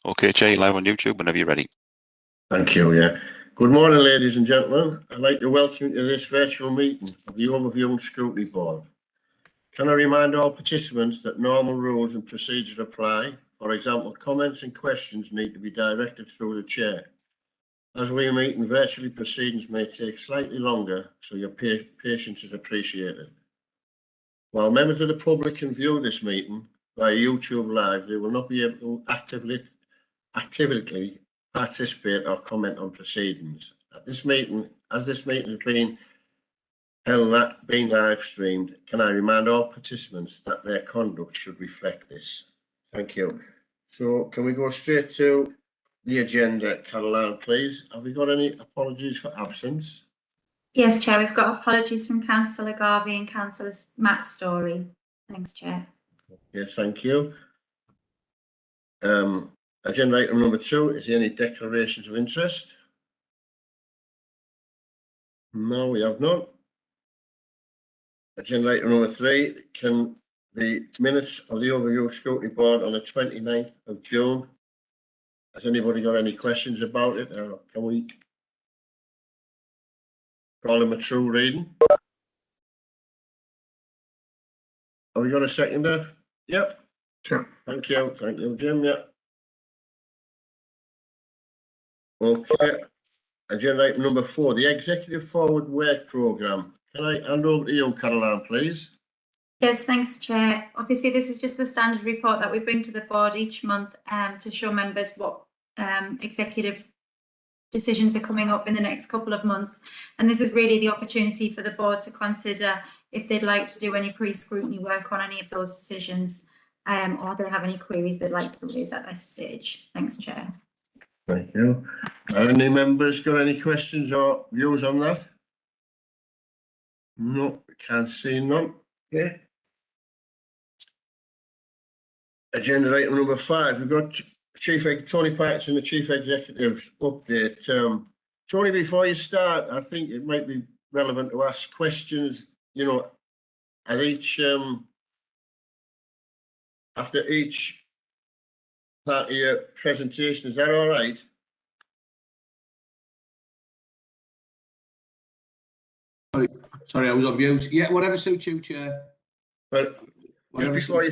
Okay, Chair, you're live on YouTube whenever you're ready. Thank you, yeah. Good morning, ladies and gentlemen. I'd like to welcome you to this virtual meeting of the Overview and Scrutiny Board. Can I remind all participants that normal rules and procedures apply? For example, comments and questions need to be directed through the chair. As we meet in virtually, proceedings may take slightly longer, so your patience is appreciated. While members of the public can view this meeting via YouTube Live, they will not be able to actively participate or comment on proceedings. As this meeting has been live streamed, can I remind all participants that their conduct should reflect this? Thank you. So can we go straight to the agenda, Caroline, please? Have we got any apologies for absence? Yes, Chair, we've got apologies from Councillor Garvey and Councillor Matt Story. Thanks, Chair. Yes, thank you. Agenda item number 2, is there any declarations of interest? No, we have none. Agenda item number 3, can the minutes of the Overview Scrutiny Board on the 29th of June, has anybody got any questions about it? Can we call them a true reading? Have we got a seconder? Yep. Sure. Thank you, Jim. Yep. Okay. Agenda item number 4, the Executive Forward Work Programme. Can I hand over to you, Caroline, please? Yes, thanks, Chair. Obviously, this is just the standard report that we bring to the board each month to show members what executive decisions are coming up in the next couple of months. And this is really the opportunity for the board to consider if they'd like to do any pre-scrutiny work on any of those decisions, or they have any queries they'd like to raise at this stage. Thanks, Chair. Thank you. Have any members got any questions or views on that? No, can't see none. Okay. Agenda item number 5, we've got Tony Patterson, the Chief Executive update. Tony, before you start, I think it might be relevant to ask questions, you know, at each, after each part of your presentation. Is that all right? Sorry, I was on mute. Yeah, whatever suits you, Chair. But just before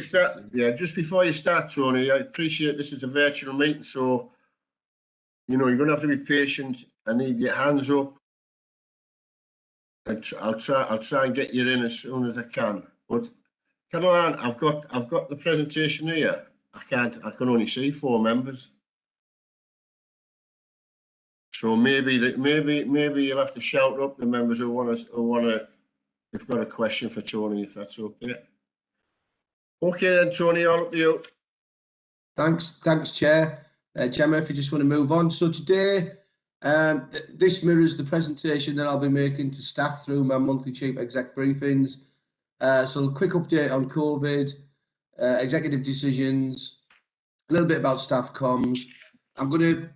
you start, Tony, I appreciate this is a virtual meeting, so you know you're going to have to be patient. I need your hands up. I'll try and get you in as soon as I can. But Caroline, I've got the presentation here. I can only see 4 members. So maybe you'll have to shout up the members who wanna who've got a question for Tony, if that's okay. Okay then, Tony, all up to you. Thanks, Chair. Chair Murphy, just want to move on. So today, this mirrors the presentation that I'll be making to staff through my monthly Chief Exec briefings. So a quick update on COVID, executive decisions, a little bit about staff comms. I'm gonna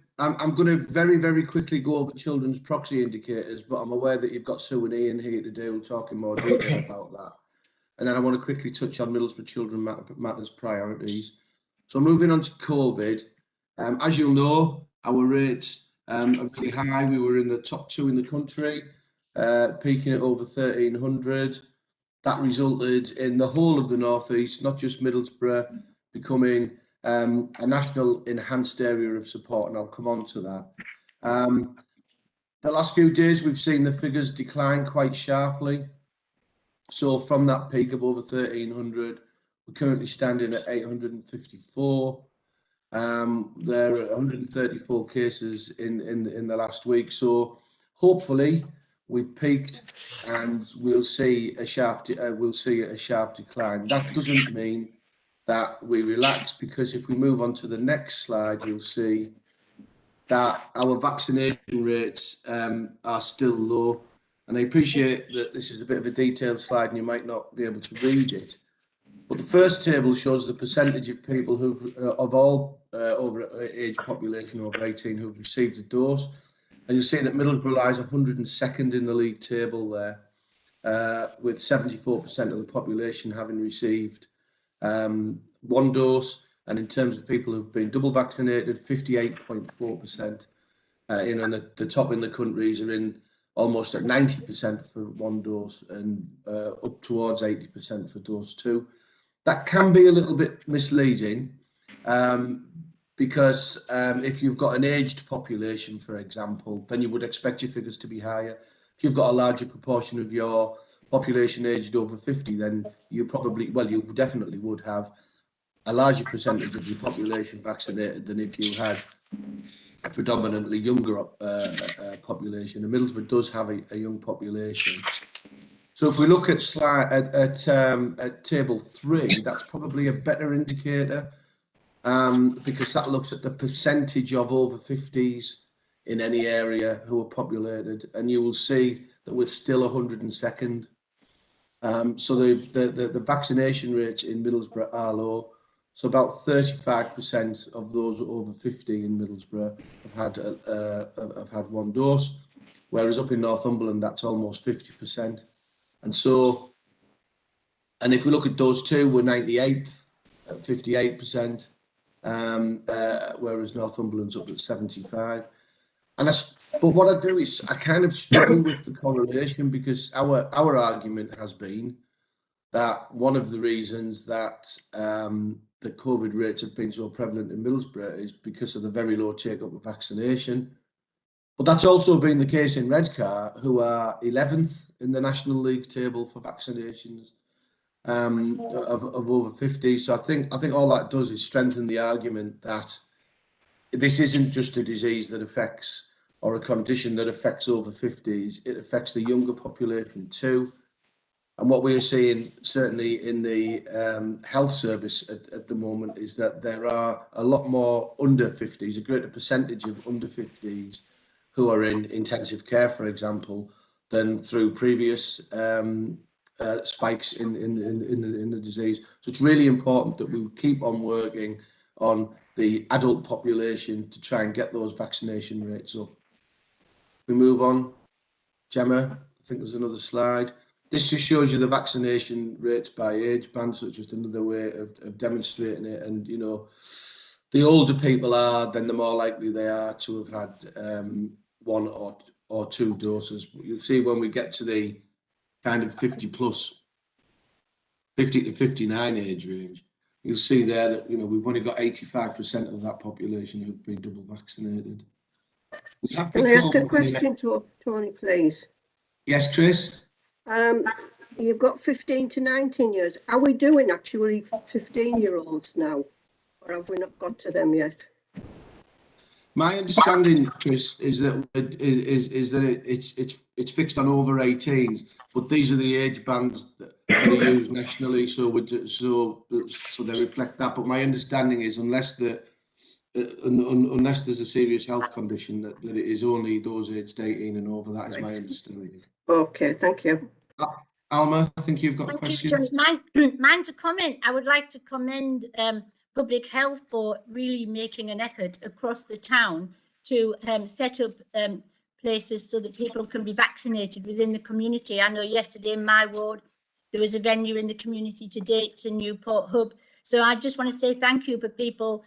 very, very quickly go over children's proxy indicators, but I'm aware that you've got Sue and Ian here to talk in more detail about that. And then I want to quickly touch on Middlesbrough Children Matters priorities. So moving on to COVID, as you'll know, our rates are really high. We were in the top 2 in the country, peaking at over 1,300. That resulted in the whole of the North East, not just Middlesbrough, becoming a national enhanced area of support, and I'll come on to that. The last few days, we've seen the figures decline quite sharply. So from that peak of over 1,300, we're currently standing at 854. There are 134 cases in the last week. So hopefully we've peaked and we'll see a sharp decline. That doesn't mean that we relax, because if we move on to the next slide, you'll see that our vaccination rates are still low. And I appreciate that this is a bit of a detailed slide and you might not be able to read it. But the first table shows the percentage of people of all over age population over 18 who've received a dose. And you'll see that Middlesbrough lies 102nd in the league table there, with 74% of the population having received 1 dose And in terms of people who've been double vaccinated, 58.4%. And the top in the countries are in almost at 90% for one dose and up towards 80% for dose 2. That can be a little bit misleading because if you've got an aged population, for example, then you would expect your figures to be higher. If you've got a larger proportion of your population aged over 50, then you probably, well, you definitely would have a larger percentage of your population vaccinated than if you had a predominantly younger population. And Middlesbrough does have a young population. So if we look at table 3, that's probably a better indicator because that looks at the percentage of over 50s in any area who are populated, and you will see that we're still 102nd. So the vaccination rates in Middlesbrough are low. So about 35% of those over 50 in Middlesbrough have had one dose, whereas up in Northumberland that's almost 50%. And so, and if we look at dose 2, we're 98th at 58%, whereas Northumberland's up at 75. But what I do is I kind of struggle with the correlation because our argument has been that one of the reasons that the COVID rates have been so prevalent in Middlesbrough is because of the very low take-up of vaccination. But that's also been the case in Redcar, who are 11th in the National League table for vaccinations of over 50. So I think all that does is strengthen the argument that this isn't just a disease that affects, or a condition that affects over 50s, it affects the younger population too. And what we are seeing, certainly in the health service at the moment, is that there are a lot more under 50s, a greater percentage of under 50s who are in intensive care, for example, than through previous spikes in the disease. So it's really important that we keep on working on the adult population to try and get those vaccination rates up. We move on. Gemma, I think there's another slide. This just shows you the vaccination rates by age band, so it's just another way of demonstrating it. And, you know, the older people are, then the more likely they are to have had one or two doses. You'll see when we get to the kind of 50 to 59 age range, you'll see there that, you know, we've only got 85% of that population who've been double vaccinated. We have Can I ask a question to Tony, please? Yes, Chris? You've got 15 to 19 years. Are we doing actually 15-year-olds now? Or have we not got to them yet? My understanding, Chris, is that it's fixed on over 18s, but these are the age bands that are used nationally, so they reflect that. But my understanding is, unless there's a serious health condition, that it is only those aged 18 and over. That is my understanding. Okay, thank you. Alma, I think you've got a question. Mine's a comment. I would like to commend Public Health for really making an effort across the town to set up places so that people can be vaccinated within the community. I know yesterday in my ward, there was a venue in the community today. It's a Newport hub. So I just want to say thank you for people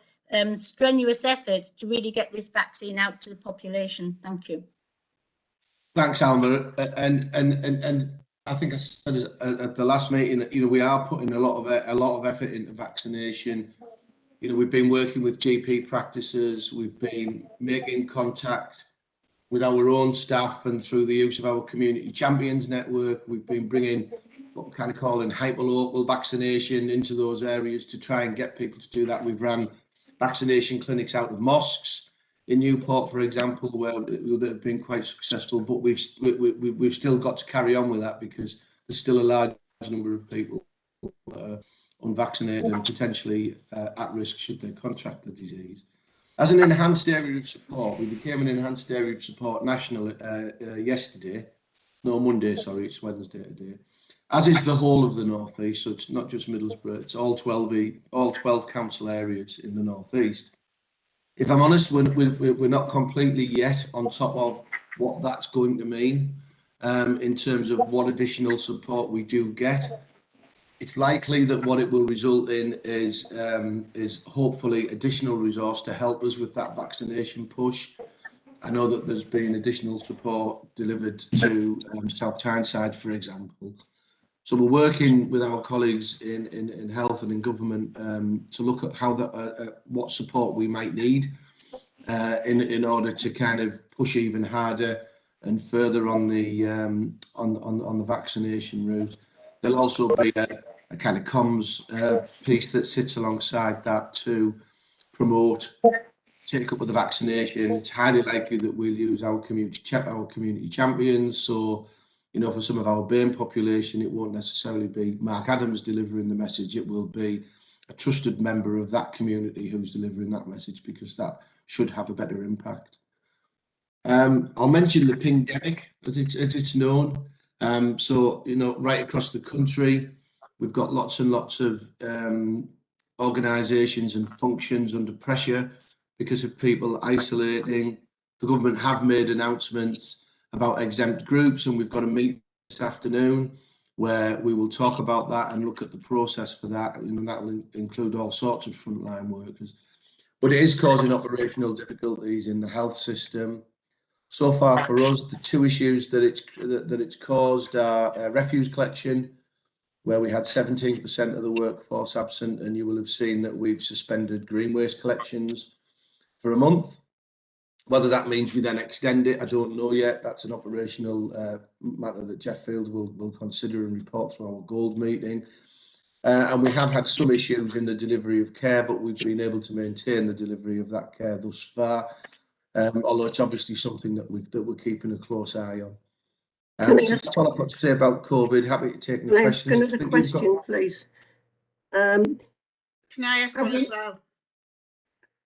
strenuous effort to really get this vaccine out to the population. Thank you. Thanks, Alma. And I think I said at the last meeting that, you know, we are putting a lot of effort into vaccination. You know, we've been working with GP practices. We've been making contact with our own staff, and through the use of our community champions network, we've been bringing what we're kind of calling hyperlocal vaccination into those areas to try and get people to do that. We've ran vaccination clinics out of mosques in Newport, for example, where they've been quite successful, but we've still got to carry on with that because there's still a large number of people unvaccinated and potentially at risk should they contract the disease. As an enhanced area of support, we became an enhanced area of support national Monday, sorry, it's Wednesday today, as is the whole of the North East. So it's not just Middlesbrough, it's all 12 council areas in the North East. If I'm honest, we're not completely yet on top of what that's going to mean in terms of what additional support we do get. it's likely that what it will result in is hopefully additional resource to help us with that vaccination push. I know that there's been additional support delivered to South Tyneside, for example. So we're working with our colleagues in health and in government to look at how what support we might need in order to kind of push even harder and further on the vaccination route. There'll also be a kind of comms piece that sits alongside that to promote take up with the vaccination. It's highly likely that we'll use our community champions. So, you know, for some of our BAME population, it won't necessarily be Mark Adams delivering the message. It will be a trusted member of that community who's delivering that message, because that should have a better impact. I'll mention the pingdemic as it's known. So, you know, right across the country, we've got lots and lots of organisations and functions under pressure because of people isolating. The government have made announcements about exempt groups, and we've got a meeting this afternoon where we will talk about that and look at the process for that. And that will include all sorts of frontline workers. But it is causing operational difficulties in the health system. So far for us, the two issues that it's caused are refuse collection, where we had 17% of the workforce absent, and you will have seen that we've suspended green waste collections for a month. Whether that means we then extend it, I don't know yet. That's an operational matter that Jeff Fields will consider and report through our gold meeting. And we have had some issues in the delivery of care, but we've been able to maintain the delivery of that care thus far. Although it's obviously something that we're keeping a close eye on. So that's all I've got to say about COVID. Happy to take any questions. Can I ask another question, please? Can I ask one as well?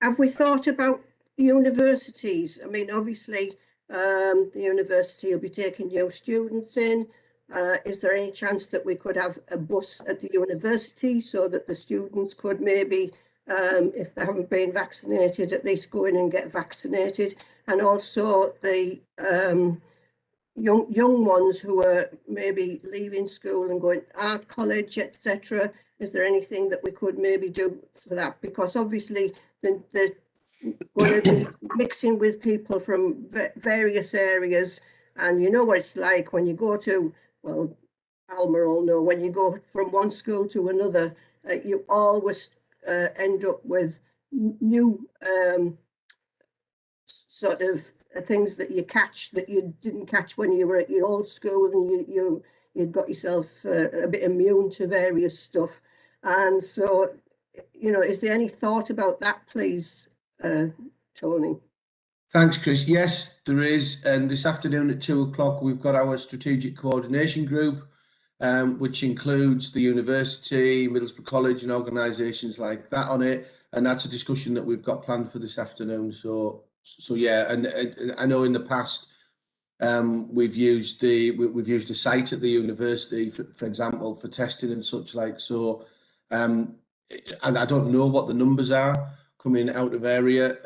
Have we thought about universities? I mean, obviously, the university will be taking new students in. Is there any chance that we could have a bus at the university so that the students could maybe, if they haven't been vaccinated, at least go in and get vaccinated? And also the young ones who are maybe leaving school and going to art college, etc. Is there anything that we could maybe do for that? Because obviously they're going to be mixing with people from various areas, and you know what it's like when you go to, well, Alma will know, when you go from one school to another, you always end up with new sort of things that you catch that you didn't catch when you were at your old school, and you'd got yourself a bit immune to various stuff. And so, you know, is there any thought about that, please, Tony? Thanks, Chris. Yes, there is. And this afternoon at 2 o'clock, we've got our strategic coordination group, which includes the university, Middlesbrough College and organisations like that on it. And that's a discussion that we've got planned for this afternoon. So yeah, and I know in the past we've used a site at the university, for example, for testing and such like. So, and I don't know what the numbers are coming out of area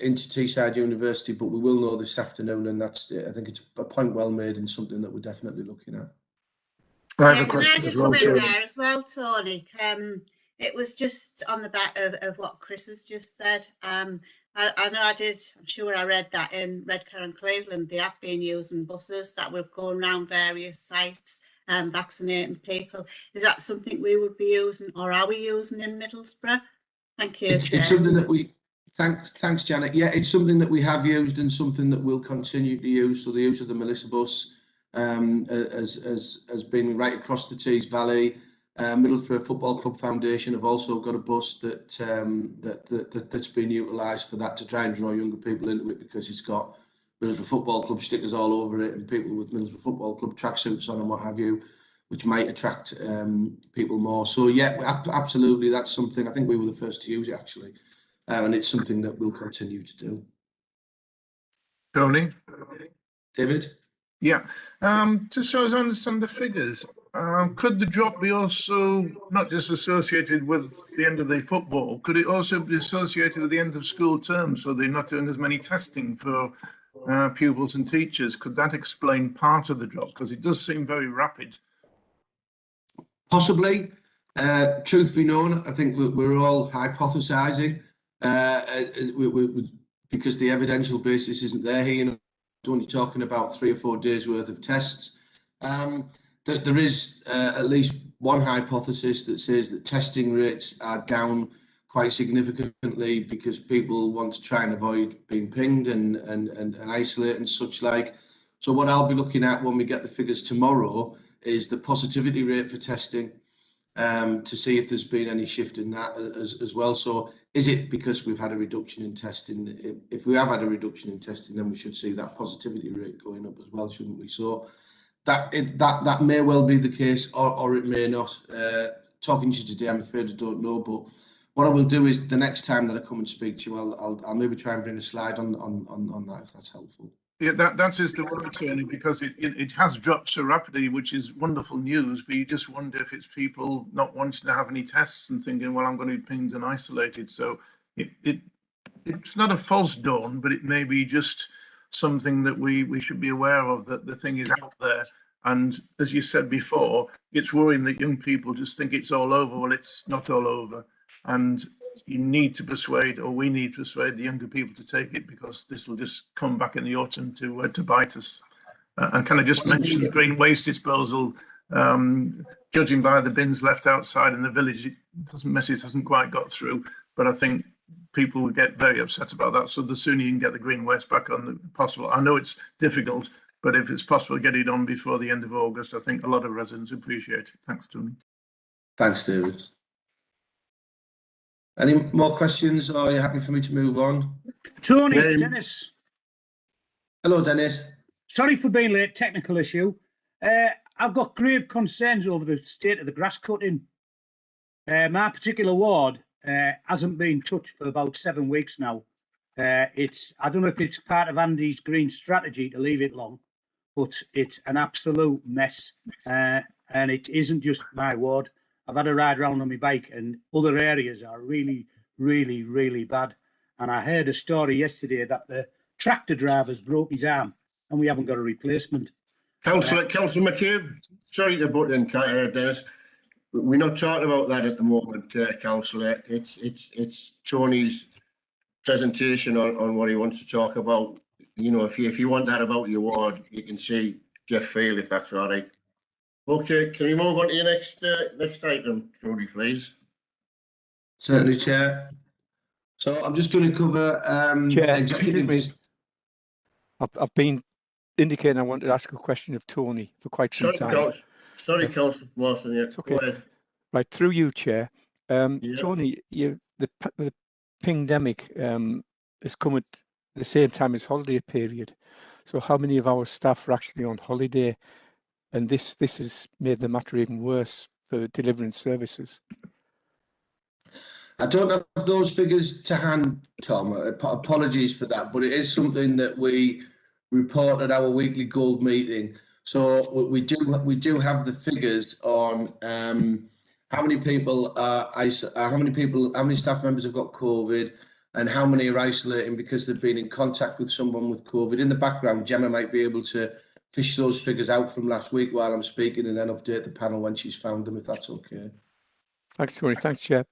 into Teesside University, but we will know this afternoon, and that's, I think it's a point well made and something that we're definitely looking at. Can I just come in there as well, Tony? It was just on the back of what Chris has just said. I know I'm sure I read that in Redcar and Cleveland, they have been using buses that were going around various sites vaccinating people. Is that something we would be using, or are we using in Middlesbrough? Thank you, Chair. It's something that we, thanks Janet. Yeah, it's something that we have used and something that we'll continue to use. So the use of the Melissa bus has been right across the Tees Valley. Middlesbrough Football Club Foundation have also got a bus that's been utilised for that, to try and draw younger people into it, because it's got Middlesbrough Football Club stickers all over it and people with Middlesbrough Football Club tracksuits on and what have you, which might attract people more. So yeah, absolutely, that's something. I think we were the first to use it actually, and it's something that we'll continue to do. Tony? David? Yeah, just so as I understand the figures, could the drop be also not just associated with the end of the football, could it also be associated with the end of school term, so they're not doing as many testing for pupils and teachers? Could that explain part of the drop? Because it does seem very rapid. Possibly. Truth be known, I think we're all hypothesising because the evidential basis isn't there here. You know, only talking about 3 or 4 days worth of tests. There is at least one hypothesis that says that testing rates are down quite significantly because people want to try and avoid being pinged and isolate and such like. So what I'll be looking at when we get the figures tomorrow is the positivity rate for testing, to see if there's been any shift in that as well. So is it because we've had a reduction in testing? If we have had a reduction in testing, then we should see that positivity rate going up as well, shouldn't we? So that may well be the case, or it may not. Talking to you today, I'm afraid I don't know, but what I will do is the next time that I come and speak to you, I'll maybe try and bring a slide on that, if that's helpful. Yeah, that is the worry, Tony, because it has dropped so rapidly, which is wonderful news. But you just wonder if it's people not wanting to have any tests and thinking, well, I'm going to be pinged and isolated. So it's not a false dawn, but it may be just something that we should be aware of, that the thing is out there. And as you said before, it's worrying that young people just think it's all over. Well, it's not all over. And you need to persuade, or we need to persuade the younger people to take it, because this will just come back in the autumn to bite us. And can I just mention the green waste disposal? Judging by the bins left outside in the village, message hasn't quite got through, but I think people would get very upset about that. So the sooner you can get the green waste back on the possible, I know it's difficult, but if it's possible, get it on before the end of August. I think a lot of residents appreciate it. Thanks, Tony. Thanks, David. Any more questions, or are you happy for me to move on? Tony, it's Dennis. Hello, Dennis. Sorry for being late, technical issue. I've got grave concerns over the state of the grass cutting. My particular ward hasn't been touched for about 7 weeks now. I don't know if it's part of Andy's green strategy to leave it long, but it's an absolute mess. And it isn't just my ward. I've had a ride around on my bike, and other areas are really, really, really bad. And I heard a story yesterday that the tractor driver's broke his arm, and we haven't got a replacement. Councillor McCabe, sorry to butt in, Dennis. We're not talking about that at the moment, Councillor. It's Tony's presentation on what he wants to talk about. You know, if you want that about your ward, you can see Jeff Field, if that's all right. Okay, can we move on to your next item, Tony, please? Certainly, Chair. So I'm just going to cover Chair, I've been indicating I want to ask a question of Tony for quite some time. Sorry, Councillor Mawson. Yeah, it's okay. Go ahead. Right, through you, Chair. Yeah. Tony, the pandemic has come at the same time as holiday period. So how many of our staff are actually on holiday? And this has made the matter even worse for delivering services. I don't have those figures to hand, Tom. Apologies for that, but it is something that we report at our weekly gold meeting. So we do have the figures on how many staff members have got COVID, and how many are isolating because they've been in contact with someone with COVID. In the background, Gemma might be able to fish those figures out from last week while I'm speaking, and then update the panel when she's found them, if that's okay. Thanks, Tony. Thanks, Chair.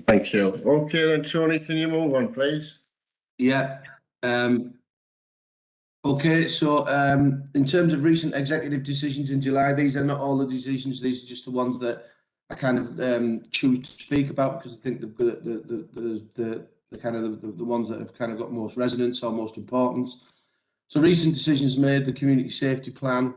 Thank you. Okay then, Tony, can you move on, please? Yeah. Okay, so in terms of recent executive decisions in July, these are not all the decisions. These are just the ones that I kind of choose to speak about, because I think the ones that have kind of got most resonance or most importance. So recent decisions made: the community safety plan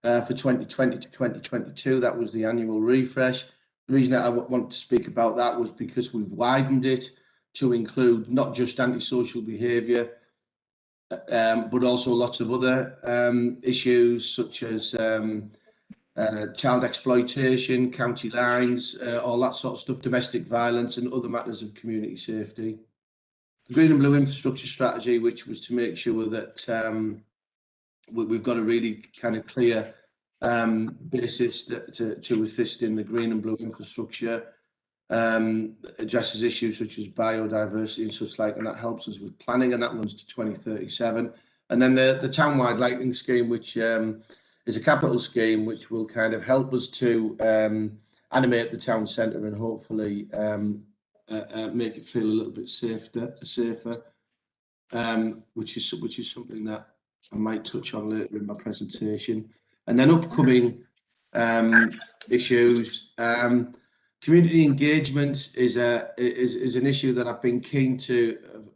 for 2020 to 2022. That was the annual refresh. The reason that I want to speak about that was because we've widened it to include not just antisocial behaviour, but also lots of other issues such as child exploitation, county lines, all that sort of stuff, domestic violence and other matters of community safety. The Green and Blue Infrastructure Strategy, which was to make sure that we've got a really kind of clear basis to assist in the green and blue infrastructure, addresses issues such as biodiversity and such like, and that helps us with planning, and that runs to 2037. And then the townwide lighting scheme, which is a capital scheme, which will kind of help us to animate the town centre and hopefully make it feel a little bit safer, which is something that I might touch on later in my presentation. And then upcoming issues. Community engagement is an issue that I've been keen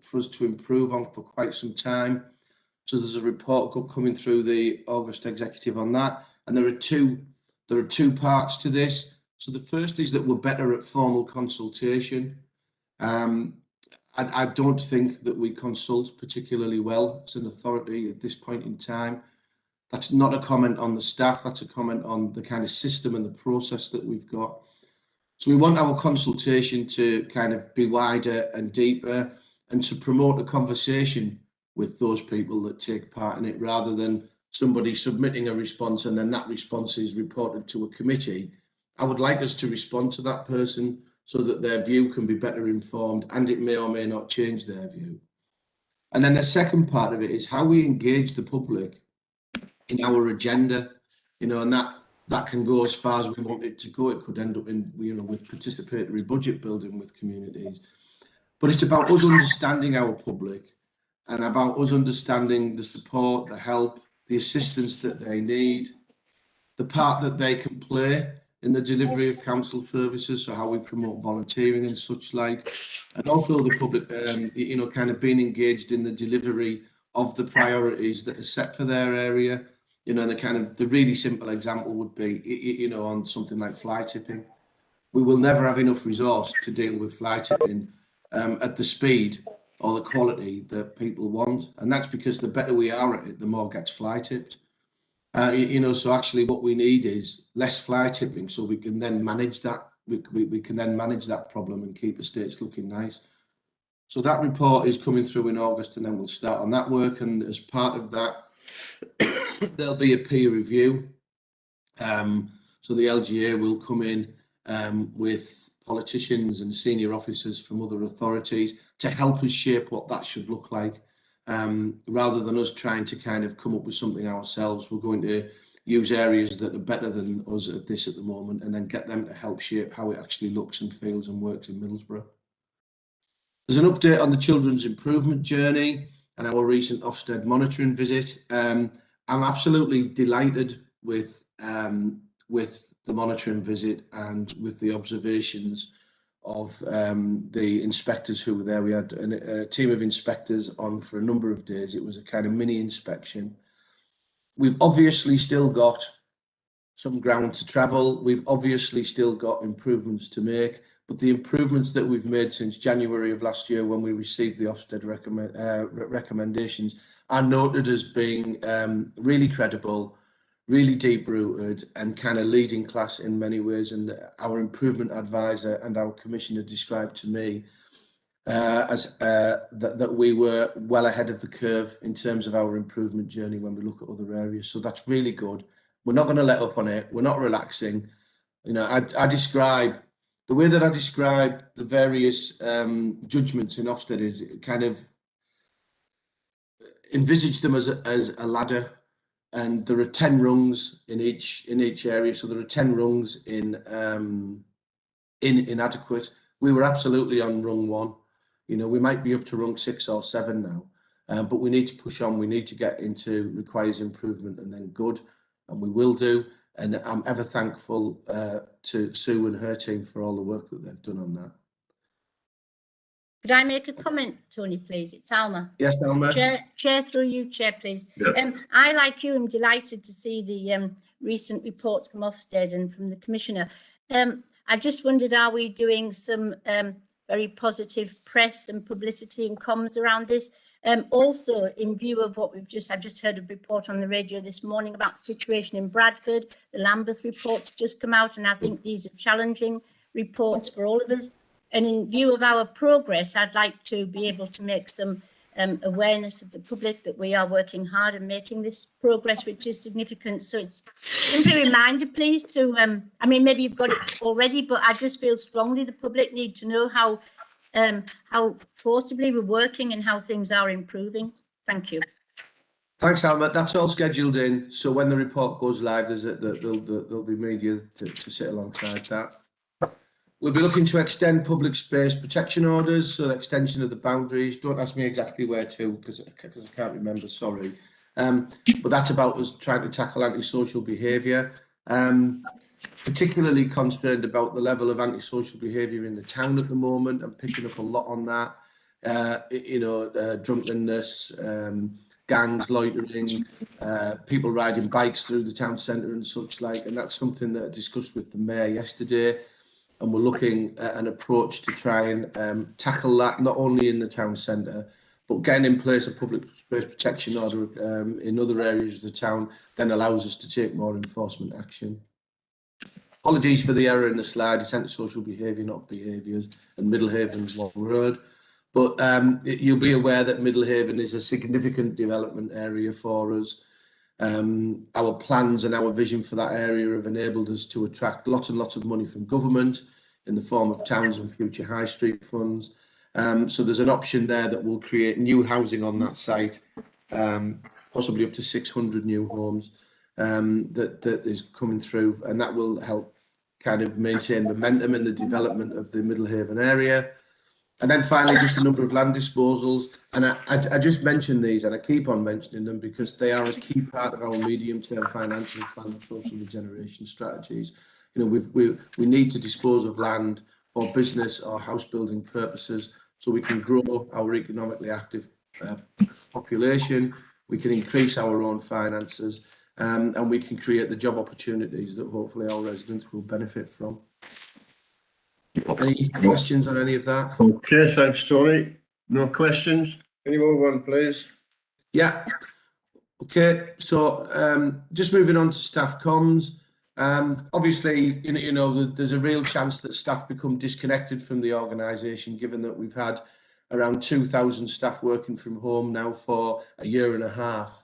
for us to improve on for quite some time. So there's a report coming through the August executive on that, and there are two parts to this. So the first is that we're better at formal consultation. I don't think that we consult particularly well as an authority at this point in time. That's not a comment on the staff, that's a comment on the kind of system and the process that we've got. So we want our consultation to kind of be wider and deeper and to promote a conversation with those people that take part in it, rather than somebody submitting a response and then that response is reported to a committee. I would like us to respond to that person so that their view can be better informed, and it may or may not change their view. And then the second part of it is how we engage the public in our agenda, you know, and that can go as far as we want it to go. It could end up in, you know, with participatory budget building with communities. But it's about us understanding our public and about us understanding the support, the help, the assistance that they need, the part that they can play in the delivery of council services, so how we promote volunteering and such like, and also the public, you know, kind of being engaged in the delivery of the priorities that are set for their area. You know, the really simple example would be, you know, on something like fly tipping. We will never have enough resource to deal with fly tipping at the speed or the quality that people want, and that's because the better we are at it, the more gets fly tipped. You know, so actually what we need is less fly tipping, so we can then manage that. We can then manage that problem and keep estates looking nice. So that report is coming through in August, and then we'll start on that work. And as part of that, there'll be a peer review. So the LGA will come in with politicians and senior officers from other authorities to help us shape what that should look like. Rather than us trying to kind of come up with something ourselves, we're going to use areas that are better than us at this at the moment, and then get them to help shape how it actually looks and feels and works in Middlesbrough. There's an update on the children's improvement journey and our recent Ofsted monitoring visit. I'm absolutely delighted with the monitoring visit and with the observations of the inspectors who were there. We had a team of inspectors on for a number of days. It was a kind of mini inspection. We've obviously still got some ground to travel. We've obviously still got improvements to make, but the improvements that we've made since January of last year, when we received the Ofsted recommendations, are noted as being really credible, really deep-rooted and kind of leading class in many ways. And our improvement advisor and our commissioner described to me that we were well ahead of the curve in terms of our improvement journey when we look at other areas. So that's really good. We're not going to let up on it. We're not relaxing. You know, I describe the way that I describe the various judgments in Ofsted is kind of envisage them as a ladder. And there are 10 rungs in each area. So there are 10 rungs in inadequate. We were absolutely on rung 1. You know, we might be up to rung 6 or 7 now, but we need to push on. We need to get into requires improvement and then good, and we will do. And I'm ever thankful to Sue and her team for all the work that they've done on that. Could I make a comment, Tony, please? It's Alma. Yes, Alma. Chair through you, Chair, please. Yeah. I, like you, am delighted to see the recent reports from Ofsted and from the Commissioner. I just wondered, are we doing some very positive press and publicity and comms around this? Also, in view of what I've just heard a report on the radio this morning about the situation in Bradford. The Lambeth report's just come out, and I think these are challenging reports for all of us. And in view of our progress, I'd like to be able to make some awareness of the public that we are working hard and making this progress, which is significant. So it's simply a reminder, please, to, I mean, maybe you've got it already, but I just feel strongly the public need to know how forcibly we're working and how things are improving. Thank you. Thanks, Alma. That's all scheduled in. So when the report goes live, there'll be media to sit alongside that. We'll be looking to extend public space protection orders, so the extension of the boundaries. Don't ask me exactly where to, because I can't remember, sorry. But that's about us trying to tackle antisocial behaviour. Particularly concerned about the level of antisocial behaviour in the town at the moment. I'm picking up a lot on that. Drunkenness, gangs, loitering, people riding bikes through the town centre and such like. And that's something that I discussed with the mayor yesterday. And we're looking at an approach to try and tackle that, not only in the town centre, but getting in place a public space protection order in other areas of the town then allows us to take more enforcement action. Apologies for the error in the slide. It's antisocial behaviour, not behaviours, and Middlehaven's one word. But you'll be aware that Middlehaven is a significant development area for us. Our plans and our vision for that area have enabled us to attract lots and lots of money from government in the form of towns and future high street funds. So there's an option there that will create new housing on that site, possibly up to 600 new homes that is coming through, and that will help kind of maintain momentum in the development of the Middlehaven area. And then finally, just a number of land disposals. And I just mentioned these, and I keep on mentioning them because they are a key part of our medium-term financial plan and social regeneration strategies. You know, we need to dispose of land for business or house building purposes, so we can grow our economically active population. We can increase our own finances, and we can create the job opportunities that hopefully our residents will benefit from. Any questions on any of that? Okay, thanks, Tony. No questions? Any more one, please? Yeah. Okay, so just moving on to staff comms. Obviously, you know, there's a real chance that staff become disconnected from the organisation, given that we've had around 2,000 staff working from home now for a year and a half.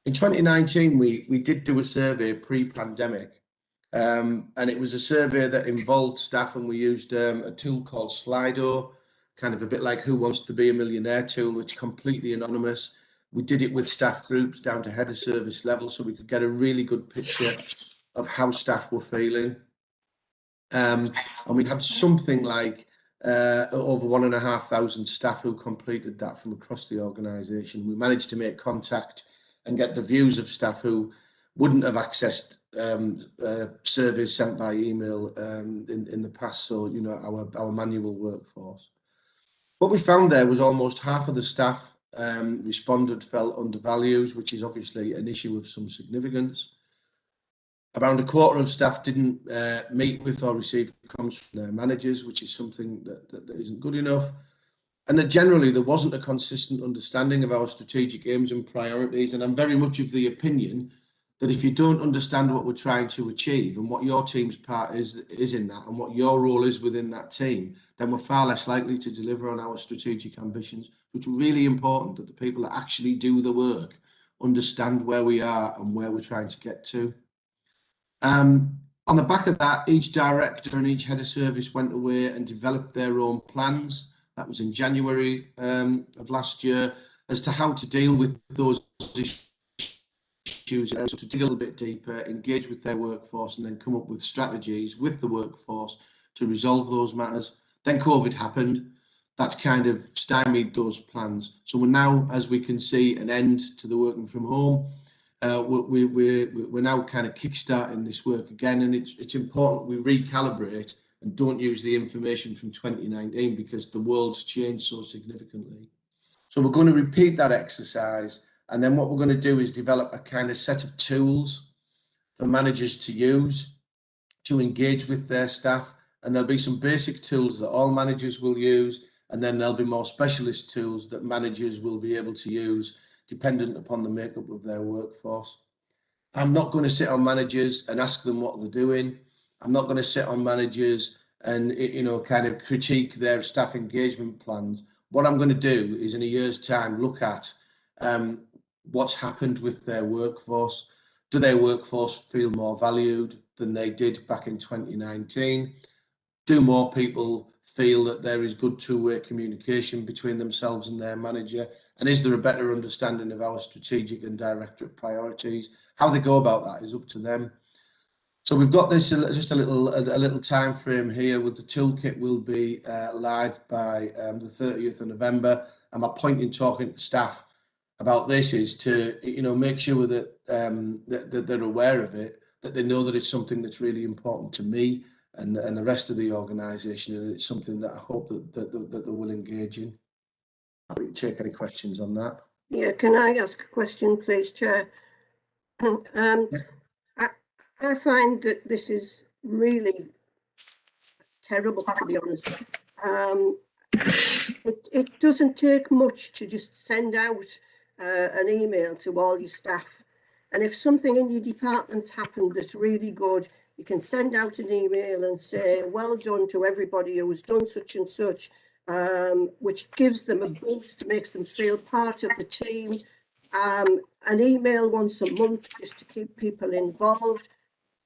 In 2019, we did do a survey pre-pandemic. And it was a survey that involved staff, and we used a tool called Slido, kind of a bit like Who Wants to Be a Millionaire tool, which is completely anonymous. We did it with staff groups down to head of service level, so we could get a really good picture of how staff were feeling. And we had something like over 1,500 staff who completed that from across the organisation. We managed to make contact and get the views of staff who wouldn't have accessed surveys sent by email in the past, so you know, our manual workforce. What we found there was almost half of the staff responded felt undervalued, which is obviously an issue of some significance. Around a quarter of staff didn't meet with or receive comments from their managers, which is something that isn't good enough. And that generally there wasn't a consistent understanding of our strategic aims and priorities. And I'm very much of the opinion that if you don't understand what we're trying to achieve and what your team's part is in that, and what your role is within that team, then we're far less likely to deliver on our strategic ambitions. It's really important that the people that actually do the work understand where we are and where we're trying to get to. On the back of that, each director and each head of service went away and developed their own plans. That was in January of last year, as to how to deal with those issues. So to dig a little bit deeper, engage with their workforce, and then come up with strategies with the workforce to resolve those matters. Then COVID happened. That's kind of stymied those plans. So we're now, as we can see, an end to the working from home. We're now kind of kickstarting this work again, and it's important we recalibrate and don't use the information from 2019 because the world's changed so significantly. So we're going to repeat that exercise. And then what we're going to do is develop a kind of set of tools for managers to use to engage with their staff. And there'll be some basic tools that all managers will use. And then there'll be more specialist tools that managers will be able to use dependent upon the makeup of their workforce. I'm not going to sit on managers and ask them what they're doing. I'm not going to sit on managers and, you know, kind of critique their staff engagement plans. What I'm going to do is in a year's time, look at what's happened with their workforce. Do their workforce feel more valued than they did back in 2019? Do more people feel that there is good two-way communication between themselves and their manager? And is there a better understanding of our strategic and directorate priorities? How they go about that is up to them. So we've got this just a little time frame here. With the toolkit will be live by the 30th of November. And my point in talking to staff about this is to make sure that that they're aware of it, that they know that it's something that's really important to me and the rest of the organisation, and it's something that I hope that they will engage in. Happy to take any questions on that. Yeah, can I ask a question, please, Chair? I find that this is really terrible, to be honest. It doesn't take much to just send out an email to all your staff. And if something in your department's happened that's really good, you can send out an email and say, well done to everybody who has done such and such, which gives them a boost, makes them feel part of the team. An email once a month just to keep people involved.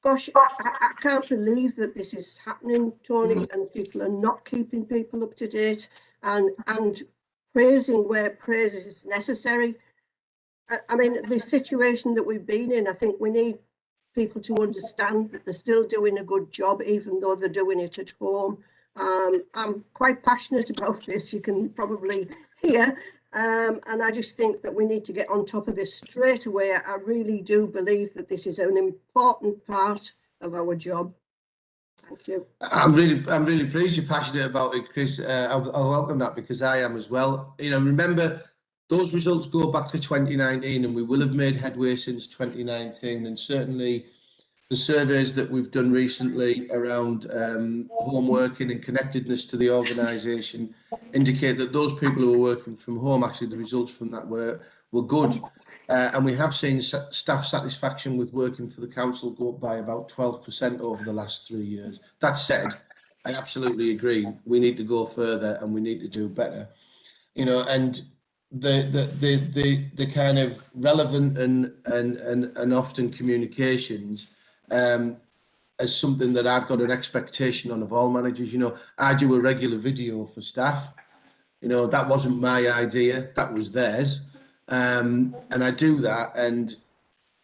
Gosh, I can't believe that this is happening, Tony, and people are not keeping people up to date and praising where praise is necessary. I mean, the situation that we've been in, I think we need people to understand that they're still doing a good job, even though they're doing it at home. I'm quite passionate about this, you can probably hear. And I just think that we need to get on top of this straight away. I really do believe that this is an important part of our job. Thank you. I'm really pleased you're passionate about it, Chris. I welcome that, because I am as well. Remember, those results go back to 2019, and we will have made headway since 2019. And certainly the surveys that we've done recently around home working and connectedness to the organisation indicate that those people who are working from home, actually the results from that were good. And we have seen staff satisfaction with working for the council go up by about 12% over the last 3 years. That said, I absolutely agree. We need to go further and we need to do better. And the kind of relevant and often communications as something that I've got an expectation on of all managers. I do a regular video for staff. That wasn't my idea, that was theirs. And I do that, and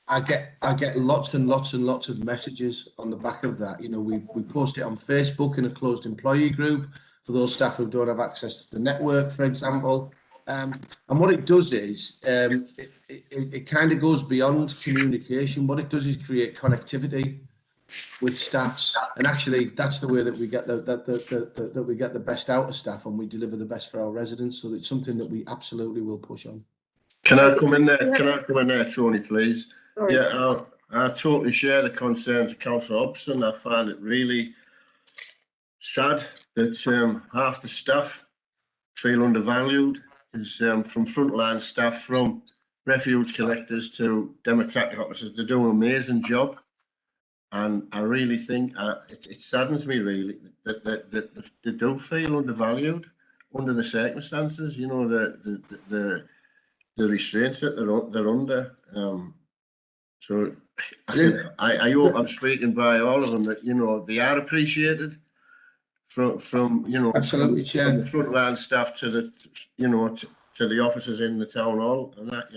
I get lots and lots and lots of messages on the back of that. We post it on Facebook in a closed employee group for those staff who don't have access to the network, for example. And what it does is it kind of goes beyond communication. What it does is create connectivity with staff, and actually that's the way that we get that we get the best out of staff, and we deliver the best for our residents. So it's something that we absolutely will push on. Can I come in there? Can I come in there, Tony, please? Sorry. Yeah, I totally share the concerns of Councillor Hobson. I find it really sad that half the staff feel undervalued. From frontline staff, from refuge collectors to democratic officers, they do an amazing job. And I really think it saddens me really that they do feel undervalued under the circumstances. The restraints that they're under. So I hope I'm speaking by all of them that they are appreciated from Absolutely, Chair. from the frontline staff to the to the officers in the town hall and that.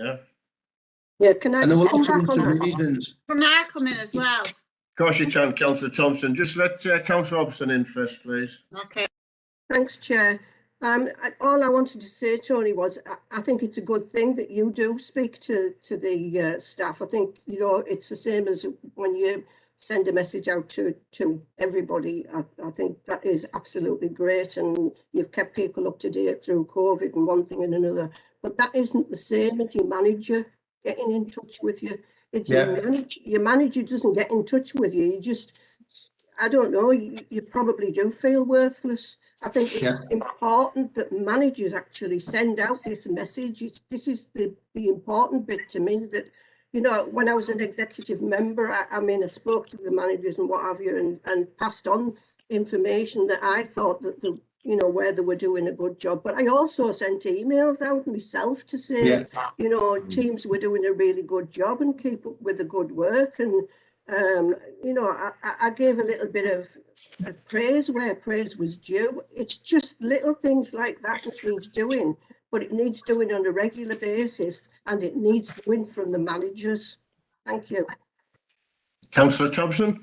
Yeah, can I just come back on that? Reasons. Can I come in as well? Of course you can, Councillor Thompson. Just let Councillor Hobson in first, please. Okay. Thanks, Chair. All I wanted to say, Tony, was I think it's a good thing that you do speak to the staff. I think, it's the same as when you send a message out to everybody. I think that is absolutely great, and you've kept people up to date through COVID and one thing and another. But that isn't the same as your manager getting in touch with you. If your manager doesn't get in touch with you, you just, I don't know, you probably do feel worthless. I think it's important that managers actually send out this message. This is the important bit to me, that, when I was an executive member, I spoke to the managers and what have you, and passed on information that I thought that where they were doing a good job. But I also sent emails out myself to say, teams were doing a really good job and keep up with the good work. And, I gave a little bit of praise where praise was due. It's just little things like that needs doing, but it needs doing on a regular basis, and it needs doing from the managers. Thank you. Councillor Thompson.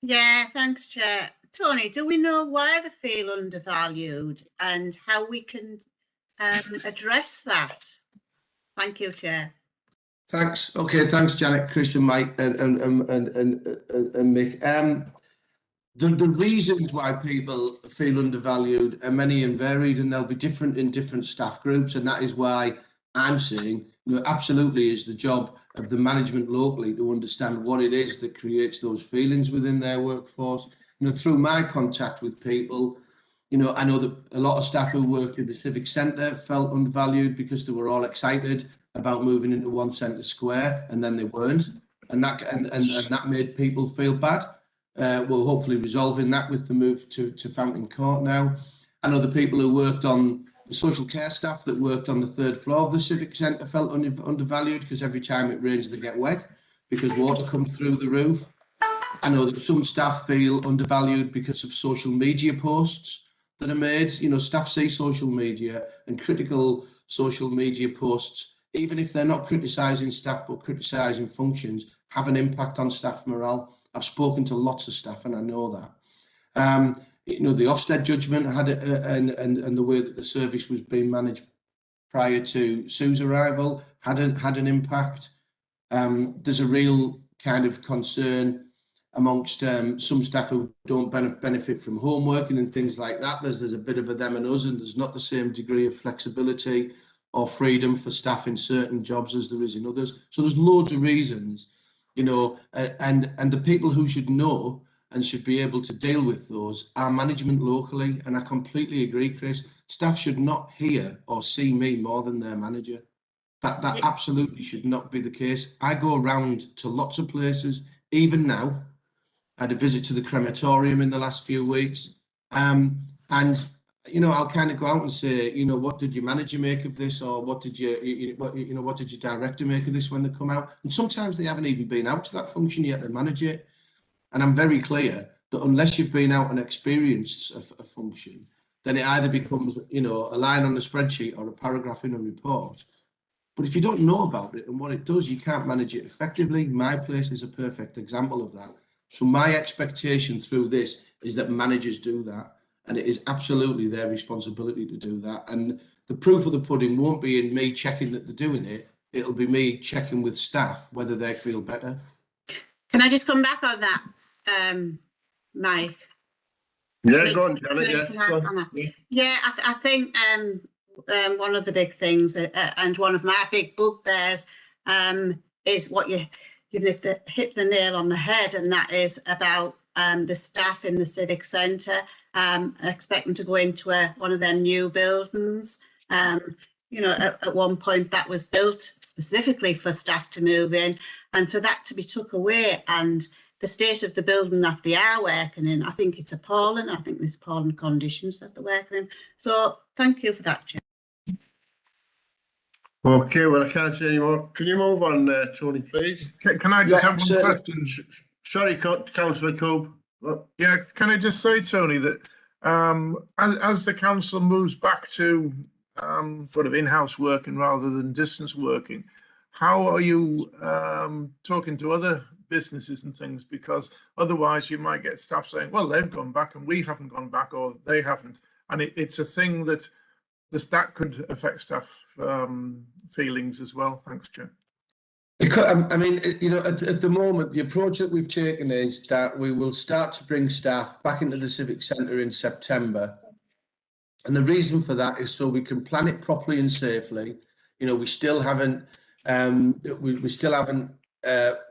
Yeah, thanks, Chair. Tony, do we know why they feel undervalued and how we can address that? Thank you, Chair. Thanks. Okay, thanks, Janet, Christian, Mike, and Mick. The reasons why people feel undervalued are many and varied, and they'll be different in different staff groups, and that is why I'm saying, absolutely is the job of the management locally to understand what it is that creates those feelings within their workforce. Through my contact with people, I know that a lot of staff who worked in the civic centre felt undervalued because they were all excited about moving into One Centre Square, and then they weren't, and that made people feel bad. We're hopefully resolving that with the move to Fountain Court now. I know the people who worked on the social care staff that worked on the 3rd floor of the civic centre felt undervalued because every time it rains they get wet because water comes through the roof. I know that some staff feel undervalued because of social media posts that are made. Staff see social media, and critical social media posts, even if they're not criticising staff but criticising functions, have an impact on staff morale. I've spoken to lots of staff and I know that. The Ofsted judgment had and the way that the service was being managed prior to Sue's arrival had an impact. There's a real kind of concern amongst some staff who don't benefit from home working and things like that. There's a bit of a them and us, and there's not the same degree of flexibility or freedom for staff in certain jobs as there is in others. So there's loads of reasons, and the people who should know and should be able to deal with those are management locally. And I completely agree, Chris. Staff should not hear or see me more than their manager. That absolutely should not be the case. I go around to lots of places, even now. I had a visit to the crematorium in the last few weeks. And I'll kind of go out and say, what did your manager make of this, or what did your director make of this when they come out? And sometimes they haven't even been out to that function yet, they manage it. And I'm very clear that unless you've been out and experienced a function, then it either becomes, a line on a spreadsheet or a paragraph in a report. But if you don't know about it and what it does, you can't manage it effectively. My place is a perfect example of that. So my expectation through this is that managers do that, and it is absolutely their responsibility to do that. And the proof of the pudding won't be in me checking that they're doing it. It'll be me checking with staff whether they feel better. Can I just come back on that, Mike? Yeah, go on, Janet. Yeah, I think one of the big things and one of my big bugbears is what you hit the nail on the head, and that is about the staff in the civic centre expecting to go into one of them new buildings. At one point that was built specifically for staff to move in, and for that to be took away, and the state of the building that they are working in, I think it's appalling. I think there's appalling conditions that they're working in. So thank you for that, Chair. Okay, well, I can't say any more. Can you move on, Tony, please? Can I just have one question? Sorry, Councillor Cope. Yeah, can I just say, Tony, that as the council moves back to sort of in-house working rather than distance working, how are you talking to other businesses and things? Because otherwise you might get staff saying, well, they've gone back and we haven't gone back, or they haven't. And it's a thing that could affect staff feelings as well. Thanks, Chair. I mean, at the moment, the approach that we've taken is that we will start to bring staff back into the Civic Centre in September. And the reason for that is so we can plan it properly and safely. We still haven't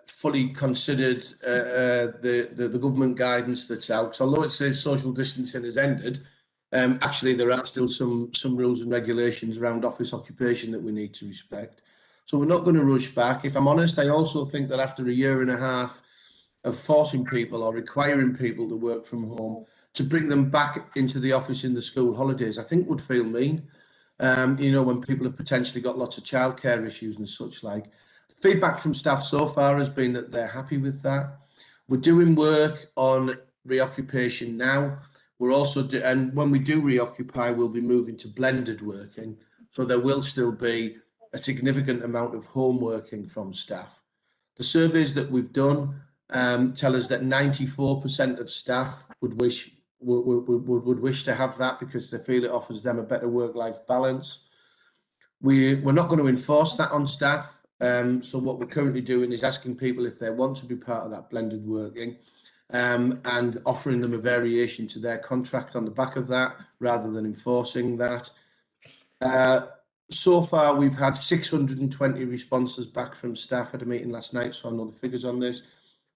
fully considered the government guidance that's out. So although it says social distancing has ended, actually there are still some rules and regulations around office occupation that we need to respect. So we're not going to rush back. If I'm honest, I also think that after a year and a half of forcing people or requiring people to work from home, to bring them back into the office in the school holidays, I think would feel mean. When people have potentially got lots of childcare issues and such like. Feedback from staff so far has been that they're happy with that. We're doing work on reoccupation now. We're also, and when we do reoccupy, we'll be moving to blended working. So there will still be a significant amount of home working from staff. The surveys that we've done tell us that 94% of staff would wish to have that because they feel it offers them a better work-life balance. We're not going to enforce that on staff. So what we're currently doing is asking people if they want to be part of that blended working, and offering them a variation to their contract on the back of that, rather than enforcing that. So far, we've had 620 responses back from staff at a meeting last night, so I know the figures on this.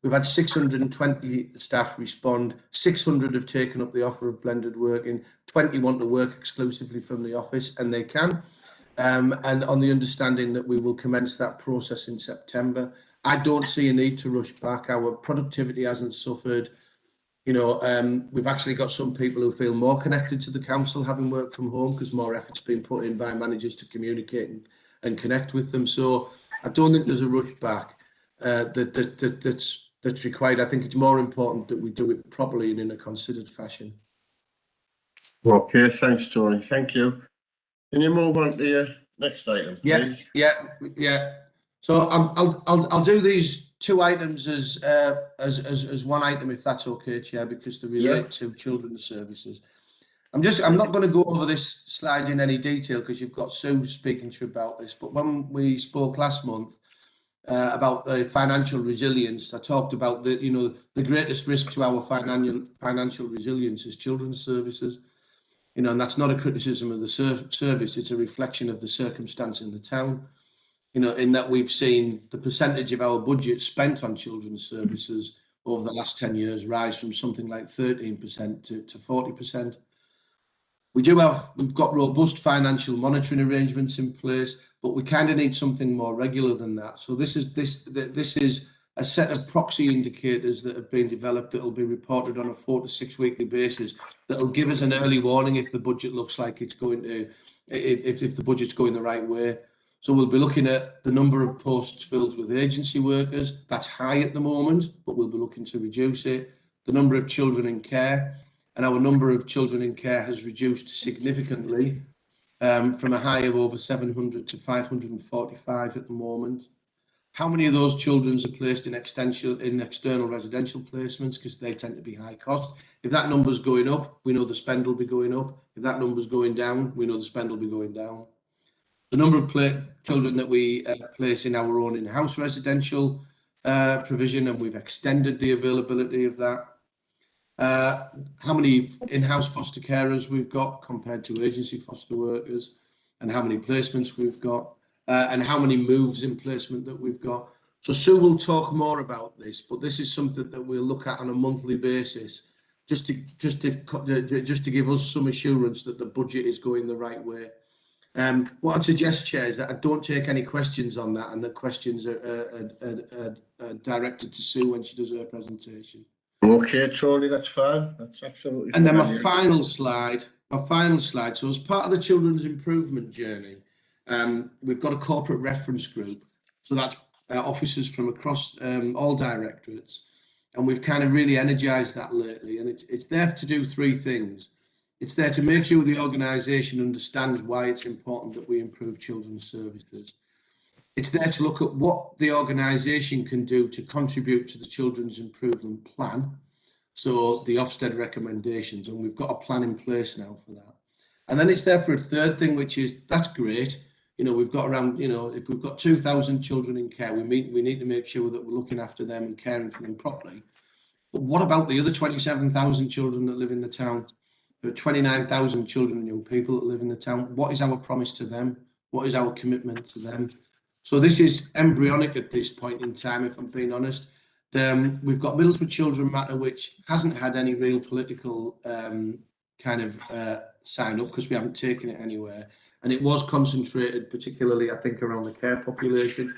We've had 620 staff respond, 600 have taken up the offer of blended working, 20 want to work exclusively from the office, and they can. And on the understanding that we will commence that process in September. I don't see a need to rush back. Our productivity hasn't suffered. You know, we've actually got some people who feel more connected to the council having worked from home because more effort's been put in by managers to communicate and connect with them. So I don't think there's a rush back that's required. I think it's more important that we do it properly and in a considered fashion. Okay, thanks, Tony. Thank you. Can you move on to your next item, please? Yeah. So I'll do these two items as one item, if that's okay, Chair, because they relate to children's services. I'm not going to go over this slide in any detail because you've got Sue speaking to you about this. But when we spoke last month about the financial resilience, I talked about the greatest risk to our financial resilience is children's services. You know, and that's not a criticism of the service, it's a reflection of the circumstance in the town. You know, in that we've seen the percentage of our budget spent on children's services over the last 10 years rise from something like 13% to 40%. We've got robust financial monitoring arrangements in place, but we kind of need something more regular than that. So this is a set of proxy indicators that have been developed that will be reported on a 4 to 6 weekly basis that will give us an early warning if the budget looks like it's going to, if the budget's going the right way. So we'll be looking at the number of posts filled with agency workers. That's high at the moment, but we'll be looking to reduce it. The number of children in care, and our number of children in care has reduced significantly from a high of over 700 to 545 at the moment. How many of those children are placed in external residential placements because they tend to be high cost? If that number's going up, we know the spend will be going up. If that number's going down, we know the spend will be going down. The number of children that we place in our own in-house residential provision, and we've extended the availability of that. How many in-house foster carers we've got compared to agency foster workers, and how many placements we've got, and how many moves in placement that we've got. So Sue will talk more about this, but this is something that we'll look at on a monthly basis, just to give us some assurance that the budget is going the right way. What I'd suggest, Chair, is that I don't take any questions on that, and the questions are directed to Sue when she does her presentation. Okay, Tony, that's fine. That's absolutely fine. And then my final slide. So as part of the children's improvement journey, we've got a corporate reference group. So that's officers from across all directorates. And we've kind of really energised that lately. And it's there to do three things. It's there to make sure the organisation understands why it's important that we improve children's services. It's there to look at what the organisation can do to contribute to the children's improvement plan. So the Ofsted recommendations, and we've got a plan in place now for that. And then it's there for a third thing, which is, that's great. You know, we've got around, you know, if we've got 2,000 children in care, we need to make sure that we're looking after them and caring for them properly. But what about the other 27,000 children that live in the town? There are 29,000 children and young people that live in the town. What is our promise to them? What is our commitment to them? So this is embryonic at this point in time, if I'm being honest. We've got Middlesbrough Children Matter, which hasn't had any real political sign up because we haven't taken it anywhere. And it was concentrated particularly, I think, around the care population.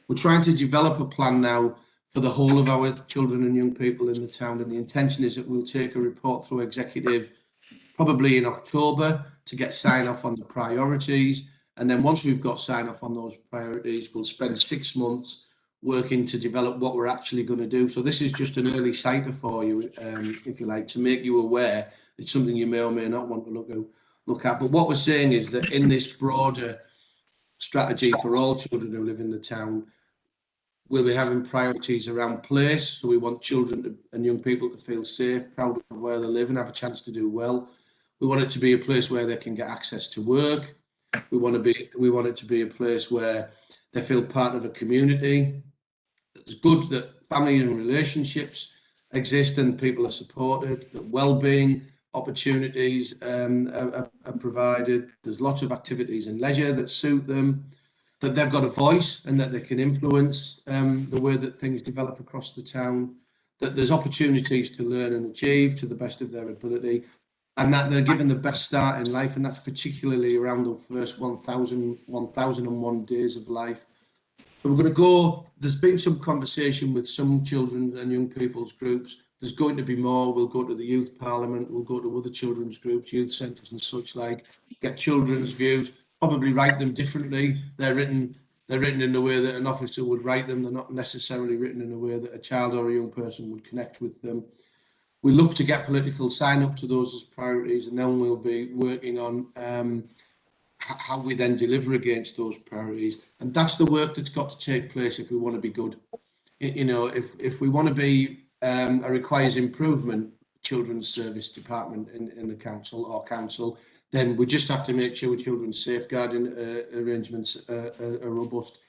We're trying to develop a plan now for the whole of our children and young people in the town. And the intention is that we'll take a report through executive probably in October to get sign off on the priorities. And then once we've got sign off on those priorities, we'll spend 6 months working to develop what we're actually going to do. So this is just an early sighter for you, if you like, to make you aware it's something you may or may not want to look at. But what we're saying is that in this broader strategy for all children who live in the town, We'll be having priorities around place. So we want children and young people to feel safe, proud of where they live and have a chance to do well. We want it to be a place where they can get access to work. We want it to be a place where they feel part of a community. It's good that family and relationships exist and people are supported, that well-being opportunities are provided. There's lots of activities and leisure that suit them, that they've got a voice and that they can influence the way that things develop across the town, that there's opportunities to learn and achieve to the best of their ability, and that they're given the best start in life, and that's particularly around the first 1001 days of life. So we're going to go, there's been some conversation with some children and young people's groups. There's going to be more. We'll go to the youth parliament, we'll go to other children's groups, youth centres and such like, get children's views, probably write them differently. They're written in the way that an officer would write them. They're not necessarily written in a way that a child or a young person would connect with them. We look to get political sign up to those as priorities, and then we'll be working on how we then deliver against those priorities. And that's the work that's got to take place if we want to be good. You know, if we want to be a requires improvement children's service department in the council or council, then we just have to make sure children's safeguarding arrangements are robust.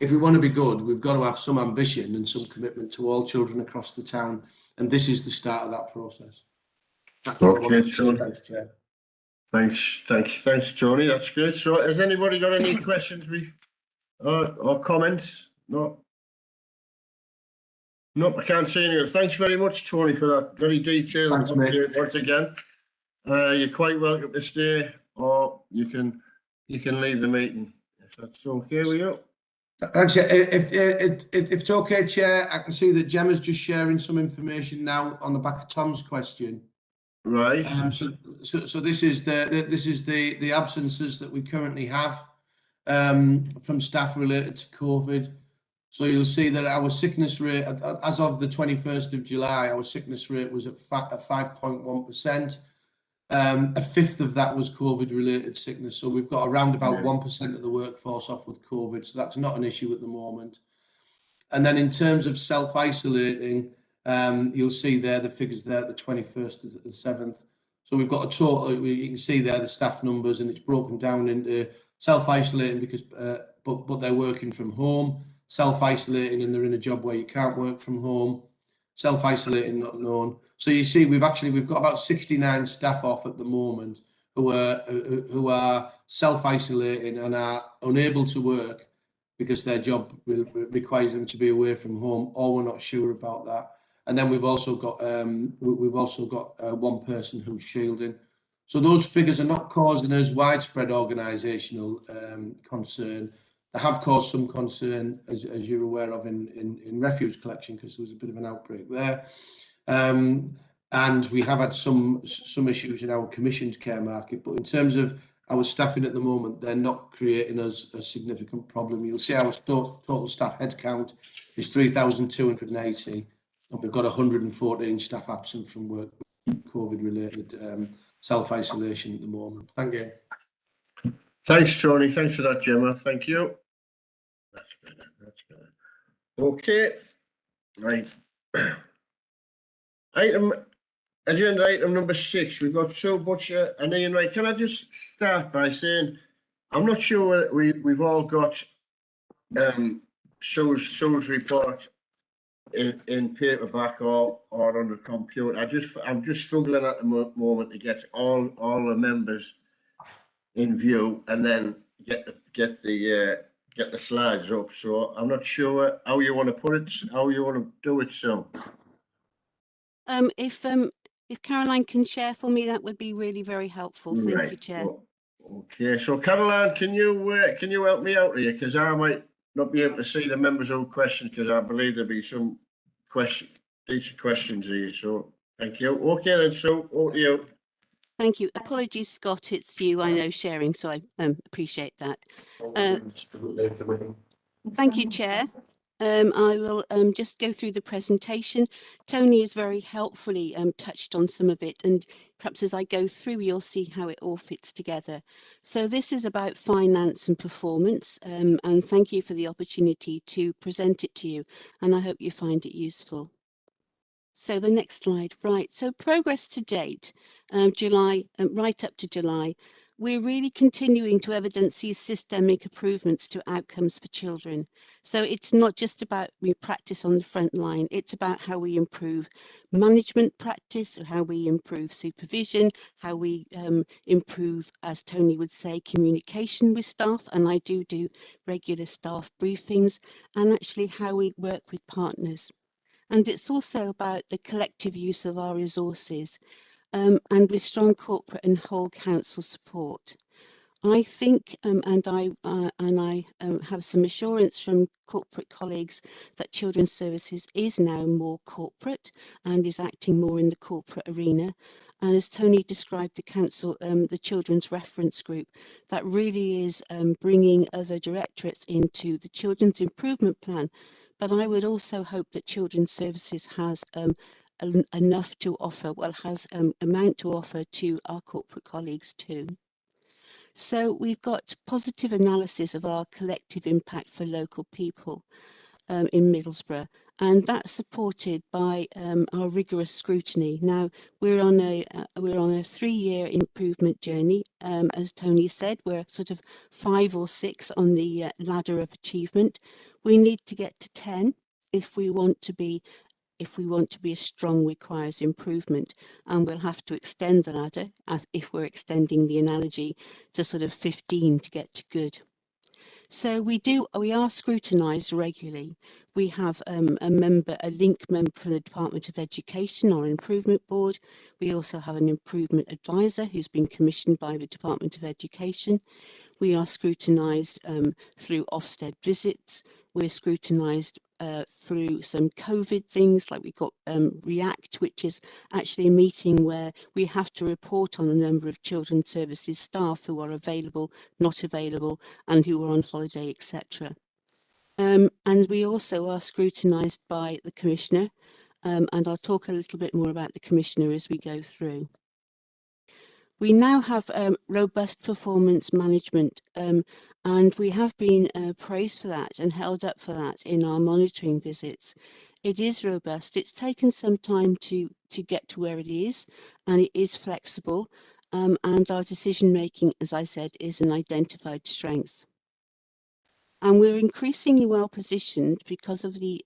If we want to be good, we've got to have some ambition and some commitment to all children across the town, and this is the start of that process. Okay, so thanks, Chair. Thanks, Tony. That's great. So, has anybody got any questions or comments? No. Nope, I can't see any. Thanks very much, Tony, for that very detailed update once again. You're quite welcome to stay, or you can leave the meeting if that's okay with you. Thanks. If it's okay, Chair, I can see that Gemma's just sharing some information now on the back of Tom's question. Right. So this is the absences that we currently have from staff related to COVID. So you'll see that our sickness rate, as of the 21st of July, our sickness rate was at 5.1%. A fifth of that was COVID-related sickness. So we've got around about 1% of the workforce off with COVID. So that's not an issue at the moment. And then in terms of self-isolating, you'll see there the figures there, the 21st of the 7th. So we've got a total, you can see there the staff numbers, and it's broken down into self-isolating because, but they're working from home, self-isolating and they're in a job where you can't work from home, self-isolating not known. So you see, we've got about 69 staff off at the moment who are self-isolating and are unable to work because their job requires them to be away from home, or we're not sure about that. And then we've also got one person who's shielding. So those figures are not causing us widespread organisational concern. They have caused some concern, as you're aware of, in refuse collection, because there was a bit of an outbreak there. And we have had some issues in our commissioned care market, but in terms of our staffing at the moment, they're not creating us a significant problem. You'll see our total staff headcount is 3,280, and we've got 114 staff absent from work, COVID-related self-isolation at the moment. Thank you. Thanks, Tony. Thanks for that, Gemma. Thank you. That's better. That's better. Okay. Right. Agenda item number 6. We've got Sue Butcher and Ian Wright. Can I just start by saying I'm not sure whether we've all got Sue's report in paperback or on the computer. I'm just struggling at the moment to get all the members in view and then get the slides up. So I'm not sure how you want to put it, how you want to do it. So if Caroline can share for me, that would be really very helpful. Thank you, Chair. Well, okay, so Caroline, can you help me out here, because I might not be able to see the members' own questions, because I believe there'll be some decent questions here. So thank you. Okay then, so over to you. Thank you. Apologies, Scott. It's you, I know, sharing, so I appreciate that. Thank you, Chair. I will just go through the presentation. Tony has very helpfully touched on some of it, and perhaps as I go through, you'll see how it all fits together. So this is about finance and performance, and thank you for the opportunity to present it to you, and I hope you find it useful. So the next slide, right. So progress to date, July, right up to July, we're really continuing to evidence these systemic improvements to outcomes for children. So it's not just about we practice on the front line, it's about how we improve management practice, how we improve supervision, how we improve, as Tony would say, communication with staff, and I do regular staff briefings, and actually how we work with partners. And it's also about the collective use of our resources and with strong corporate and whole council support. I think, and I have some assurance from corporate colleagues that Children's Services is now more corporate and is acting more in the corporate arena. And as Tony described, the council, the Children's Reference Group, that really is bringing other directorates into the Children's Improvement Plan. But I would also hope that Children's Services has enough to offer, well, has amount to offer to our corporate colleagues too. So we've got positive analysis of our collective impact for local people in Middlesbrough, and that's supported by our rigorous scrutiny. Now we're on a 3-year improvement journey. As Tony said, we're sort of 5 or 6 on the ladder of achievement. We need to get to 10 if we want to be a strong requires improvement, and we'll have to extend the ladder if we're extending the analogy to sort of 15 to get to good. So we are scrutinised regularly. We have a link member from the Department of Education, our improvement board. We also have an improvement advisor who's been commissioned by the Department of Education. We are scrutinised through Ofsted visits. We're scrutinised through some COVID things, like we've got React, which is actually a meeting where we have to report on the number of Children's Services staff who are available, not available, and who are on holiday, etc. And we also are scrutinised by the Commissioner, and I'll talk a little bit more about the Commissioner as we go through. We now have robust performance management, and we have been praised for that and held up for that in our monitoring visits. It is robust. It's taken some time to get to where it is, and it is flexible, and our decision making, as I said, is an identified strength. And we're increasingly well positioned because of the,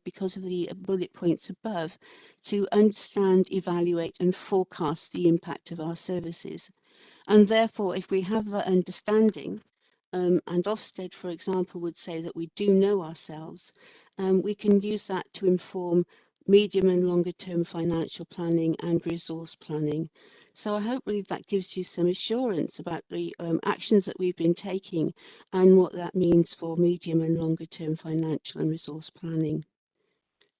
because of the bullet points above, to understand, evaluate, and forecast the impact of our services. And therefore, if we have that understanding, and Ofsted, for example, would say that we do know ourselves, we can use that to inform medium and longer term financial planning and resource planning. So I hope really that gives you some assurance about the actions that we've been taking and what that means for medium and longer term financial and resource planning.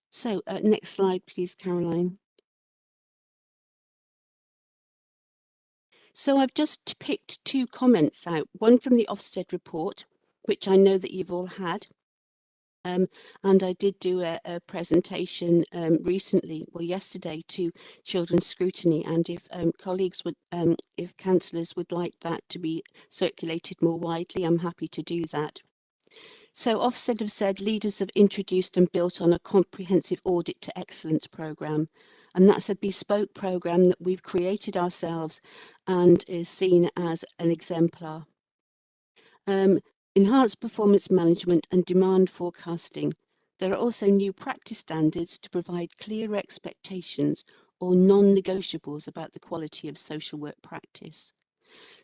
So next slide, please, Caroline. So I've just picked 2 comments out, one from the Ofsted report, which I know that you've all had. And I did do a presentation recently, or yesterday, to Children's Scrutiny, and if colleagues would, if councillors would like that to be circulated more widely, I'm happy to do that. So Ofsted have said leaders have introduced and built on a comprehensive audit to excellence programme, and that's a bespoke programme that we've created ourselves and is seen as an exemplar. Enhanced performance management and demand forecasting. There are also new practice standards to provide clear expectations or non-negotiables about the quality of social work practice.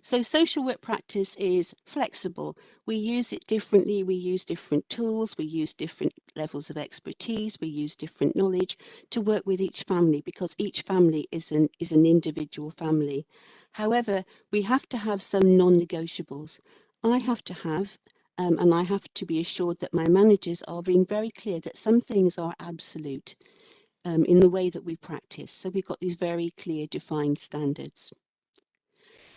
So social work practice is flexible. We use it differently. We use different tools. We use different levels of expertise. We use different knowledge to work with each family, because each family is an individual family. However, we have to have some non-negotiables. I have to have, and I have to be assured that my managers are being very clear that some things are absolute in the way that we practice. So we've got these very clear defined standards.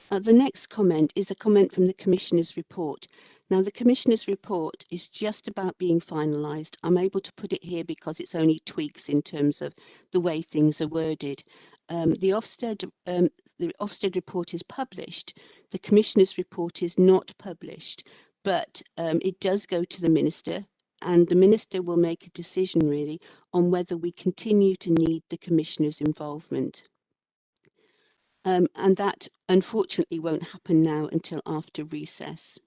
The next comment is a comment from the Commissioner's report. Now, the Commissioner's report is just about being finalised. I'm able to put it here because it's only tweaks in terms of the way things are worded. The Ofsted report is published. The Commissioner's report is not published, but it does go to the Minister, and the Minister will make a decision really on whether we continue to need the Commissioner's involvement. And that unfortunately won't happen now until after recess.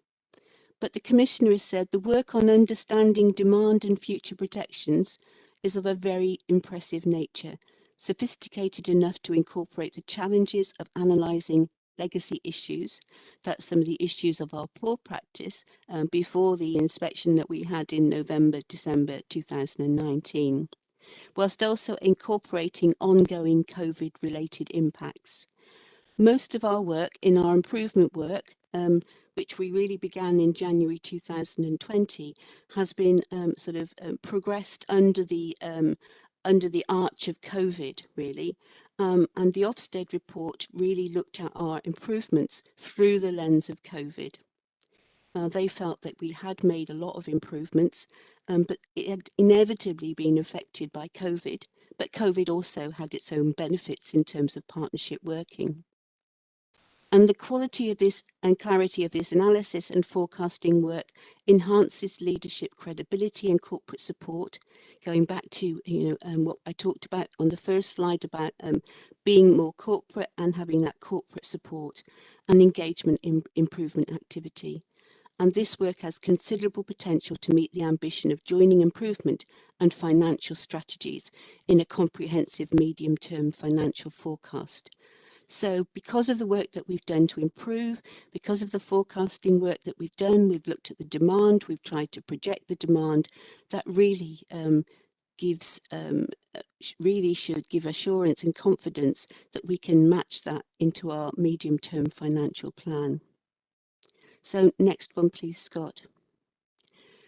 But the Commissioner has said the work on understanding demand and future protections is of a very impressive nature, sophisticated enough to incorporate the challenges of analysing legacy issues. That's some of the issues of our poor practice before the inspection that we had in December 2019, whilst also incorporating ongoing COVID-related impacts. Most of our work in our improvement work, which we really began in January 2020, has been progressed under the arch of COVID, really. And the Ofsted report really looked at our improvements through the lens of COVID. They felt that we had made a lot of improvements, but it had inevitably been affected by COVID. But COVID also had its own benefits in terms of partnership working. And the quality of this and clarity of this analysis and forecasting work enhances leadership credibility and corporate support. Going back to what I talked about on the first slide about being more corporate and having that corporate support and engagement in improvement activity. And this work has considerable potential to meet the ambition of joining improvement and financial strategies in a comprehensive medium-term financial forecast. So because of the work that we've done to improve, because of the forecasting work that we've done, we've looked at the demand, we've tried to project the demand, that really should give assurance and confidence that we can match that into our medium-term financial plan. So next one, please, Scott.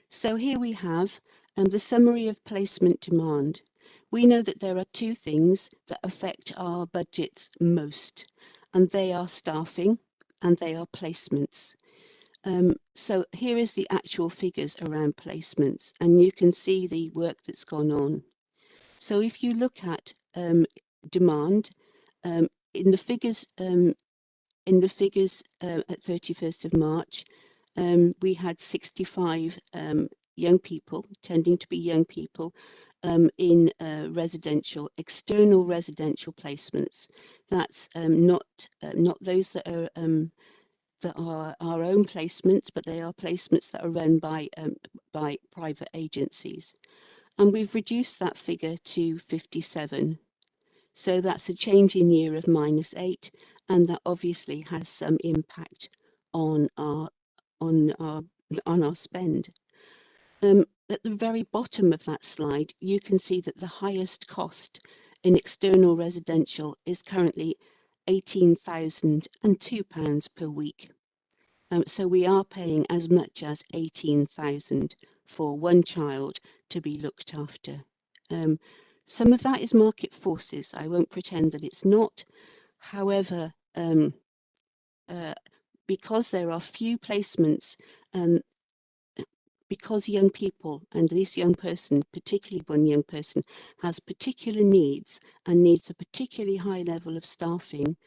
So here we have the summary of placement demand. We know that there are two things that affect our budgets most, and they are staffing and they are placements. So here is the actual figures around placements, and you can see the work that's gone on. So if you look at demand, in the figures at 31st of March, we had 65 young people, tending to be young people, in external residential placements. That's not those that are our own placements, but they are placements that are run by private agencies. And we've reduced that figure to 57. So that's a change in year of -8, and that obviously has some impact on our spend. At the very bottom of that slide, you can see that the highest cost in external residential is currently £18,002 per week. So we are paying as much as £18,000 for one child to be looked after. Some of that is market forces. I won't pretend that it's not. However, because there are few placements, because young people and this young person, particularly one young person, has particular needs and needs a particularly high level of staffing,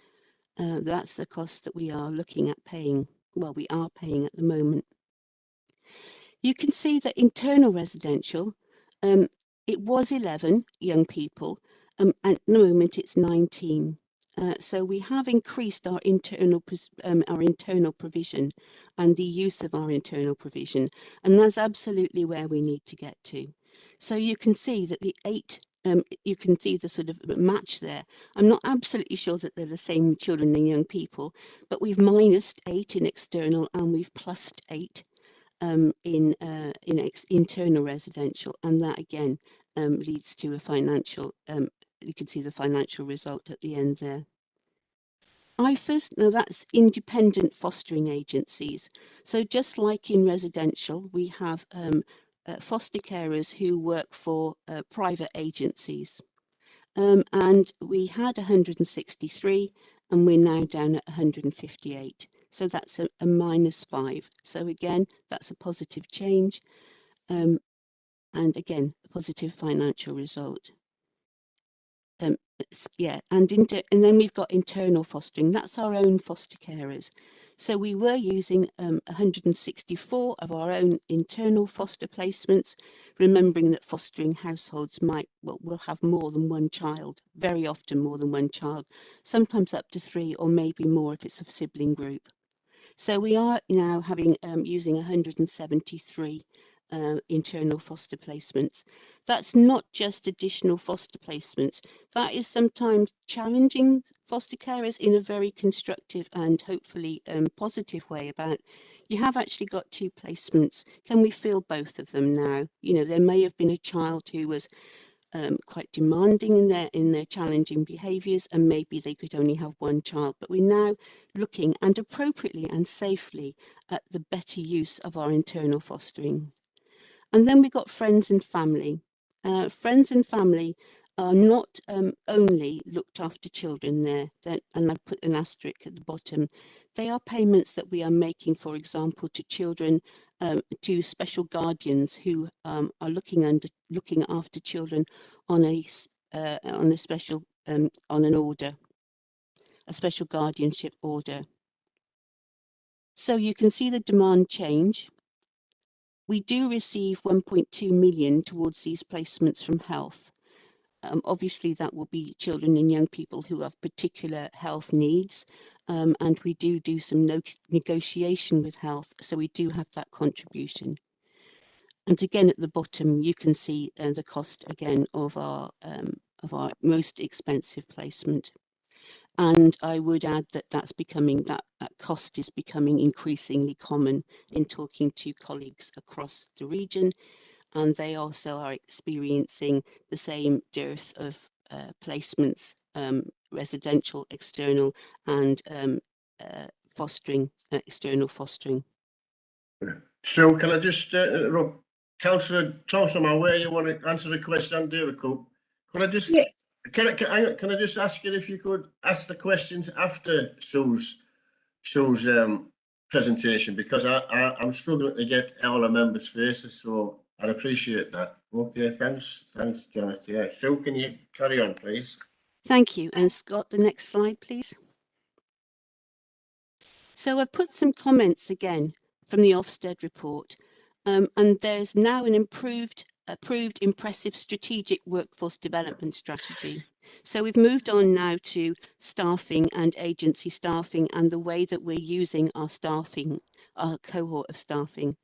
that's the cost that we are looking at paying. Well, we are paying at the moment. You can see that internal residential, it was 11 young people, at the moment it's 19. So we have increased our internal provision and the use of our internal provision, and that's absolutely where we need to get to. So you can see that the 8, you can see the sort of match there. I'm not absolutely sure that they're the same children and young people, but we've minused 8 in external and we've plussed 8 in internal residential, and that again leads to a financial, you can see the financial result at the end there. IFAs, now that's independent fostering agencies. So just like in residential, we have foster carers who work for private agencies. And we had 163 and we're now down at 158. So that's a -5. So again, that's a positive change. And again, a positive financial result. Yeah, and then we've got internal fostering. That's our own foster carers. So we were using 164 of our own internal foster placements, remembering that fostering households will have more than one child, very often more than one child, sometimes up to 3 or maybe more if it's a sibling group. So we are now using 173 internal foster placements. That's not just additional foster placements. That is sometimes challenging foster carers in a very constructive and hopefully positive way about, you have actually got 2 placements. Can we fill both of them now? You know, there may have been a child who was quite demanding in their challenging behaviours, and maybe they could only have 1 child. But we're now looking, and appropriately and safely, at the better use of our internal fostering. And then we got friends and family. Friends and family are not only looked after children there, and I put an asterisk at the bottom. They are payments that we are making, for example, to children, to special guardians who are looking after children on a special on an order, a special guardianship order. So you can see the demand change. We do receive 1.2 million towards these placements from health. Obviously, that will be children and young people who have particular health needs, and we do some negotiation with health, so we do have that contribution. And again, at the bottom, you can see the cost again of our most expensive placement. And I would add that that cost is becoming increasingly common in talking to colleagues across the region, and they also are experiencing the same dearth of placements, residential, external, and fostering, external fostering. So can I just, Councillor Thompson, I'm aware you want to answer the question, David Cook. Could I just, can I just ask you if you could ask the questions after Sue's presentation, because I'm struggling to get all the members' faces, so I'd appreciate that. Okay, thanks, Janet. Yeah, Sue, can you carry on, please? Thank you. And Scott, the next slide, please. So I've put some comments again from the Ofsted report, and there's now an approved impressive strategic workforce development strategy. So we've moved on now to staffing and agency staffing and the way that we're using our staffing, our cohort of staffing.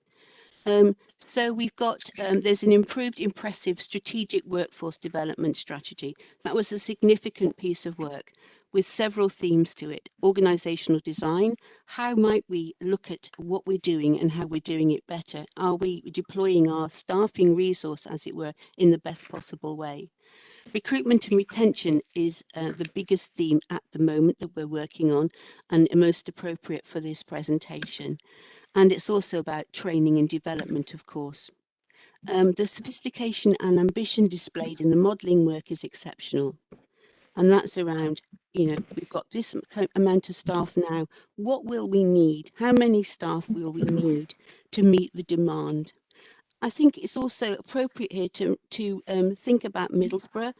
So we've got, there's an improved impressive strategic workforce development strategy. That was a significant piece of work with several themes to it. Organisational design, how might we look at what we're doing and how we're doing it better? Are we deploying our staffing resource, as it were, in the best possible way? Recruitment and retention is the biggest theme at the moment that we're working on and most appropriate for this presentation. And it's also about training and development, of course. The sophistication and ambition displayed in the modelling work is exceptional. And that's around, you know, we've got this amount of staff now. What will we need? How many staff will we need to meet the demand? I think it's also appropriate here to think about Middlesbrough.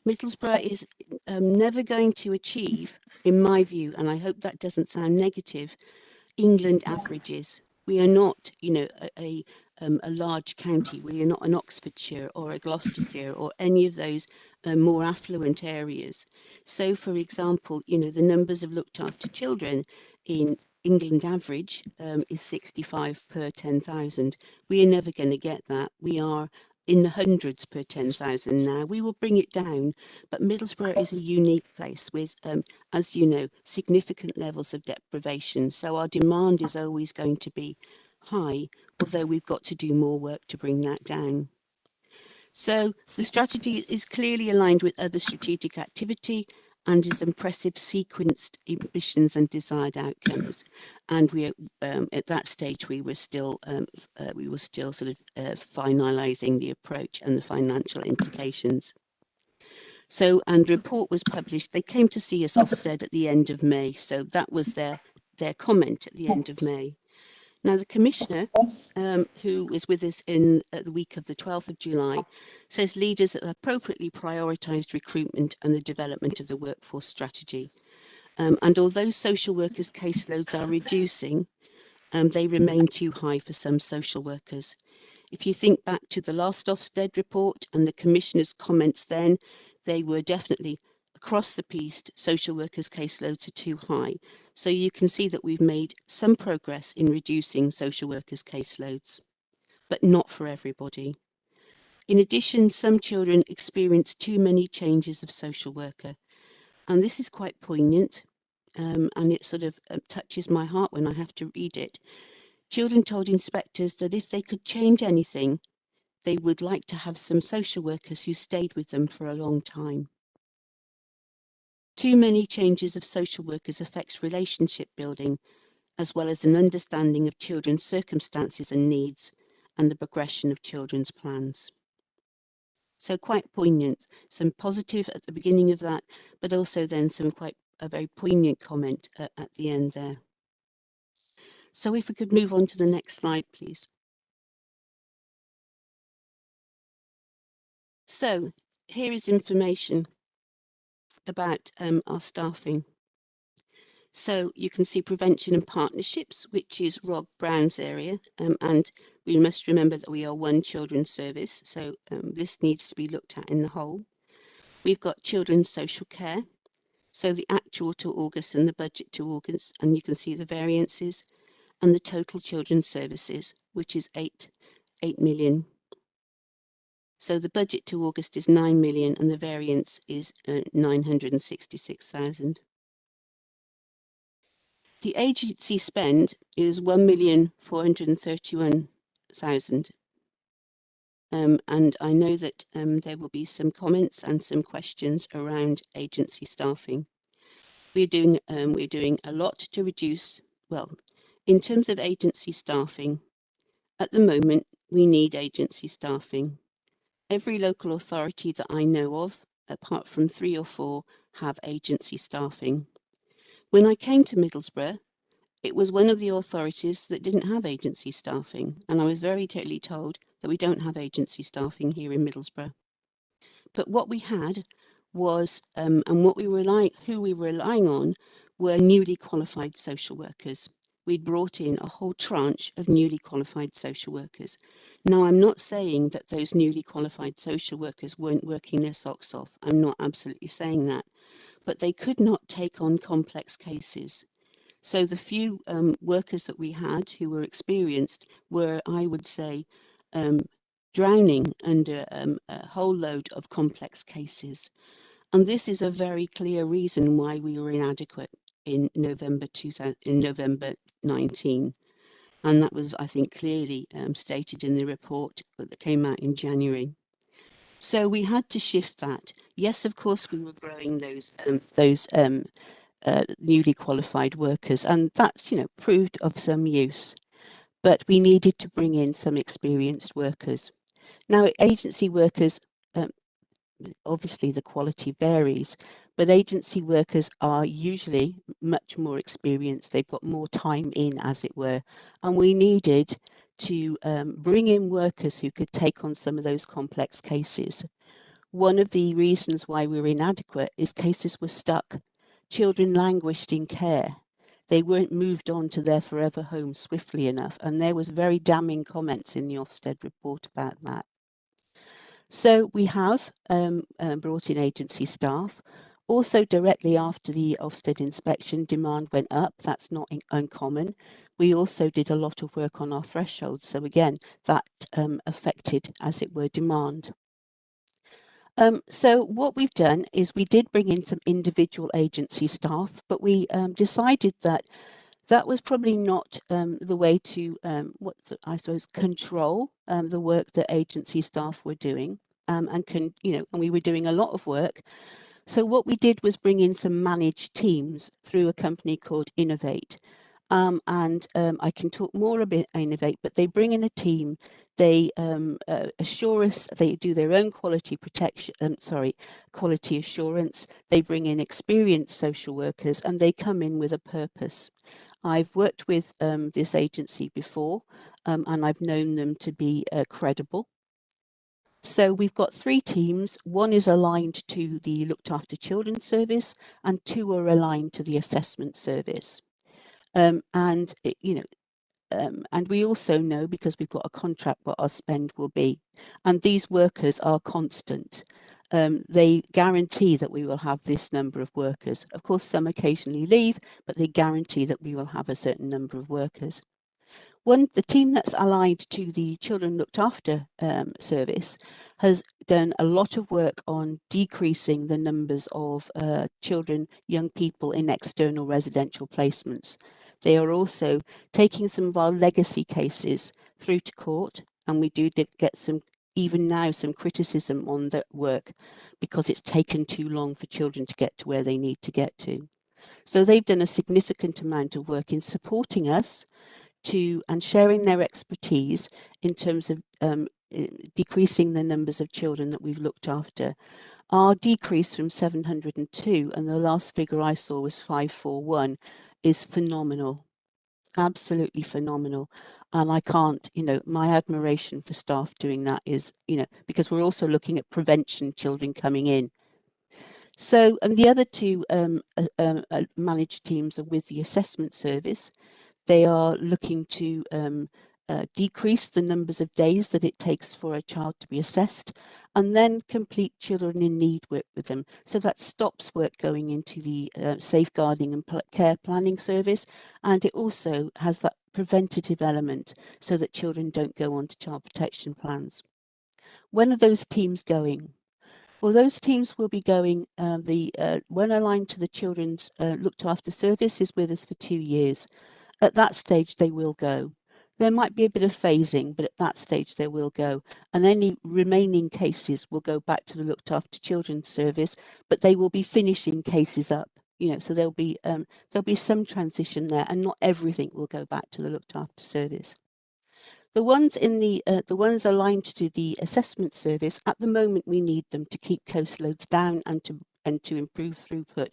Middlesbrough is never going to achieve, in my view, and I hope that doesn't sound negative, England averages. We are not, you know, a large county. We are not an Oxfordshire or a Gloucestershire or any of those more affluent areas. So, for example, you know, the numbers of looked after children in England average is 65 per 10,000. We are never going to get that. We are in the hundreds per 10,000 now. We will bring it down, but Middlesbrough is a unique place with, as you know, significant levels of deprivation. So our demand is always going to be high, although we've got to do more work to bring that down. So the strategy is clearly aligned with other strategic activity and is impressive sequenced ambitions and desired outcomes. And we at that stage we were still sort of finalising the approach and the financial implications. So, and the report was published. They came to see us, Ofsted, at the end of May. So that was their their comment at the end of May. Now, the Commissioner, who was with us in the week of the 12th of July, says leaders have appropriately prioritised recruitment and the development of the workforce strategy. And although social workers' caseloads are reducing, they remain too high for some social workers. If you think back to the last Ofsted report and the Commissioner's comments then, they were definitely across the piece, social workers' caseloads are too high. So you can see that we've made some progress in reducing social workers' caseloads, but not for everybody. In addition, some children experience too many changes of social worker. And this is quite poignant, and it sort of touches my heart when I have to read it. Children told inspectors that if they could change anything, they would like to have some social workers who stayed with them for a long time. Too many changes of social workers affects relationship building, as well as an understanding of children's circumstances and needs, and the progression of children's plans. So quite poignant, some positive at the beginning of that, but also then a very poignant comment at the end there. So if we could move on to the next slide, please. So here is information about our staffing. So you can see prevention and partnerships, which is Rob Brown's area, and we must remember that we are one children's service, so this needs to be looked at in the whole. We've got children's social care, so the actual to August and the budget to August, and you can see the variances, and the total children's services, which is 8 million. So the budget to August is 9 million and the variance is 966,000. The agency spend is 1,431,000. And I know that there will be some comments and some questions around agency staffing. We're doing a lot to reduce, well, in terms of agency staffing, at the moment, we need agency staffing. Every local authority that I know of, apart from 3 or 4, have agency staffing. When I came to Middlesbrough, it was one of the authorities that didn't have agency staffing, and I was very totally told that we don't have agency staffing here in Middlesbrough. But what we had was, and who we were relying on were newly qualified social workers. We'd brought in a whole tranche of newly qualified social workers. Now, I'm not saying that those newly qualified social workers weren't working their socks off. I'm not absolutely saying that. But they could not take on complex cases. So the few workers that we had who were experienced were, I would say, drowning under a whole load of complex cases. And this is a very clear reason why we were inadequate in November 19, and that was, I think, clearly stated in the report that came out in January. So we had to shift that. Yes, of course, we were growing those newly qualified workers, and that's, you know, proved of some use. But we needed to bring in some experienced workers. Now, agency workers, obviously the quality varies, but agency workers are usually much more experienced. They've got more time in, as it were, and we needed to bring in workers who could take on some of those complex cases. One of the reasons why we were inadequate is cases were stuck. Children languished in care. They weren't moved on to their forever home swiftly enough, and there was very damning comments in the Ofsted report about that. So we have brought in agency staff. Also, directly after the Ofsted inspection, demand went up. That's not uncommon. We also did a lot of work on our thresholds. So again, that affected, as it were, demand. So what we've done is we did bring in some individual agency staff, but we decided that that was probably not the way to, control the work that agency staff were doing, and we were doing a lot of work. So what we did was bring in some managed teams through a company called Innovate. I can talk more about Innovate, but they bring in a team They assure us, they do their own quality protection, quality assurance. They bring in experienced social workers and they come in with a purpose. I've worked with this agency before and I've known them to be credible. So we've got 3 teams. One is aligned to the Looked After Children service and 2 are aligned to the assessment service. And we also know, because we've got a contract, what our spend will be. And these workers are constant. They guarantee that we will have this number of workers. Of course, some occasionally leave, but they guarantee that we will have a certain number of workers. The team that's allied to the Children Looked After service has done a lot of work on decreasing the numbers of children, young people in external residential placements. They are also taking some of our legacy cases through to court, and we do get some criticism on that work because it's taken too long for children to get to where they need to get to. So they've done a significant amount of work in supporting us and sharing their expertise in terms of decreasing the numbers of children that we've looked after. Our decrease from 702, and the last figure I saw was 541, is phenomenal, absolutely phenomenal. And I can't, my admiration for staff doing that is, because we're also looking at prevention children coming in. So, and the other 2 managed teams are with the assessment service. They are looking to decrease the numbers of days that it takes for a child to be assessed and then complete children in need work with them. So that stops work going into the safeguarding and care planning service, and it also has that preventative element so that children don't go on to child protection plans. When are those teams going? Well, those teams will be going, when aligned to the Children's Looked After service is with us for 2 years. At that stage, they will go. There might be a bit of phasing, but at that stage, they will go. And any remaining cases will go back to the Looked After Children's service, but they will be finishing cases up. So there'll be some transition there, and not everything will go back to the Looked After service. The ones the ones aligned to the assessment service, at the moment, we need them to keep caseloads down and to improve throughput.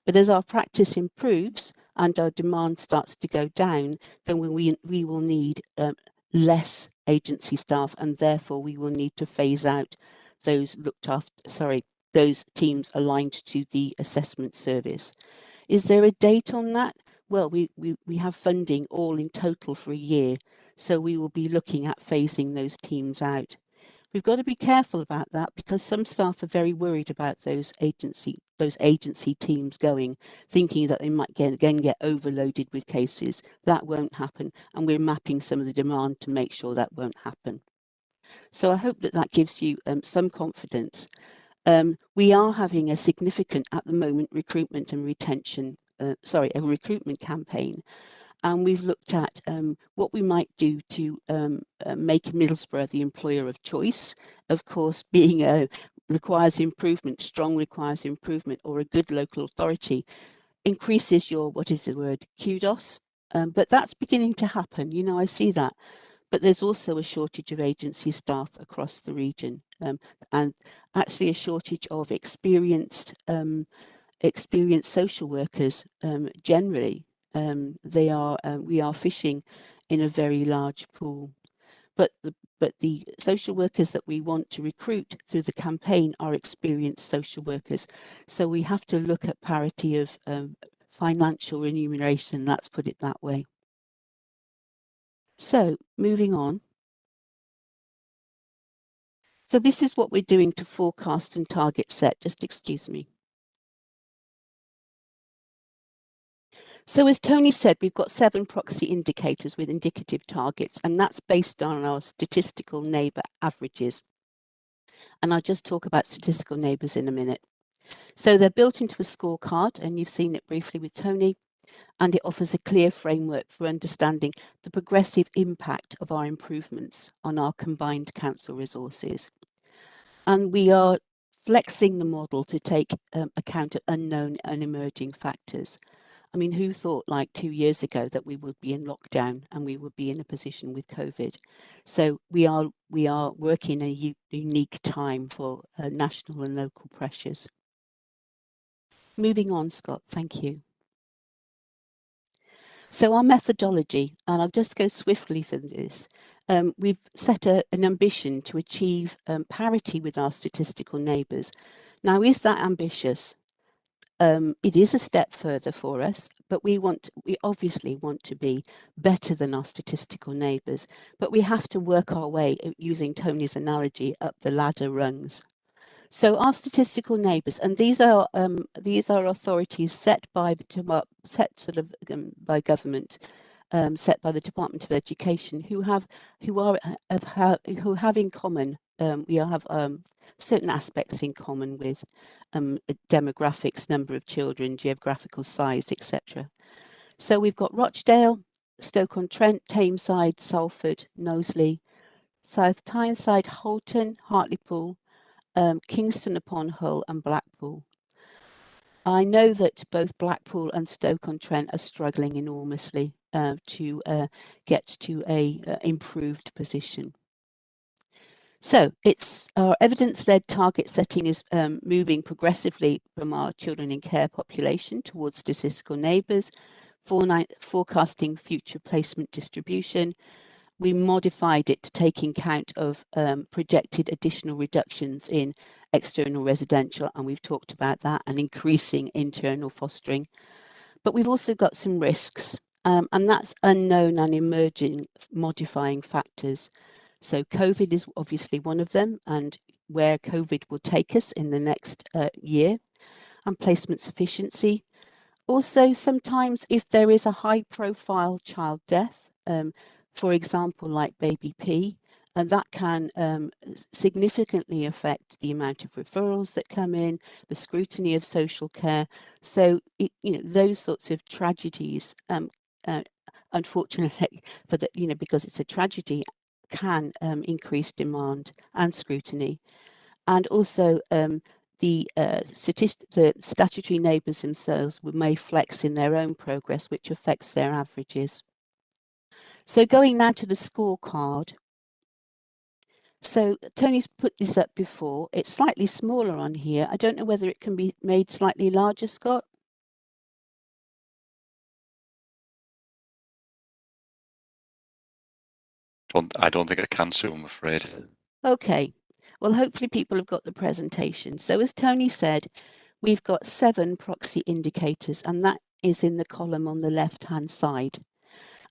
But as our practice improves and our demand starts to go down, then we will need less agency staff, and therefore we will need to phase out those those teams aligned to the assessment service. Is there a date on that? Well, we have funding all in total for a year, so we will be looking at phasing those teams out. We've got to be careful about that because some staff are very worried about those agency teams going, thinking that they might again get overloaded with cases. That won't happen, and we're mapping some of the demand to make sure that won't happen. So I hope that gives you some confidence. We are having a significant, at the moment, recruitment and retention, a recruitment campaign. And we've looked at what we might do to make Middlesbrough the employer of choice. Of course, being requires improvement, strong requires improvement, or a good local authority increases your, kudos. But that's beginning to happen. I see that. But there's also a shortage of agency staff across the region, and actually a shortage of experienced social workers generally. We are fishing in a very large pool, but the social workers that we want to recruit through the campaign are experienced social workers. So we have to look at parity of financial remuneration. Let's put it that way. So moving on. So this is what we're doing to forecast and target set. Just excuse me. So as Tony said, we've got 7 proxy indicators with indicative targets, and that's based on our statistical neighbour averages. And I'll just talk about statistical neighbours in a minute. So they're built into a scorecard, and you've seen it briefly with Tony, and it offers a clear framework for understanding the progressive impact of our improvements on our combined council resources. And we are flexing the model to take account of unknown and emerging factors. I mean, who thought like 2 years ago that we would be in lockdown and we would be in a position with COVID? So we are working a unique time for national and local pressures. Moving on, Scott, thank you. So our methodology, and I'll just go swiftly through this. We've set an ambition to achieve parity with our statistical neighbours. Now, is that ambitious? It is a step further for us, but we obviously want to be better than our statistical neighbours, but we have to work our way, using Tony's analogy, up the ladder rungs. So our statistical neighbours, and these are authorities set by by government, set by the Department of Education, who have in common. We have certain aspects in common with demographics, number of children, geographical size, etc. So we've got Rochdale, Stoke-on-Trent, Tameside, Salford, Knowsley, South Tyneside, Holton, Hartlepool, Kingston upon Hull and Blackpool. I know that both Blackpool and Stoke-on-Trent are struggling enormously to get to a improved position. So it's our evidence-led target setting is moving progressively from our children in care population towards statistical neighbours, forecasting future placement distribution. We modified it to take account of projected additional reductions in external residential, and we've talked about that, and increasing internal fostering. But we've also got some risks, and that's unknown and emerging modifying factors. So COVID is obviously one of them, and where COVID will take us in the next year, and placement sufficiency. Also, sometimes if there is a high profile child death, for example, like baby P, and that can significantly affect the amount of referrals that come in, the scrutiny of social care. So, those sorts of tragedies, unfortunately, because it's a tragedy, can increase demand and scrutiny. And also, the statutory neighbours themselves may flex in their own progress, which affects their averages. So going now to the scorecard. So Tony's put this up before. It's slightly smaller on here. I don't know whether it can be made slightly larger, Scott. I don't think I can, Sue, I'm afraid. Okay. Well, hopefully people have got the presentation. So as Tony said, we've got 7 proxy indicators, and that is in the column on the left-hand side.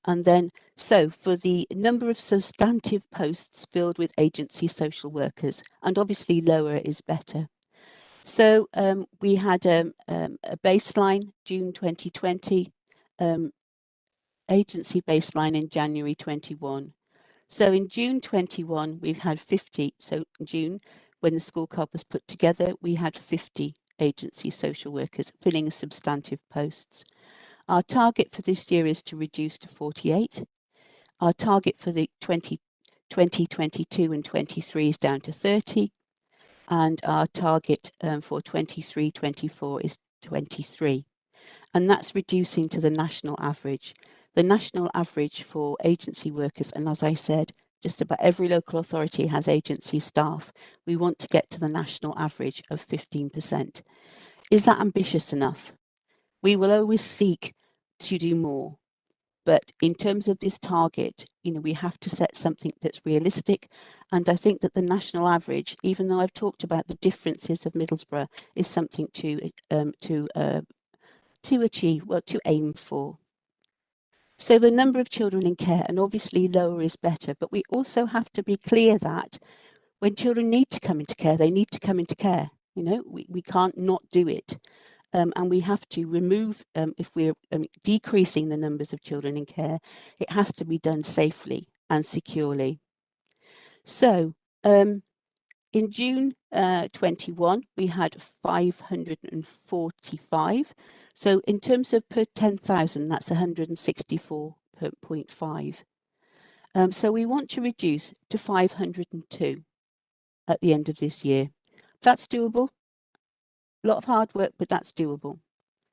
And then, so for the number of substantive posts filled with agency social workers, and obviously lower is better. So we had a baseline, June 2020, agency baseline in January 21. So in June 21, we've had 50. So in June, when the scorecard was put together, we had 50 agency social workers filling substantive posts. Our target for this year is to reduce to 48. Our target for the 2022 and 23 is down to 30. And our target for 23-24 is 23. And that's reducing to the national average. The national average for agency workers, and as I said, just about every local authority has agency staff. We want to get to the national average of 15%. Is that ambitious enough? We will always seek to do more. But in terms of this target, we have to set something that's realistic. And I think that the national average, even though I've talked about the differences of Middlesbrough, is something to achieve, to aim for. So the number of children in care, and obviously lower is better, but we also have to be clear that when children need to come into care, they need to come into care. We can't not do it. And we have to remove, if we're decreasing the numbers of children in care, it has to be done safely and securely. So in June 21, we had 545. So in terms of per 10,000, that's 164.5. So we want to reduce to 502 at the end of this year. That's doable. A lot of hard work, but that's doable.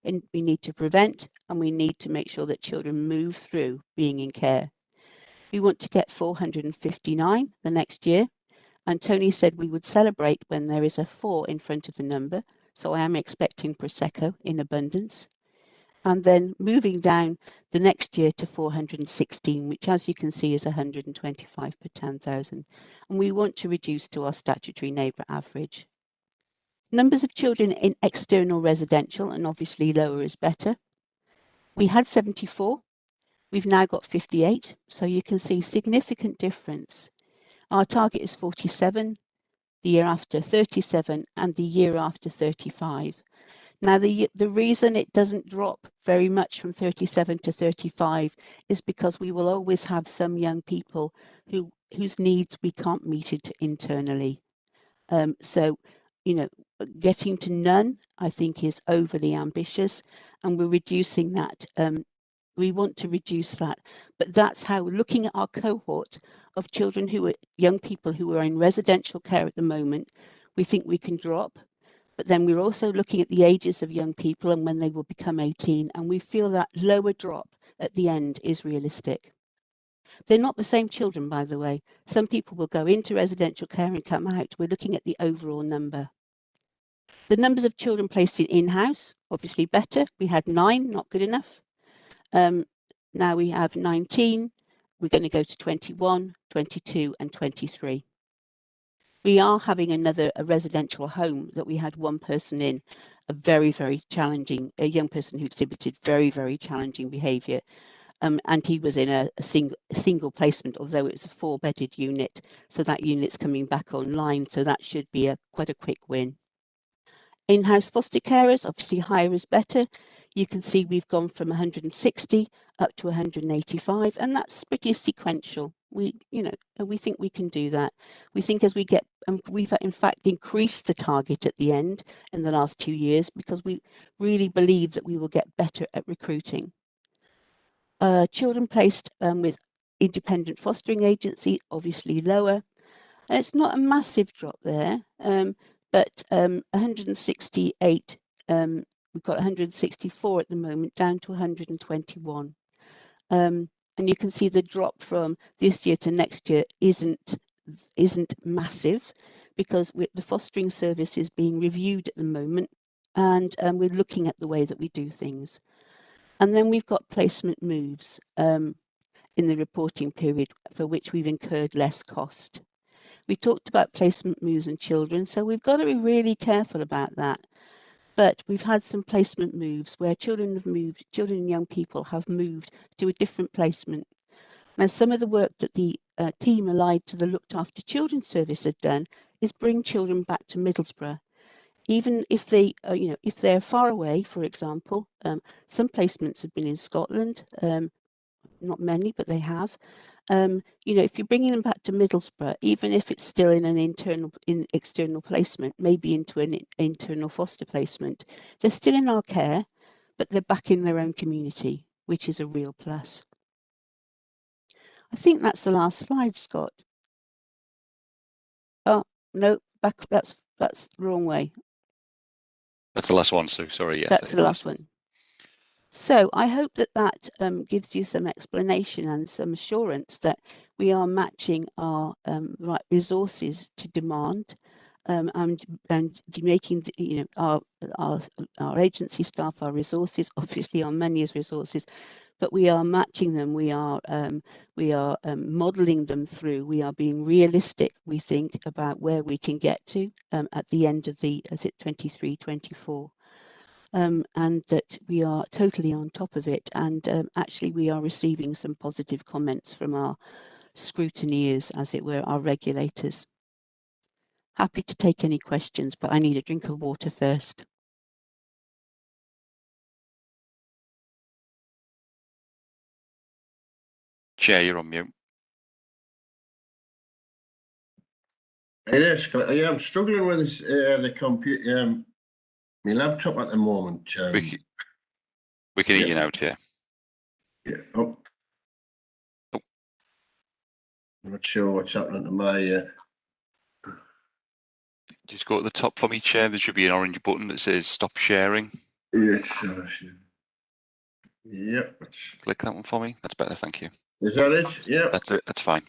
and we need to prevent, and we need to make sure that children move through being in care. We want to get 459 the next year, and Tony said we would celebrate when there is a 4 in front of the number, so I am expecting Prosecco in abundance. And then moving down the next year to 416, which as you can see is 125 per 10,000. And we want to reduce to our statutory neighbour average. Numbers of children in external residential, and obviously lower is better. We had 74, we've now got 58, so you can see significant difference. Our target is 47, the year after 37, and the year after 35. Now, the reason it doesn't drop very much from 37 to 35 is because we will always have some young people whose needs we can't meet it internally. So, you know, getting to none, I think, is overly ambitious, and we're reducing that. We want to reduce that, but that's how, looking at our cohort of children who are young people who are in residential care at the moment, we think we can drop. But then we're also looking at the ages of young people and when they will become 18, and we feel that lower drop at the end is realistic. They're not the same children, by the way. Some people will go into residential care and come out. We're looking at the overall number. The numbers of children placed in-house, obviously better. We had 9, not good enough. Now we have 19. We're going to go to 21, 22 and 23. We are having a residential home that we had one person in, a very, very challenging, a young person who exhibited very, very challenging behaviour. And he was in a single placement, although it was a 4-bedded unit. So that unit's coming back online. So that should be quite a quick win. In-house foster carers, obviously higher is better. You can see we've gone from 160 up to 185, and that's pretty sequential. We think we can do that. We think as we get, we've in fact increased the target at the end in the last 2 years because we really believe that we will get better at recruiting. Children placed with independent fostering agency, obviously lower. And it's not a massive drop there, but 168, we've got 164 at the moment, down to 121. And you can see the drop from this year to next year isn't massive because the fostering service is being reviewed at the moment, and we're looking at the way that we do things. And then we've got placement moves in the reporting period for which we've incurred less cost. We talked about placement moves and children, so we've got to be really careful about that. But we've had some placement moves where children and young people have moved to a different placement. Now, some of the work that the team allied to the Looked After Children service have done is bring children back to Middlesbrough. Even if they, if they're far away, for example, some placements have been in Scotland, not many, but they have. If you're bringing them back to Middlesbrough, even if it's still in an external placement, maybe into an internal foster placement, they're still in our care, but they're back in their own community, which is a real plus. I think that's the last slide, Scott. Oh, no, back, that's the wrong way. That's the last one, Sue. Sorry, yes. That's the last one. So I hope that gives you some explanation and some assurance that we are matching our right resources to demand, and making our agency staff, our resources, obviously our money is resources, but we are matching them. We are modelling them through. We are being realistic, we think, about where we can get to at the end of the 23-24. And that we are totally on top of it. And actually, we are receiving some positive comments from our scrutineers, as it were, our regulators. Happy to take any questions, but I need a drink of water first. Chair, you're on mute. It is. Yeah, I'm struggling with this, the computer, my laptop at the moment. We can hear you now, Chair. Yeah. Oh. Oh. I'm not sure what's happening to my. Just go to the top for me, Chair. There should be an orange button that says stop sharing. Yes, yep. Click that one for me. That's better. Thank you. Is that it? Yeah. That's it. That's fine.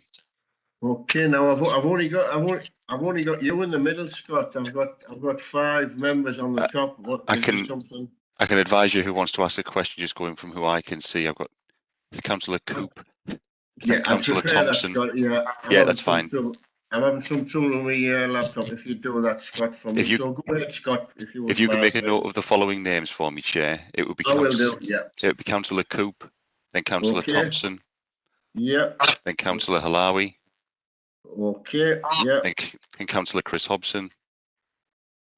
Okay. Now I've only got you in the middle, Scott. I've got 5 members on the top. What I is can- there something? I can advise you who wants to ask a question, just going from who I can see. I've got Councillor Coop, Yeah, I Councillor prefer that, Thompson. Scott. Yeah. Yeah, that's fine. I'm having some trouble with my laptop. If you do that, Scott, for me. If you- So go ahead, Scott. If you If you can mind, make a note please. of the following names for me, Chair, it would be I will do. Yeah. It would be Councillor Coop, then Councillor Okay. Thompson, Yeah. then Councillor Halawi, Okay. Yeah. then Councillor Chris Hobson,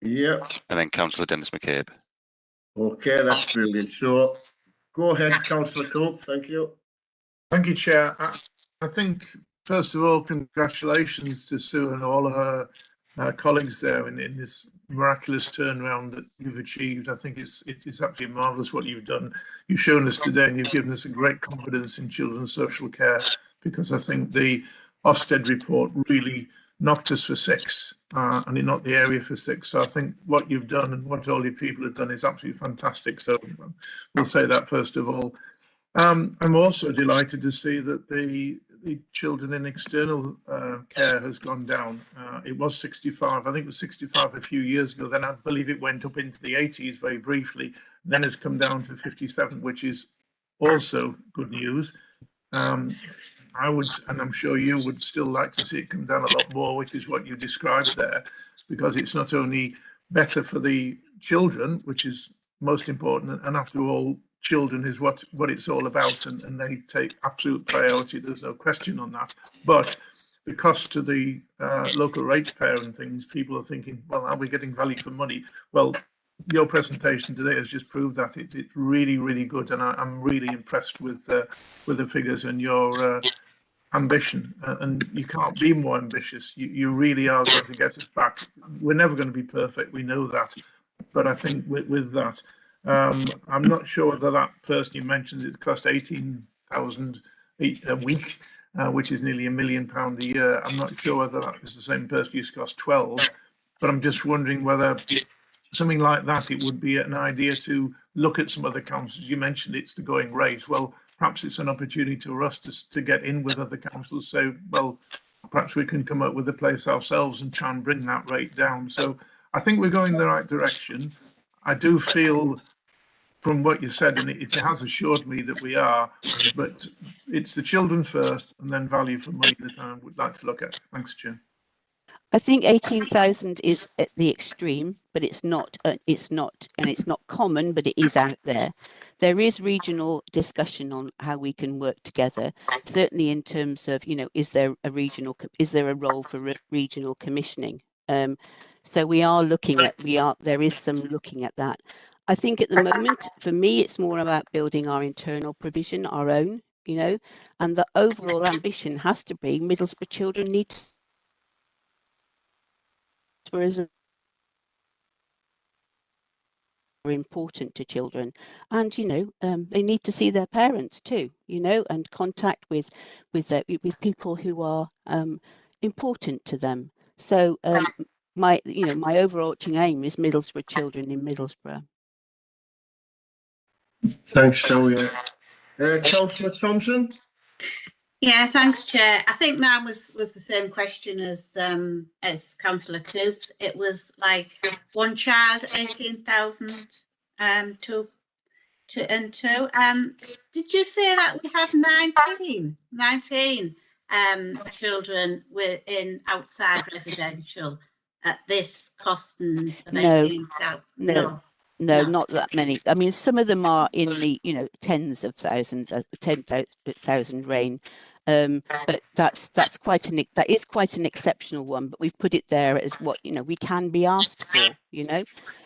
Yeah. and then Councillor Dennis McCabe. Okay, that's brilliant. So go ahead, Councillor Cope. Thank you. Thank you, Chair. I think, first of all, congratulations to Sue and all of her colleagues there in this miraculous turnaround that you've achieved. I think it's absolutely marvellous what you've done. You've shown us today and you've given us a great confidence in children's social care, because I think the Ofsted report really knocked us for 6 and it knocked the area for 6. So I think what you've done and what all your people have done is absolutely fantastic. So we'll say that first of all. I'm also delighted to see that the children in external care has gone down. It was 65, I think it was 65 a few years ago. Then I believe it went up into the 80s very briefly, then has come down to 57, which is also good news. I would, and I'm sure you would still like to see it come down a lot more, which is what you described there, because it's not only better for the children, which is most important, and after all, children is what it's all about, and they take absolute priority. There's no question on that. But the cost to the local ratepayer and things, people are thinking, well, are we getting value for money? Well, your presentation today has just proved that it's really, really good, and I'm really impressed with the figures and your ambition. And you can't be more ambitious. You really are going to get us back. We're never going to be perfect. We know that, but I think with that. I'm not sure whether that person you mentioned, it cost 18,000 a week, which is nearly £1 million a year. I'm not sure whether that is the same person who's cost 12, but I'm just wondering whether something like that, it would be an idea to look at some other councils. You mentioned it's the going rate. Well, perhaps it's an opportunity for us to get in with other councils, say, well, perhaps we can come up with a place ourselves and try and bring that rate down. So I think we're going in the right direction. I do feel from what you said, and it has assured me that we are, but it's the children first and then value for money that I would like to look at. Thanks, Chair. I think 18,000 is at the extreme, but it's not, and it's not common, but it is out there. There is regional discussion on how we can work together, certainly in terms of, is there a role for regional commissioning? So we are looking at, there is some looking at that. I think at the moment, for me, it's more about building our internal provision, our own, and the overall ambition has to be Middlesbrough children need to, tourism are important to children, and they need to see their parents too, and contact with people who are important to them. So my overarching aim is Middlesbrough children in Middlesbrough. Thanks, Sylvia. Councillor Thompson. Yeah, thanks, Chair. I think mine was the same question as Councillor Coops. It was like one child, 18,000 two. Did you say that we have 19 children within outside residential at this costings of 18,000? No, not that many. I mean, some of them are in the tens of thousands, 10,000 range. But that is quite an exceptional one. But we've put it there as what we can be asked for.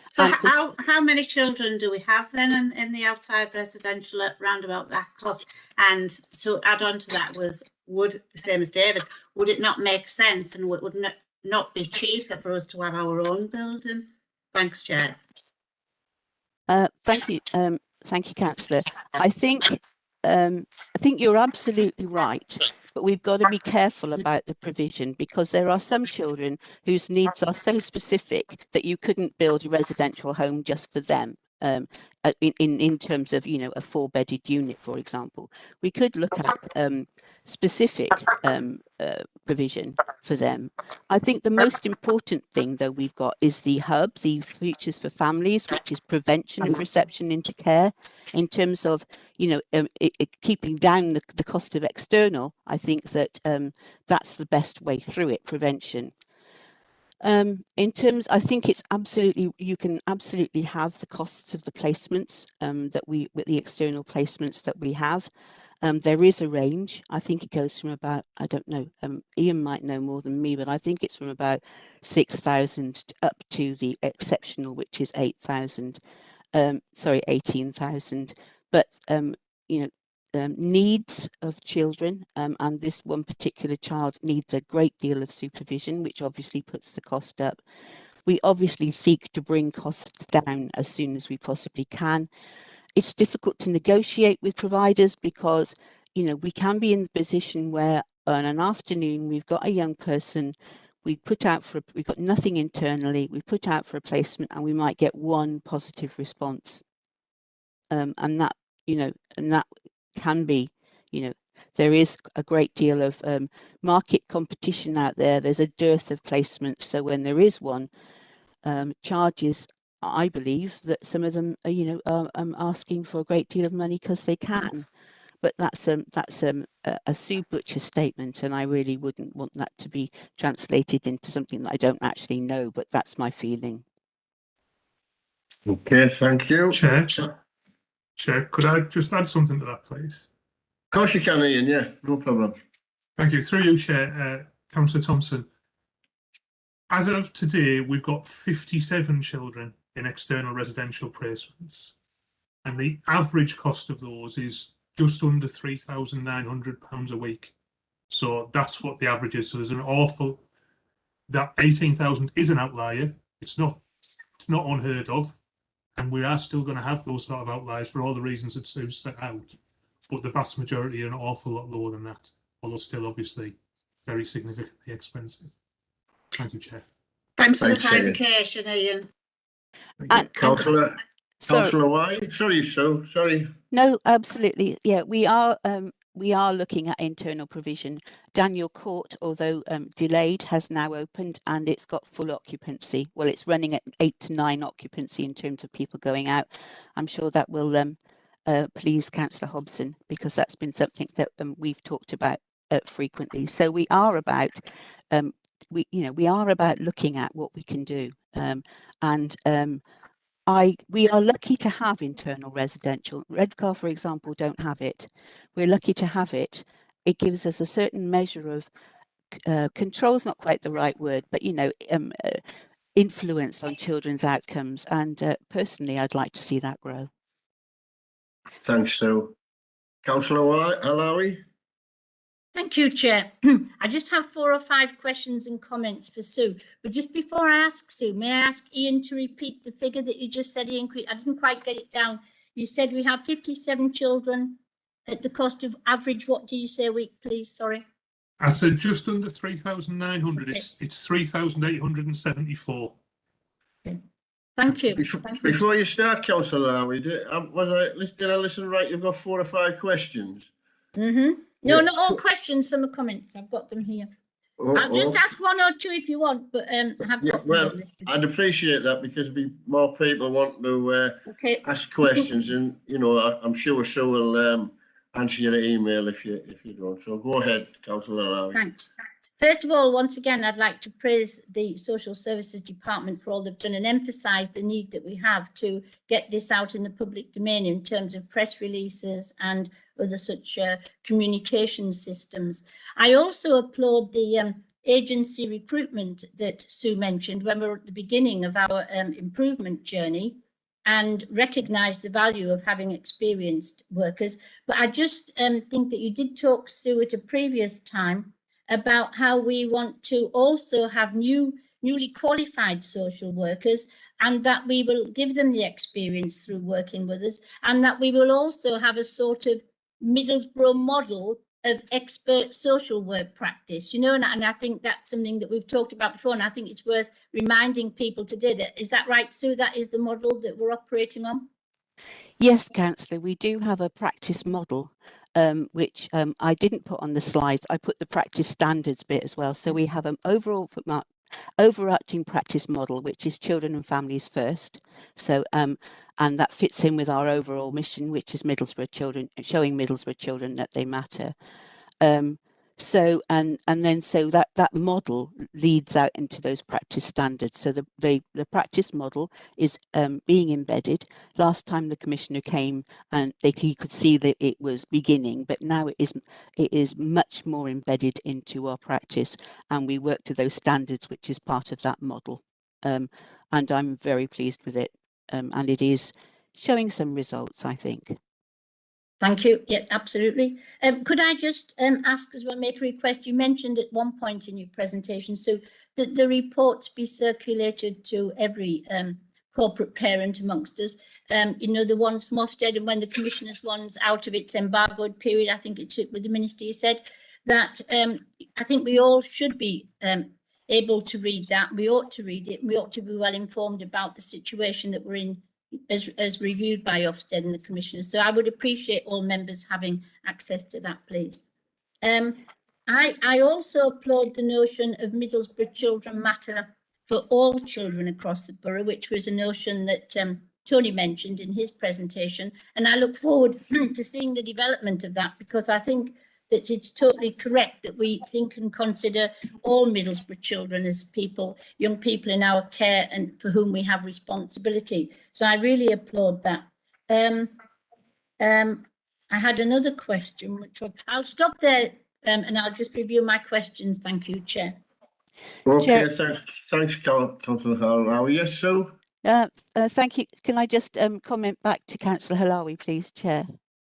So how many children do we have then in the outside residential at round about that cost? And to add on to that would the same as David, would it not make sense and would not be cheaper for us to have our own building? Thanks, Chair. Thank you, Councillor. I think you're absolutely right, but we've got to be careful about the provision, because there are some children whose needs are so specific that you couldn't build a residential home just for them. in terms of, you know, a 4-bedded unit, for example. We could look at specific provision for them. I think the most important thing, though, we've got is the hub, the Futures for Families, which is prevention of reception into care. In terms of, you know, keeping down the cost of external, I think that that's the best way through it, prevention. In terms, I think it's absolutely, you can absolutely have the costs of the placements with the external placements that we have. There is a range. I think it goes from about, I don't know, Ian might know more than me, but I think it's from about 6,000 up to the exceptional, which is 8,000. Sorry, 18,000. But you know, needs of children, and this one particular child needs a great deal of supervision, which obviously puts the cost up. We obviously seek to bring costs down as soon as we possibly can. It's difficult to negotiate with providers because, you know, we can be in the position where on an afternoon we've got a young person, we've got nothing internally, we put out for a placement and we might get one positive response. And that, you know, and that can be, you know, there is a great deal of market competition out there. There's a dearth of placements. So when there is one, charges, I believe that some of them are, you know, asking for a great deal of money because they can. But that's a Sue Butcher statement, and I really wouldn't want that to be translated into something that I don't actually know, but that's my feeling. Okay, thank you. Chair, could I just add something to that, please? Of course you can, Ian, yeah, no problem. Thank you. Through you, Chair, Councillor Thompson. As of today, we've got 57 children in external residential placements, and the average cost of those is just under £3,900 a week. So that's what the average is. So there's an awful, that 18,000 is an outlier. It's not unheard of. And we are still going to have those sort of outliers for all the reasons that Sue's set out. But the vast majority are an awful lot lower than that, although still obviously very significantly expensive. Thank you, Chair. Thanks for the Thanks, Ian. clarification, Ian. Councillor White. Sorry, Sue. Sorry. No, absolutely. Yeah, we are looking at internal provision. Daniel Court, although delayed, has now opened and it's got full occupancy. Well, it's running at 8 to 9 occupancy in terms of people going out. I'm sure that will please Councillor Hobson, because that's been something that we've talked about frequently. So we are about we are about looking at what we can do, we are lucky to have internal residential. Redcar, for example, don't have it. We're lucky to have it. It gives us a certain measure of control's not quite the right word, but you know, influence on children's outcomes. And personally, I'd like to see that grow. Thanks, Sue. Councillor Alawi. Thank you, Chair. I just have 4 or 5 questions and comments for Sue. But just before I ask Sue, may I ask Ian to repeat the figure that you just said, Ian? I didn't quite get it down. You said we have 57 children at the cost of average, what do you say a week, please? Sorry. I said just under 3,900. Okay. It's 3,874. Okay. Thank you. Before you start, Councillor Alawi, did I listen right? You've got 4 or 5 questions. Mm-hmm. No, not all questions, some are comments. I've got them here. I'll just ask 1 or 2 if you want, but I have got them well, listed. I'd appreciate that because more people want to ask questions, and you know, I'm sure Sue will answer your email if you don't. So go ahead, Councillor Alawi. Thanks. First of all, once again, I'd like to praise the Social Services Department for all they've done and emphasise the need that we have to get this out in the public domain in terms of press releases and other such communication systems. I also applaud the agency recruitment that Sue mentioned when we were at the beginning of our improvement journey, and recognise the value of having experienced workers. But I just think that you did talk, Sue, at a previous time about how we want to also have newly qualified social workers, and that we will give them the experience through working with us, and that we will also have a sort of Middlesbrough model of expert social work practice, you know, and I think that's something that we've talked about before, and I think it's worth reminding people today that, is that right, Sue? That is the model that we're operating on? Yes, Councillor, we do have a practice model, which I didn't put on the slides. I put the practice standards bit as well. So we have an overarching practice model, which is children and families first. So, and that fits in with our overall mission, which is Middlesbrough children, showing Middlesbrough children that they matter. So that model leads out into those practice standards. So the practice model is being embedded. Last time the commissioner came and he could see that it was beginning, but now it is much more embedded into our practice, and we work to those standards, which is part of that model. And I'm very pleased with it, and it is showing some results, I think. Thank you. Yeah, absolutely. Could I just ask as well, make a request? You mentioned at one point in your presentation, so that the reports be circulated to every corporate parent amongst us. You know, the ones from Ofsted, and when the commissioner's one's out of its embargoed period, I think it's with the minister, you said that I think we all should be able to read that. We ought to read it. We ought to be well informed about the situation that we're in, as reviewed by Ofsted and the Commissioner. So I would appreciate all members having access to that, please. I also applaud the notion of Middlesbrough Children Matter for all children across the borough, which was a notion that Tony mentioned in his presentation. And I look forward to seeing the development of that, because I think that it's totally correct that we think and consider all Middlesbrough children as people, young people in our care and for whom we have responsibility. So I really applaud that. I had another question, which I'll stop there and I'll just review my questions. Thank you, Chair. Okay, thanks, Councillor Halawi. Yes, Sue? Thank you. Can I just comment back to Councillor Halawi, please, Chair?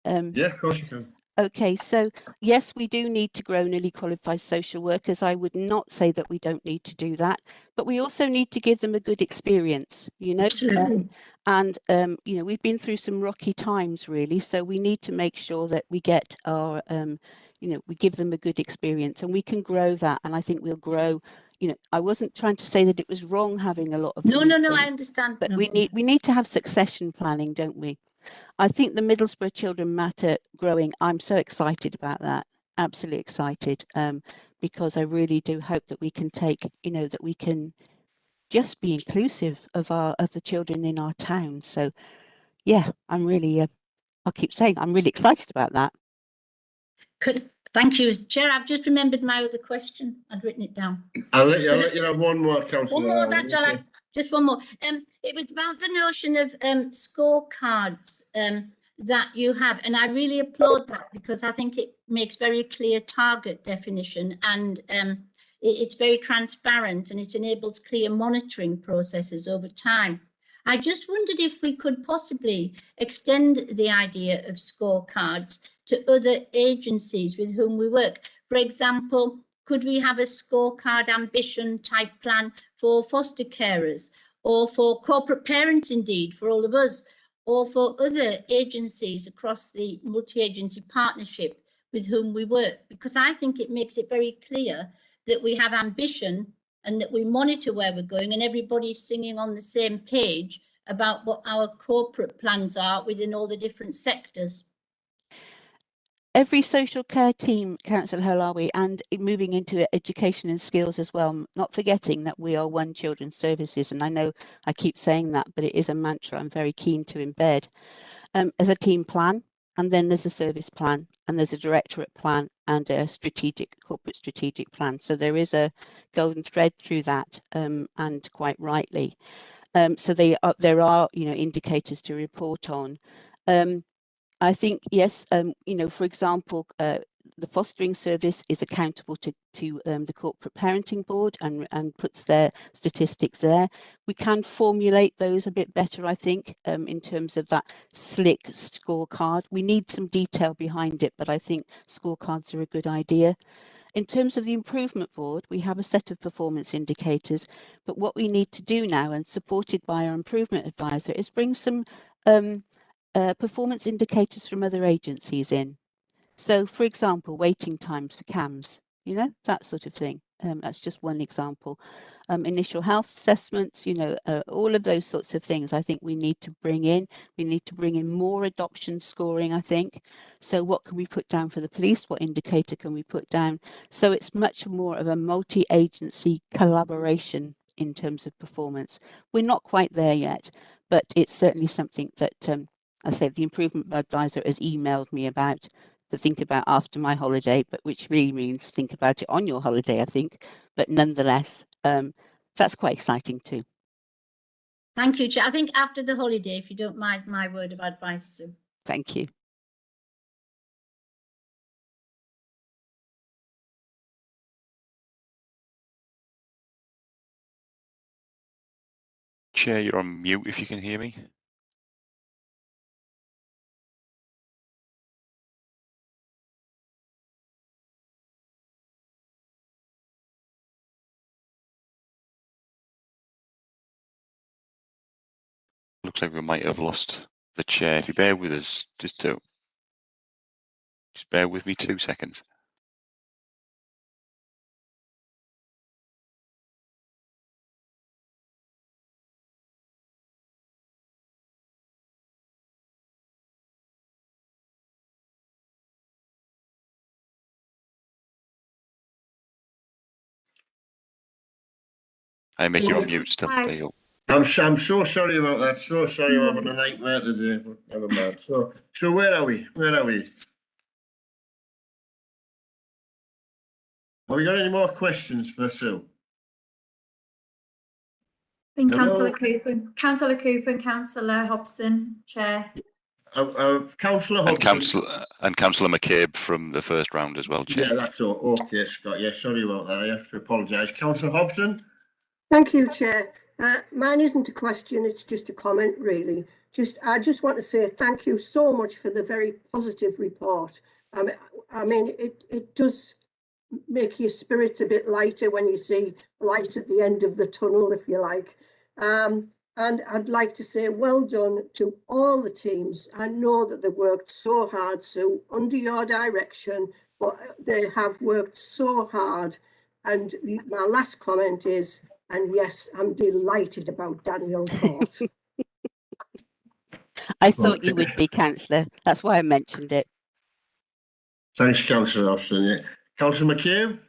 Yeah, of course you can. Okay, so yes, we do need to grow newly qualified social workers. I would not say that we don't need to do that, but we also need to give them a good experience, you know. You know, we've been through some rocky times, really, so we need to make sure that we get our, you know, we give them a good experience, and we can grow that. And I think we'll grow. You know, I wasn't trying to say that it was wrong having a lot of. No, I understand. But we need to have succession planning, don't we? I think the Middlesbrough Children Matter growing, I'm so excited about that, absolutely excited, because I really do hope that we can take, you know, that we can just be inclusive of the children in our town. So yeah, I'm really, I'll keep saying, I'm really excited about that. Thank you, Chair. I've just remembered my other question. I'd written it down. I'll let you have one more, Councillor. One more, that's all. Okay. Just one more. It was about the notion of scorecards that you have, and I really applaud that, because I think it makes very clear target definition, and it's very transparent, and it enables clear monitoring processes over time. I just wondered if we could possibly extend the idea of scorecards to other agencies with whom we work. For example, could we have a scorecard ambition type plan for foster carers, or for corporate parents, indeed, for all of us, or for other agencies across the multi-agency partnership with whom we work? Because I think it makes it very clear that we have ambition and that we monitor where we're going, and everybody's singing on the same page about what our corporate plans are within all the different sectors. Every social care team, Councillor Halawi, and moving into education and skills as well, not forgetting that we are One Children's Services, and I know I keep saying that, but it is a mantra I'm very keen to embed, as a team plan, and then there's a service plan, and there's a directorate plan, and a corporate strategic plan. So there is a golden thread through that, and quite rightly. So there are, you know, indicators to report on. I think, yes, you know, for example, the fostering service is accountable to the corporate parenting board and puts their statistics there. We can formulate those a bit better, I think, in terms of that slick scorecard. We need some detail behind it, but I think scorecards are a good idea. In terms of the improvement board, we have a set of performance indicators, but what we need to do now, and supported by our improvement advisor, is bring some performance indicators from other agencies in. So, for example, waiting times for CAMs, you know, that sort of thing. That's just one example. Initial health assessments, you know, all of those sorts of things I think we need to bring in. We need to bring in more adoption scoring, I think. So what can we put down for the police? What indicator can we put down? So it's much more of a multi-agency collaboration in terms of performance. We're not quite there yet, but it's certainly something that, I said, the improvement advisor has emailed me about to think about after my holiday, but which really means think about it on your holiday, I think. But nonetheless, that's quite exciting too. Thank you, Chair. I think after the holiday, if you don't mind my word of advice, Sue. Thank you. Chair, you're on mute if you can hear me. Looks like we might have lost the chair. If you bear with us, just bear with me 2 seconds. I make you on mute still. Hi. There you go. I'm so sorry about that. So sorry, I'm having a nightmare today. But never mind. So where are we? Where are we? Have we got any more questions for Sue? And Hello? Councillor Cooper and Councillor Hobson, Chair. Councillor And Hobson. Councillor McCabe from the first round as well, Chair. Yeah, that's all. Okay, Scott. Yeah, sorry about that. I have to apologise. Councillor Hobson. Thank you, Chair. Mine isn't a question, it's just a comment, really. I just want to say thank you so much for the very positive report. I mean, it does make your spirits a bit lighter when you see light at the end of the tunnel, if you like. And I'd like to say well done to all the teams. I know that they've worked so hard, so under your direction, but they have worked so hard. And my last comment is, and yes, I'm delighted about Daniel Court. I thought you would be, Councillor. That's why I mentioned it. Thanks, Councillor Hobson. Yeah. Councillor McCabe.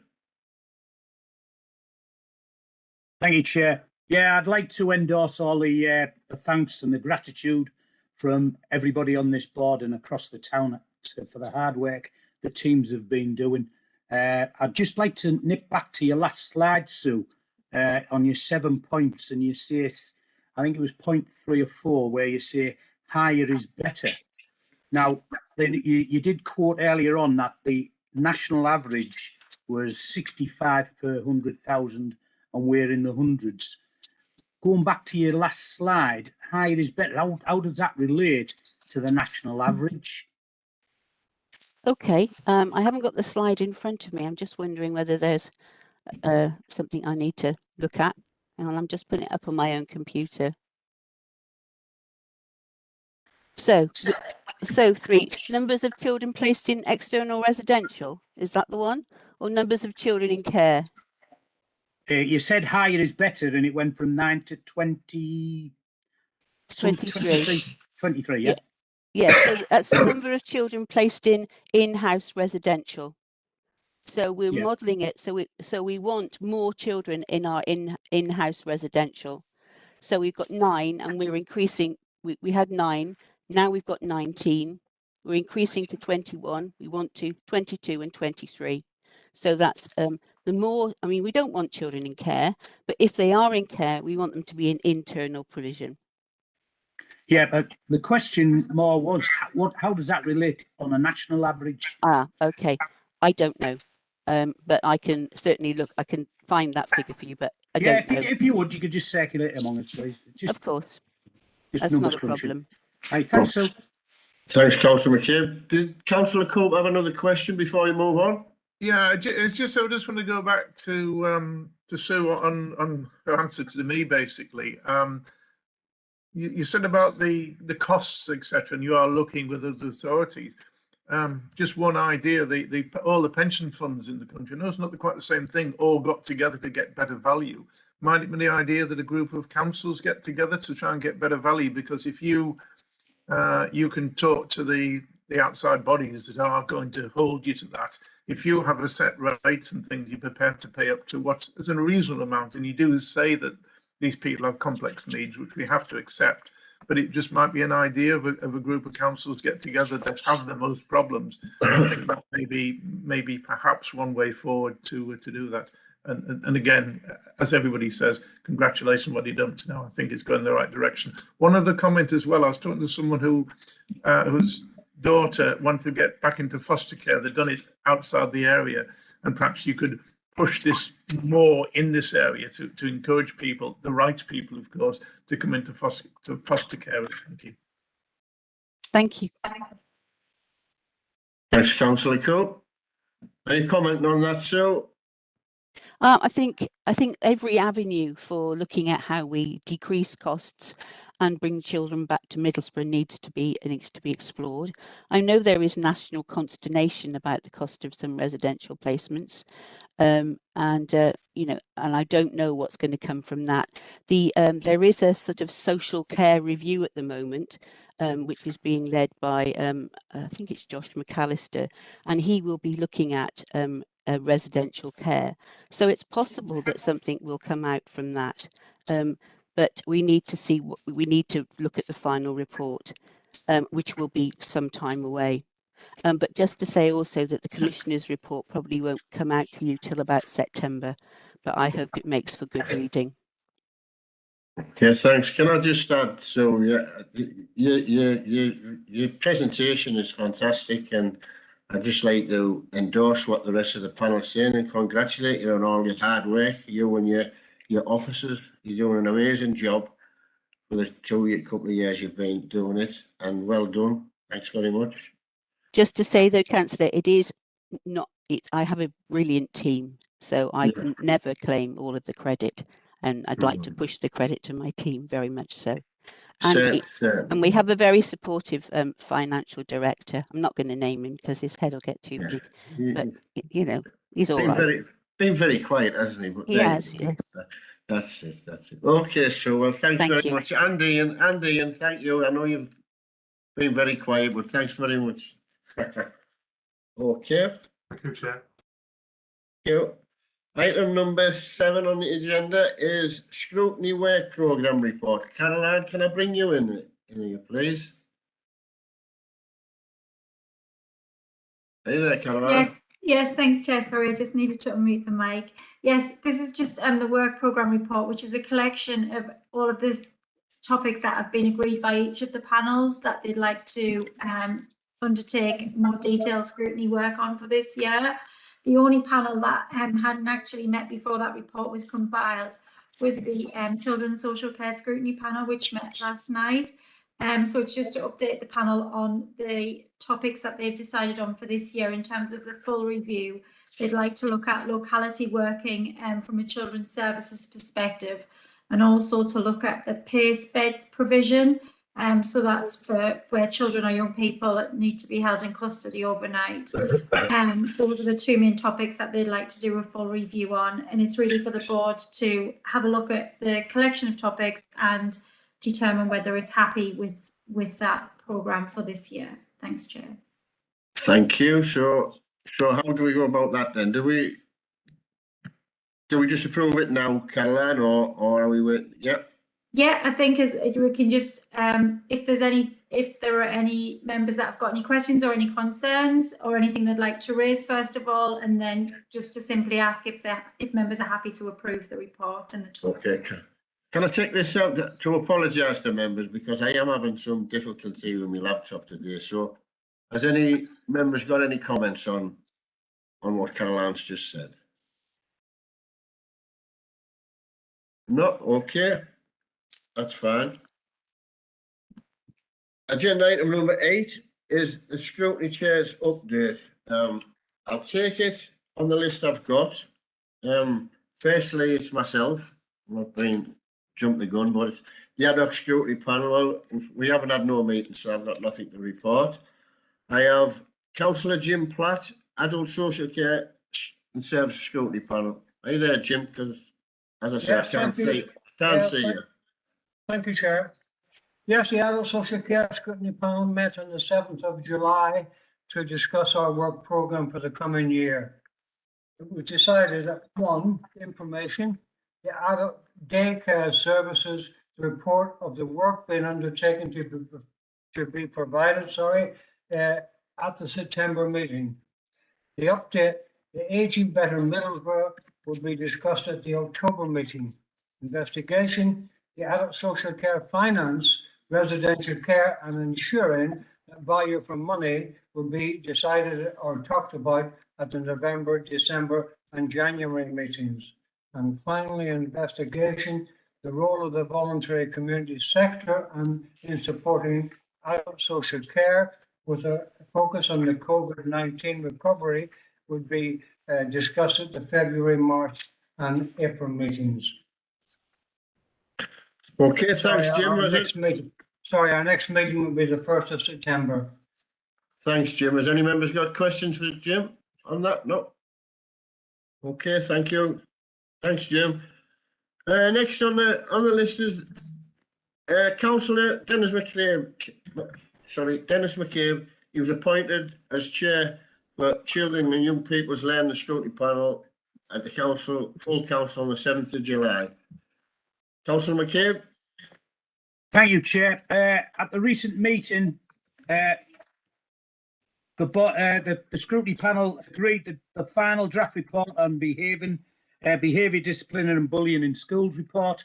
Thank you, Chair. Yeah, I'd like to endorse all the thanks and the gratitude from everybody on this board and across the town for the hard work the teams have been doing. I'd just like to nip back to your last slide, Sue, on your 7 points, and you say, I think it was point 3 or 4, where you say higher is better. Now, then you did quote earlier on that the national average was 65 per 100,000, and we're in the hundreds. Going back to your last slide, higher is better. How does that relate to the national average? Okay, I haven't got the slide in front of me. I'm just wondering whether there's something I need to look at. Hang on, I'm just putting it up on my own computer. So 3, numbers of children placed in external residential, is that the one? Or numbers of children in care? You said higher is better, and it went from 9 to 20. 23. 23, yeah. Yeah, so that's the number of children placed in in-house residential. So we're modelling it. So we want more children in our in-house residential. So we've got 9, and we're increasing. We had 9. Now we've got 19. We're increasing to 21. We want to 22 and 23. So that's the more. I mean, we don't want children in care, but if they are in care, we want them to be in internal provision. Yeah, but the question more was, how does that relate on a national average? Okay. I don't know. But I can certainly look. I can find that figure for you, but I don't know. If you would, you could just circulate it among us, please. Of course. Just That's not a problem. Right, thanks, Sue. Thanks, Councillor McCabe. Did Councillor Cope have another question before we move on? Yeah, it's just I just want to go back to Sue on her answer to me, basically. You said about the costs, etc., and you are looking with those authorities. just one idea, all the pension funds in the country, no, it's not quite the same thing, all got together to get better value. Might it be the idea that a group of councils get together to try and get better value? Because if you can talk to the outside bodies that are going to hold you to that. If you have a set rate and things, you're prepared to pay up to what is a reasonable amount, and you do say that these people have complex needs, which we have to accept. But it just might be an idea of a group of councils get together that have the most problems. I think that maybe perhaps one way forward to do that. And again, as everybody says, congratulations on what you've done to now. I think it's going in the right direction. One other comment as well. I was talking to someone whose daughter wanted to get back into foster care. They'd done it outside the area, and perhaps you could push this more in this area to encourage people, the right people, of course, to come into foster care. Thank you. Thank you. Thanks, Councillor Cope. Any comment on that, Sue? I think every avenue for looking at how we decrease costs and bring children back to Middlesbrough needs to be explored. I know there is national consternation about the cost of some residential placements, and I don't know what's going to come from that. There is a sort of social care review at the moment, which is being led by I think it's Josh McAllister, and he will be looking at residential care. So it's possible that something will come out from that, but we need to look at the final report, which will be some time away. But just to say also that the Commissioner's report probably won't come out to you till about September, but I hope it makes for good reading. Okay, thanks. Can I just add, so your presentation is fantastic, and I'd just like to endorse what the rest of the panel is saying and congratulate you on all your hard work. You and your officers, you're doing an amazing job for the couple of years you've been doing it, and well done. Thanks very much. Just to say though, Councillor, it is not it. I have a brilliant team, so I can never claim all of the credit, and I'd like to push the credit to my team very much so. And we have a very supportive financial director. I'm not going to name him because his head will get too big, but he's all right. Been very quiet, hasn't he? But he has, yes. That's it. Okay, so well, thanks very much, Andy, and thank you. I know you've been very quiet, but thanks very much. Okay. Thank you, Chair. Thank you. Item number 7 on the agenda is Scrutiny Work Programme Report. Caroline, can I bring you in here, please? Hey there, Caroline. Yes, thanks, Chair. Sorry, I just needed to unmute the mic. Yes, this is just the work programme report, which is a collection of all of the topics that have been agreed by each of the panels that they'd like to undertake more detailed scrutiny work on for this year. The only panel that hadn't actually met before that report was compiled was the Children's Social Care Scrutiny panel, which met last night. So it's just to update the panel on the topics that they've decided on for this year in terms of the full review. They'd like to look at locality working from a children's services perspective, and also to look at the PACE bed provision. So that's for where children or young people need to be held in custody overnight. Those are the 2 main topics that they'd like to do a full review on, and it's really for the board to have a look at the collection of topics and determine whether it's happy with that programme for this year. Thanks, Chair. Thank you. So how do we go about that then? Do we just approve it now, Caroline, or are we waiting? Yep. Yeah, I think as we can just if there are any members that have got any questions or any concerns or anything they'd like to raise first of all, and then just to simply ask if members are happy to approve the report and the topic. Okay. Can I take this out to apologise to members because I am having some difficulty with my laptop today. So has any members got any comments on what Caroline's just said? No, okay. That's fine. Agenda item number 8 is the Scrutiny Chair's update. I'll take it on the list I've got. Firstly, it's myself. I'm not being jump the gun, but it's the ad hoc scrutiny panel. Well, we haven't had no meeting, so I've got nothing to report. I have Councillor Jim Platt, Adult Social Care and Service Scrutiny Panel. Are you there, Jim? Because, as I said, Yes, I can't thank you. see, can't Yeah, see you. Thank you, Chair. Yes, the Adult Social Care Scrutiny Panel met on the 7th of July to discuss our work programme for the coming year. It was decided that 1, information, the adult daycare services, the report of the work being undertaken to be provided, at the September meeting. The update, the Aging Better Middlesbrough will be discussed at the October meeting. Investigation, the adult social care finance, residential care and ensuring that value for money will be decided or talked about at the November, December and January meetings. And finally, investigation, the role of the voluntary community sector and in supporting adult social care with a focus on the COVID-19 recovery would be discussed at the February, March and April meetings. Okay, thanks, Jim. Our next meeting will be the 1st of September. Thanks, Jim. Has any members got questions for Jim on that? No. Okay, thank you. Thanks, Jim. Next on the list is Councillor Dennis McCabe. Dennis McCabe. He was appointed as chair for Children and Young People's Learning Scrutiny Panel at the full council on the 7th of July. Councillor McCabe. Thank you, Chair. At the recent meeting, the scrutiny panel agreed that the final draft report on behaviour, discipline and bullying in schools report,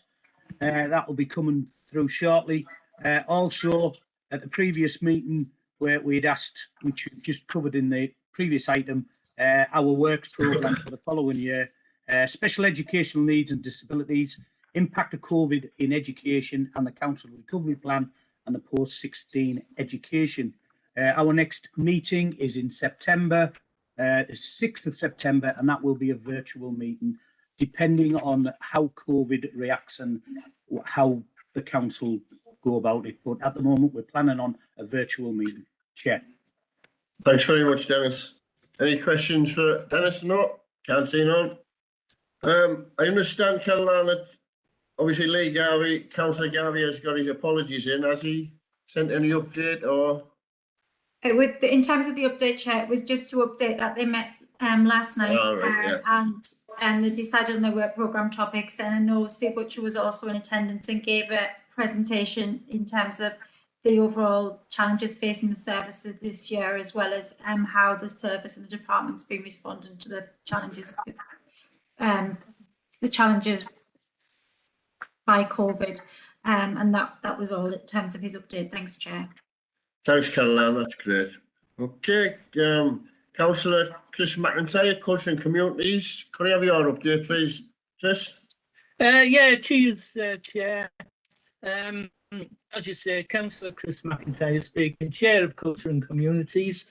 that will be coming through shortly. Also, at the previous meeting where we'd asked, which we just covered in the previous item, our works programme for the following year, special educational needs and disabilities, impact of COVID in education and the council recovery plan and the post-16 education. Our next meeting is in September, the 6th of September, and that will be a virtual meeting, depending on how COVID reacts and how the council go about it. But at the moment, we're planning on a virtual meeting. Chair. Thanks very much, Dennis. Any questions for Dennis? No, can't see none. I understand, Caroline, that obviously Lee Garvey, Councillor Garvey has got his apologies in. Has he sent any update or? In terms of the update, Chair, it was just to update that they met last night and they decided on their work programme topics. And I know Sue Butcher was also in attendance and gave a presentation in terms of the overall challenges facing the service this year, as well as how the service and the department's been responding to the challenges by COVID. And that was all in terms of his update. Thanks, Chair. Thanks, Caroline. That's great. Okay, Councillor Chris McIntyre, Culture and Communities. Could I have your update, please, Chris? Yeah, cheers, Chair. As you say, Councillor Chris McIntyre speaking, Chair of Culture and Communities.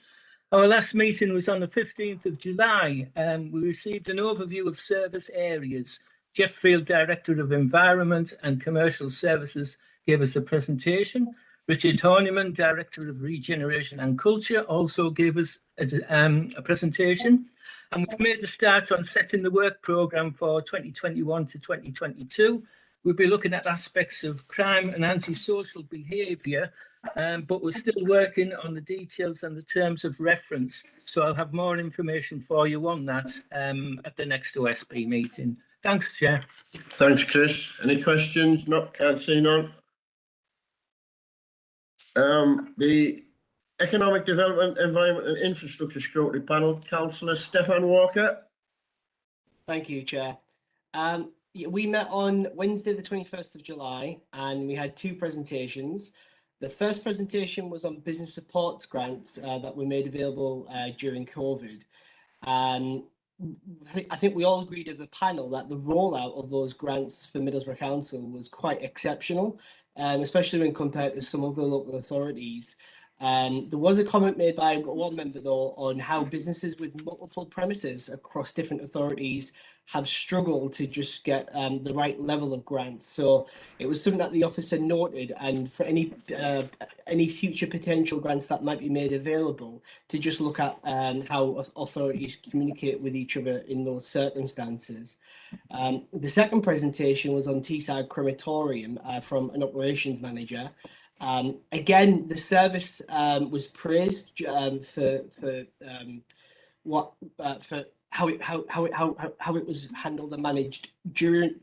Our last meeting was on the 15th of July. We received an overview of service areas. Jeff Field, Director of Environment and Commercial Services, gave us a presentation. Richard Horniman, Director of Regeneration and Culture, also gave us a presentation. And we've made the start on setting the work programme for 2021 to 2022. We'll be looking at aspects of crime and antisocial behaviour, but we're still working on the details and the terms of reference. So I'll have more information for you on that at the next OSB meeting. Thanks, Chair. Thanks, Chris. Any questions? No, can't see none. The Economic Development, Environment and Infrastructure Scrutiny Panel, Councillor Stefan Walker. Thank you, Chair. We met on Wednesday, the 21st of July, and we had two presentations. The first presentation was on business support grants that were made available during COVID. I think we all agreed as a panel that the rollout of those grants for Middlesbrough Council was quite exceptional, especially when compared to some other local authorities. There was a comment made by one member though on how businesses with multiple premises across different authorities have struggled to just get the right level of grants. So it was something that the officer noted, and for any future potential grants that might be made available, to just look at how authorities communicate with each other in those circumstances. The second presentation was on Teesside Crematorium from an operations manager. Again, the service was praised for how it was handled and managed during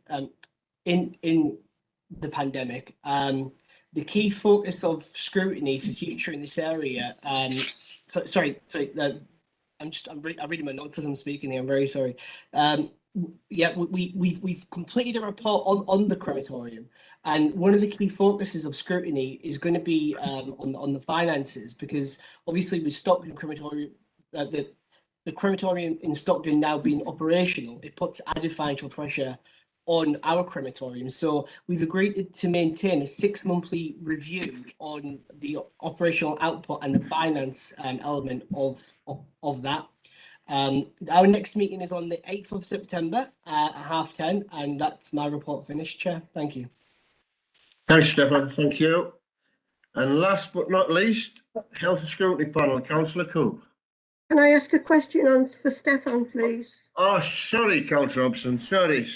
in the pandemic. The key focus of scrutiny for future in this area. Sorry. I'm reading my notes as I'm speaking here. I'm very sorry. Yeah, we've completed a report on the crematorium, and one of the key focuses of scrutiny is going to be on the finances, because obviously with Stockton crematorium, the crematorium in Stockton now being operational, it puts added financial pressure on our crematorium. So we've agreed to maintain a 6-monthly review on the operational output and the finance element of that. Our next meeting is on the 8th of September at 10:30, and that's my report finished, Chair. Thank you. Thanks, Stefan. Thank you. And last but not least, Health and Scrutiny Panel, Councillor Coop. Can I ask a question for Stefan, please? Oh, sorry, Councillor Hobson. Sorry.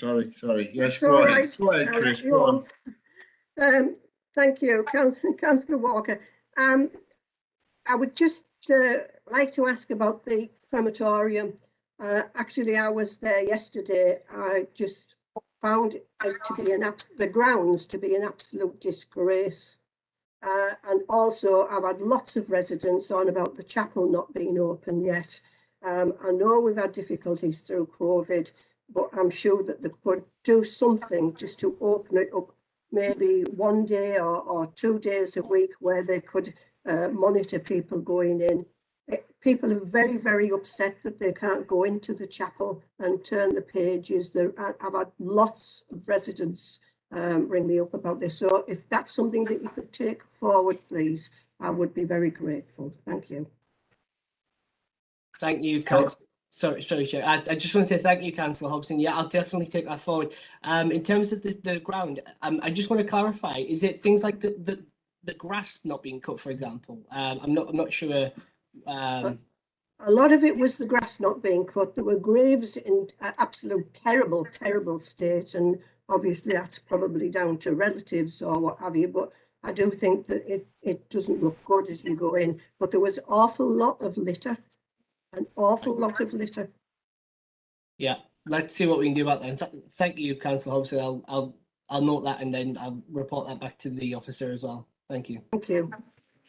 Yes, It's go all ahead. right. Go ahead, I'll Chris. let you Go on. Thank you, Councillor Walker. I would just like to ask about the crematorium. Actually, I was there yesterday. I just found it to be the grounds to be an absolute disgrace. And also, I've had lots of residents on about the chapel not being open yet. I know we've had difficulties through COVID, but I'm sure that they could do something just to open it up, maybe 1 day or 2 days a week, where they could monitor people going in. People are very, very upset that they can't go into the chapel and turn the pages. I've had lots of residents ring me up about this. So if that's something that you could take forward, please, I would be very grateful. Thank you. Thank you, Councillor. Sorry, Chair. I just want to say thank you, Councillor Hobson. Yeah, I'll definitely take that forward. In terms of the ground, I just want to clarify: is it things like the grass not being cut, for example? I'm not sure. A lot of it was the grass not being cut. There were graves in absolute terrible state, and obviously that's probably down to relatives or what have you. But I do think that it doesn't look good as you go in. But there was an awful lot of litter. Yeah, let's see what we can do about that. Thank you, Councillor Hobson. I'll note that, and then I'll report that back to the officer as well. Thank you. Thank you.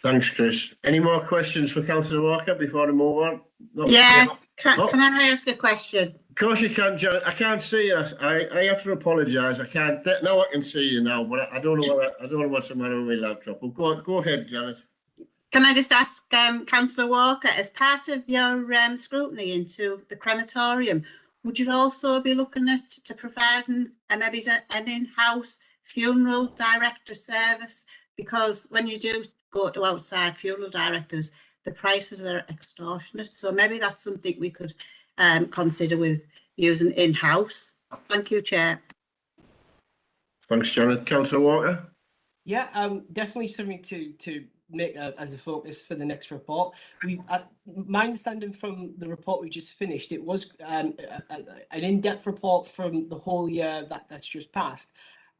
Thanks, Chris. Any more questions for Councillor Walker before I move on? No. Yeah, can I ask a question? Of course you can, Janet. I can't see you. I have to apologise. I can't. Now I can see you now, but I don't know what's the matter with my laptop. Well, go ahead, Janet. Can I just ask Councillor Walker, as part of your scrutiny into the crematorium, would you also be looking at to providing maybe an in-house funeral director service? Because when you do go to outside funeral directors, the prices are extortionate. So maybe that's something we could consider with using in-house. Thank you, Chair. Thanks, Janet. Councillor Walker. Yeah, definitely something to make as a focus for the next report. My understanding from the report we just finished, it was an in-depth report from the whole year that's just passed.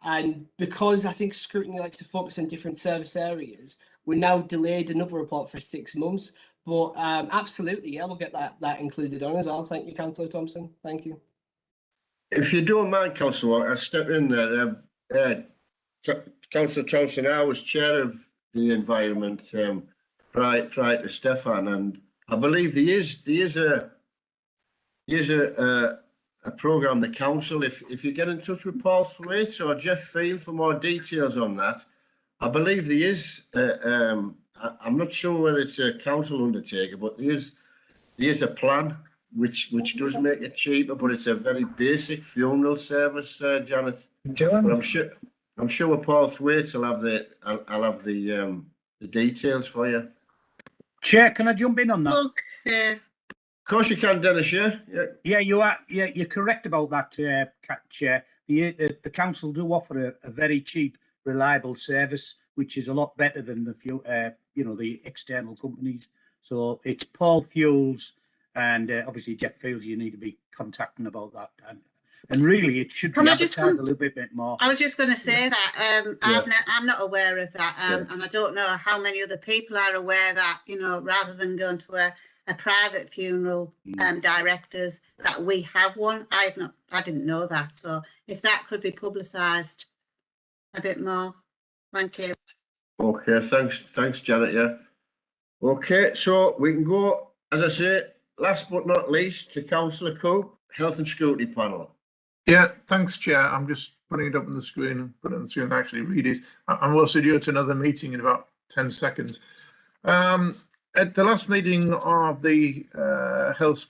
And because I think scrutiny likes to focus on different service areas, we're now delayed another report for 6 months. But absolutely, yeah, we'll get that included on as well. Thank you, Councillor Thompson. Thank you. If you don't mind, Councillor Walker, I'll step in there. Councillor Thompson, I was chair of the environment prior to Stefan, and I believe there is a programme, the council. If you get in touch with Paul Thwaites or Jeff Field for more details on that, I believe there is. I'm not sure whether it's a council undertaker, but there is a plan which does make it cheaper, but it's a very basic funeral service, Janet. But I'm sure Paul Thwaites will have the details for you. Chair, can I jump in on that? Look, Of course you can, Dennis, yeah? Yeah, you are. Yeah, you're correct about that, Chair. The council do offer a very cheap, reliable service, which is a lot better than the external companies. So it's Paul Fuels and obviously Jeff Fields. You need to be contacting about that, and really it should be advertised a little bit more. I was just going to say that I'm not aware of that, and I don't know how many other people are aware that, you know, rather than going to a private funeral directors, that we have one. I didn't know that. So if that could be publicised a bit more, thank you. Okay, thanks, Janet. Yeah. Okay, so we can go, as I say, last but not least, to Councillor Coop, Health and Scrutiny Panel. Yeah, thanks, Chair. I'm just putting it up on the screen and put it on the screen and actually read it. I'm also due to another meeting in about 10 seconds. At the last meeting of the health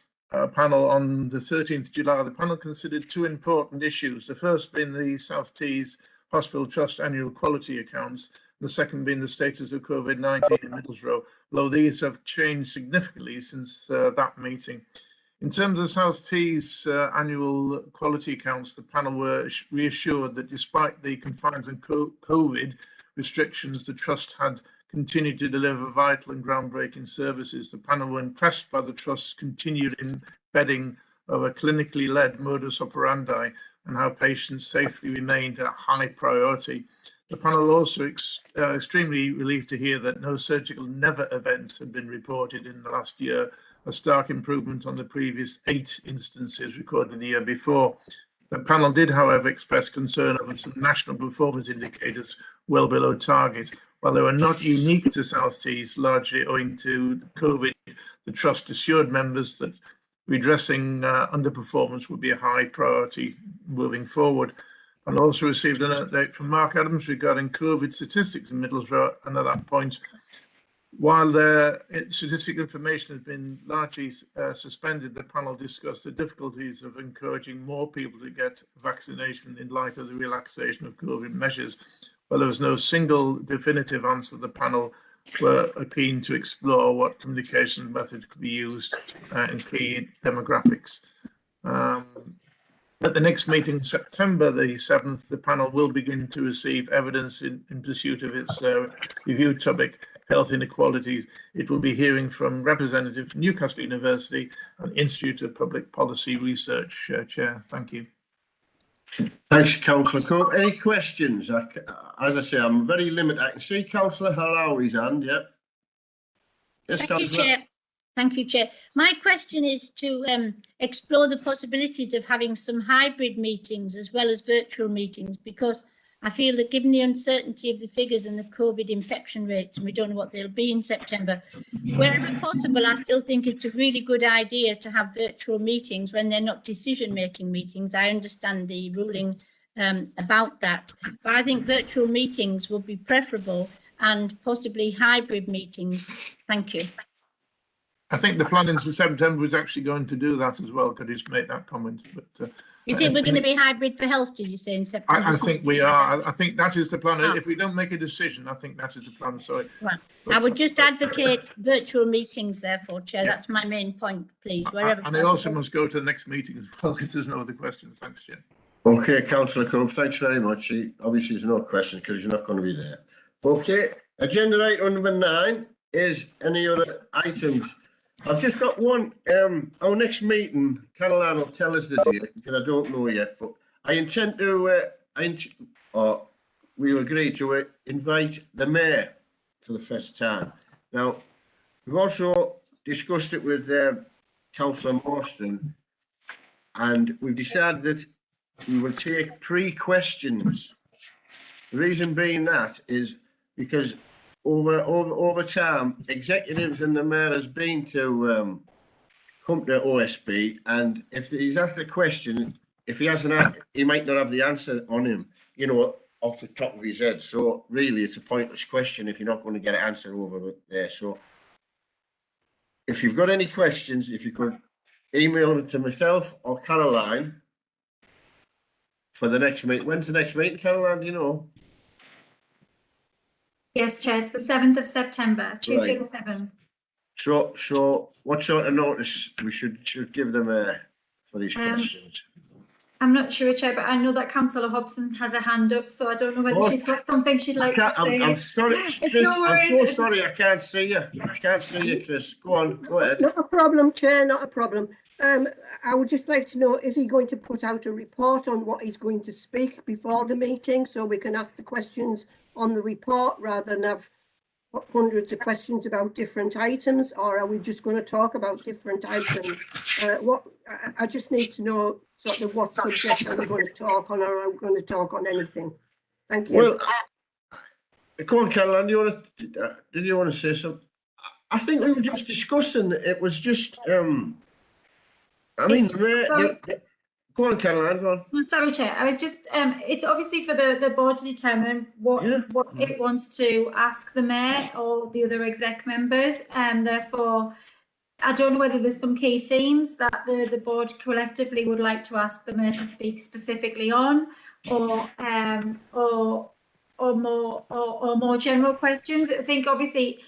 panel on the 13th July, the panel considered two important issues. The first being the South Tees Hospital Trust annual quality accounts, the second being the status of COVID-19 in Middlesbrough, although these have changed significantly since that meeting. In terms of South Tees annual quality accounts, the panel were reassured that despite the confines and COVID restrictions, the Trust had continued to deliver vital and groundbreaking services. The panel were impressed by the Trust's continued embedding of a clinically led modus operandi and how patients safely remained a high priority. The panel also extremely relieved to hear that no surgical never events had been reported in the last year, a stark improvement on the previous 8 instances recorded the year before. The panel did, however, express concern over some national performance indicators well below target. While they were not unique to South Tees, largely owing to COVID, the Trust assured members that redressing underperformance would be a high priority moving forward. And also received an update from Mark Adams regarding COVID statistics in Middlesbrough, and at that point, while the statistical information has been largely suspended, the panel discussed the difficulties of encouraging more people to get vaccination in light of the relaxation of COVID measures. While there was no single definitive answer, the panel were keen to explore what communication methods could be used in key demographics. At the next meeting, September the 7th, the panel will begin to receive evidence in pursuit of its review topic, health inequalities. It will be hearing from representatives from Newcastle University and Institute of Public Policy Research. Chair, thank you. Thanks, Councillor Cope. Any questions? As I say, I'm very limited. I can see Councillor Halawi's hand, yeah. Yes, Thank you, Councillor. Chair. Thank you, Chair. My question is to explore the possibilities of having some hybrid meetings as well as virtual meetings, because I feel that given the uncertainty of the figures and the COVID infection rates, and we don't know what they'll be in September, wherever possible, I still think it's a really good idea to have virtual meetings when they're not decision-making meetings. I understand the ruling about that, but I think virtual meetings would be preferable and possibly hybrid meetings. Thank you. I think the plan in September was actually going to do that as well. Could you just make that comment? But you think we're going to be hybrid for health, do you say, in September? I think we are. I think that is the plan. If we don't make a decision, I think that is the plan. Sorry. Right. I would just advocate virtual meetings, therefore, Chair. Yeah. That's my main point, please, wherever And I possible. also must go to the next meeting as well, if there's no other questions. Thanks, Chair. Okay, Councillor Cope, thanks very much. Obviously, there's no questions because you're not going to be there. Okay, agenda item number 9 is any other items. I've just got one. Our next meeting, Caroline will tell us the date because I don't know yet, but I intend to, we agreed to invite the Mayor for the first time. Now, we've also discussed it with Councillor Morstan, and we've decided that we will take pre-questions. The reason being that is because over time, executives and the Mayor has been to come to OSB, and if he's asked a question, if he hasn't, he might not have the answer on him, you know, off the top of his head. So really, it's a pointless question if you're not going to get an answer over there. So if you've got any questions, if you could email them to myself or Caroline for the next meeting. When's the next meeting, Caroline? Do you know? Yes, Chair, it's the 7th of September, Tuesday Right. the 7th. So what sort of notice we should give them for these questions? I'm not sure, Chair, but I know that Councillor Hobson has a hand up, so I don't know whether Oh, she's got something she'd like to say. I'm sorry, It's Chris. no I'm worries. so It's just- sorry. I can't see you. I can't see you, Chris. Go on. Go ahead. Not a problem, Chair, not a problem. I would just like to know, is he going to put out a report on what he's going to speak before the meeting so we can ask the questions on the report rather than have hundreds of questions about different items, or are we just going to talk about different items? I just need to know sort of what subject are we going to talk on, or are we going to talk on anything? Thank you. Well, go on, Caroline. Did you want to say something? I think we were just discussing. It was just. I mean, sorry. go on, Caroline. Go on. No, sorry, Chair. I was just. It's obviously for the board to determine what it wants to ask the mayor or the other exec members, and therefore, I don't know whether there's some key themes that the board collectively would like to ask the mayor to speak specifically on, or more general questions. I think obviously.